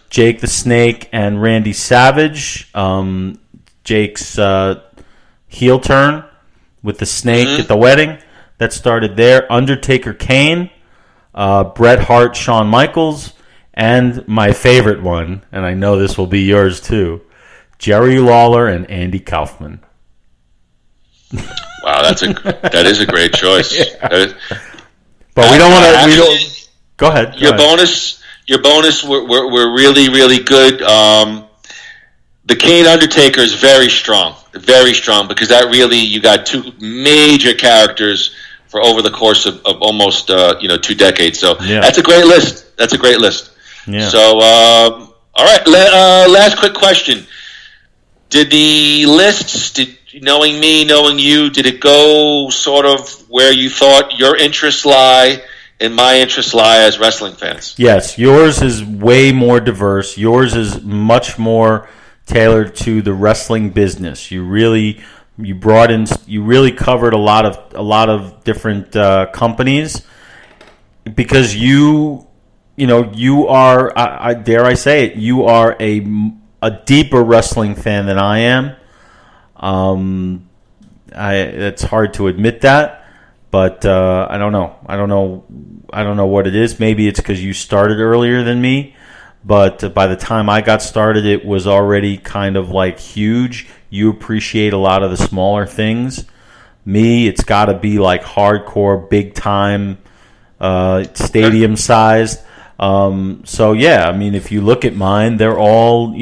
Jake the Snake and Randy Savage, Jake's heel turn with the snake at the wedding, that started there. Undertaker Kane, Bret Hart, Shawn Michaels, and my favorite one, and I know this will be yours too, Jerry Lawler and Andy Kaufman. Wow, that is a great choice. Yeah. But we don't want to. We don't. Go ahead. Your bonus were really, really good. The Kane Undertaker is very strong, because that really, you got 2 major characters for over the course of almost 2 decades. So That's a great list. Yeah. So, all right. Last quick question: did the lists, knowing me, knowing you, did it go sort of where you thought your interests lie and my interests lie as wrestling fans? Yes, yours is way more diverse. Yours is much more tailored to the wrestling business. You really covered a lot of different companies, because you are, dare I say it, you are a deeper wrestling fan than I am. It's hard to admit that, but I don't know. I don't know what it is. Maybe it's because you started earlier than me, but by the time I got started, it was already kind of like huge. You appreciate a lot of the smaller things. Me, it's got to be like hardcore, big time, stadium sized. So yeah, I mean, if you look at mine, they're all,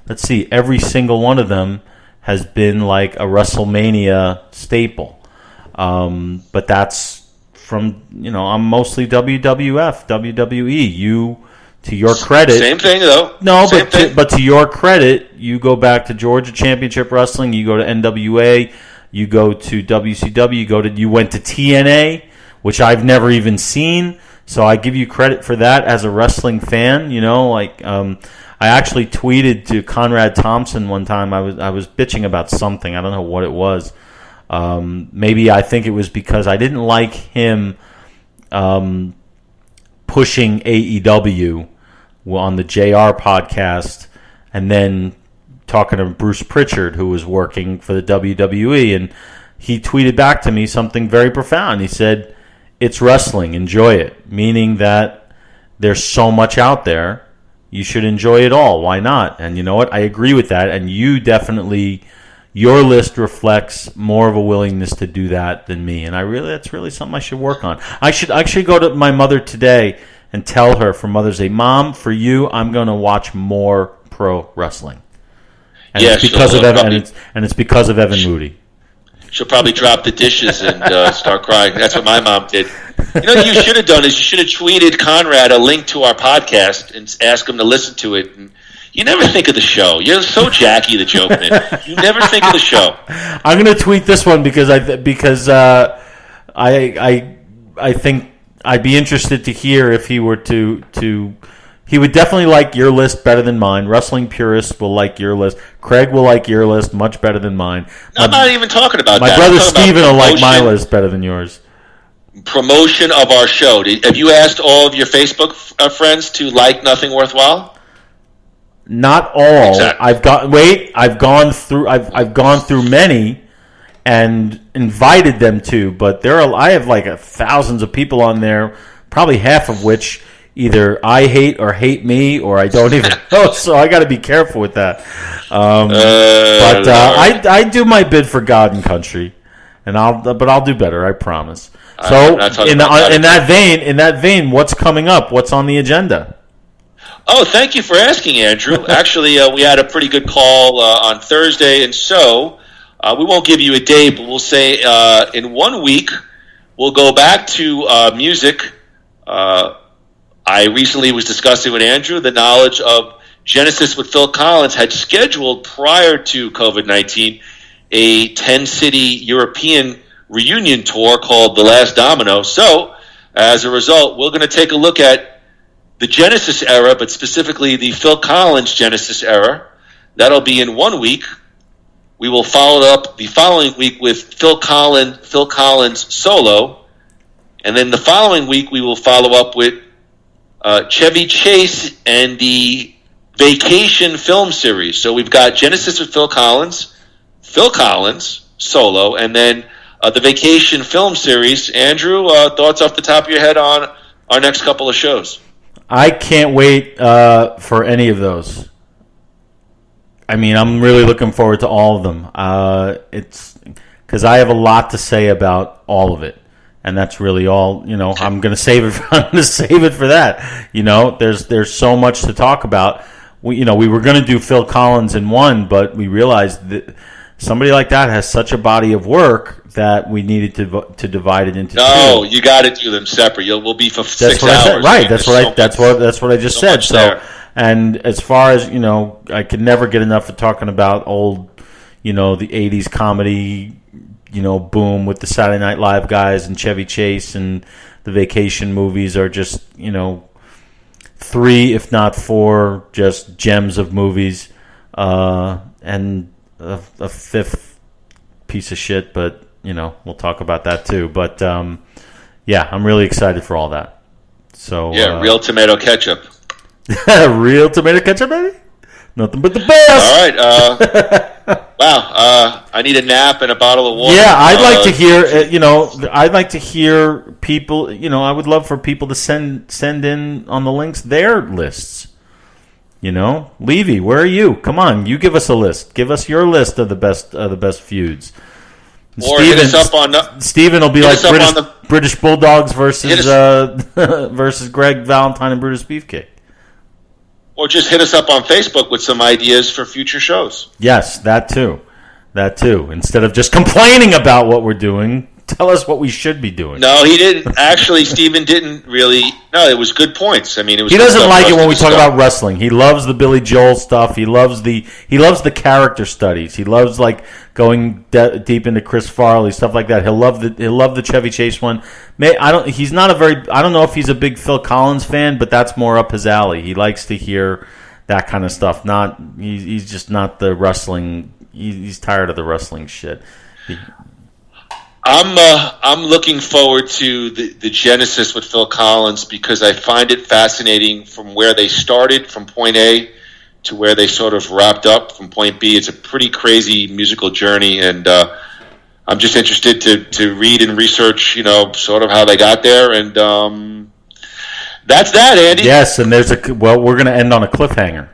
let's see, every single one of them has been like a WrestleMania staple. But that's from, I'm mostly WWF, WWE. You, to your credit. Same thing though. No, but to your credit, you go back to Georgia Championship Wrestling, you go to NWA, you go to WCW, you went to TNA, which I've never even seen. So I give you credit for that as a wrestling fan. I actually tweeted to Conrad Thompson one time. I was bitching about something. I don't know what it was. Maybe I think it was because I didn't like him pushing AEW on the JR podcast, and then talking to Bruce Pritchard, who was working for the WWE, and he tweeted back to me something very profound. He said, "It's wrestling, enjoy it," meaning that there's so much out there, you should enjoy it all. Why not? And you know what? I agree with that, and you definitely, your list reflects more of a willingness to do that than me, and that's really something I should work on. I should go to my mother today and tell her for Mother's Day, Mom, for you, I'm going to watch more pro wrestling. And it's because of Evan, and it's because of Evan Moody. She'll probably drop the dishes and start crying. That's what my mom did. You know what you should have done is you should have tweeted Conrad a link to our podcast and ask him to listen to it. And you never think of the show. You're so Jackie the Joke Man. You never think of the show. I'm going to tweet this one because I think I'd be interested to hear if he were to. He would definitely like your list better than mine. Wrestling purists will like your list. Craig will like your list much better than mine. I'm not even talking about that. My brother Steven will like my list better than yours. Promotion of our show. Have you asked all of your Facebook friends to like Nothing Worthwhile? Not all. Exactly. I've gone through many and invited them to, but I have like thousands of people on there, probably half of which either I hate or hate me, or I don't even know. So I got to be careful with that. I do my bid for God and country, and I'll do better. I promise. So in that vein, what's coming up? What's on the agenda? Oh, thank you for asking, Andrew. Actually, we had a pretty good call on Thursday, and so we won't give you a date, but we'll say in 1 week we'll go back to music. I recently was discussing with Andrew the knowledge of Genesis with Phil Collins had scheduled prior to COVID-19 a 10-city European reunion tour called The Last Domino. So, as a result, we're going to take a look at the Genesis era, but specifically the Phil Collins Genesis era. That'll be in 1 week. We will follow it up the following week with Phil Collins solo. And then the following week we will follow up with Chevy Chase and the Vacation film series. So we've got Genesis with Phil Collins solo, and then the Vacation film series. Andrew, thoughts off the top of your head on our next couple of shows? I can't wait for any of those. I mean, I'm really looking forward to all of them. It's because I have a lot to say about all of it. And that's really all, I'm going to save it. I'm going to save it for that. There's so much to talk about. We were going to do Phil Collins in one, but we realized that somebody like that has such a body of work that we needed to divide it into two. No, you got to do them separate. We'll be for 6 hours. I said. Right. That's what I just said. So, and as far as I could never get enough of talking about old, the '80s comedy. Boom with the Saturday Night Live guys and Chevy Chase and the Vacation movies are just, 3, if not 4, just gems of movies. And a 5th piece of shit, but, we'll talk about that too. But, yeah, I'm really excited for all that. So yeah, real tomato ketchup. Real tomato ketchup, baby? Nothing but the best. All right. Wow. I need a nap and a bottle of water. Yeah, I'd like to hear. I'd like to hear people. I would love for people to send in on the links their lists. Levy, where are you? Come on, you give us a list. Give us your list of the best feuds. Or hit us up on. Steven will be like British Bulldogs versus Greg Valentine and Brutus Beefcake. Or just hit us up on Facebook with some ideas for future shows. Yes, that too. Instead of just complaining about what we're doing, tell us what we should be doing. No, he didn't. Actually, Steven didn't really. No, it was good points. I mean, it was. He doesn't like it when we talk about wrestling. He loves the Billy Joel stuff. He loves the character studies. He loves going deep into Chris Farley, stuff like that. He'll love the Chevy Chase one. I don't know if he's a big Phil Collins fan, but that's more up his alley. He likes to hear that kind of stuff. He's just not the wrestling. He's tired of the wrestling shit. I'm looking forward to the genesis with Phil Collins because I find it fascinating from where they started from point A to where they sort of wrapped up from point B. It's a pretty crazy musical journey, and I'm just interested to read and research, sort of how they got there, and that's that, Andy. Yes, and we're going to end on a cliffhanger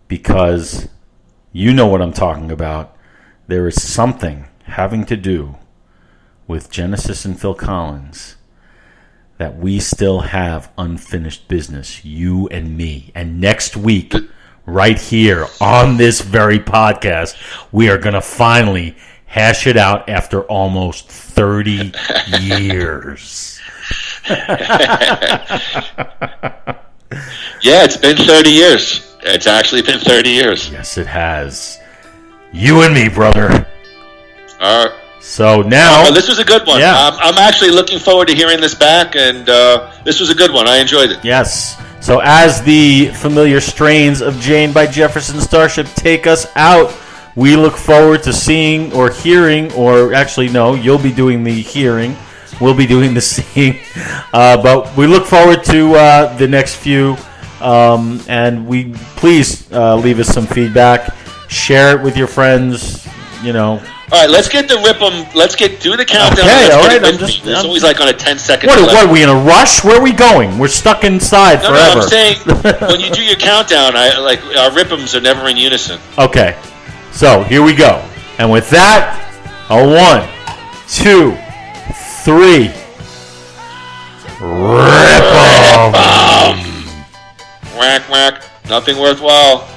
because you know what I'm talking about. There is something having to do with Genesis and Phil Collins that we still have unfinished business, you and me. And next week, right here on this very podcast, we are going to finally hash it out after almost 30 years. Yeah, it's been 30 years. It's actually been 30 years. Yes, it has. You and me, brother. All right. So now... this was a good one. Yeah. I'm actually looking forward to hearing this back, and this was a good one. I enjoyed it. Yes. So as the familiar strains of Jane by Jefferson Starship take us out, we look forward to seeing or hearing, or actually, no, you'll be doing the hearing. We'll be doing the seeing. But we look forward to the next few, and we please leave us some feedback. Share it with your friends, All right, let's get the rip'em. Let's do the countdown. Okay, all right. It's always like on a 10-second. What are we in a rush? Where are we going? We're stuck inside forever. No, I'm saying when you do your countdown, our rip'ems are never in unison. Okay, so here we go. And with that, a 1, 2, 3. Rip 'em. Whack whack. Nothing worthwhile.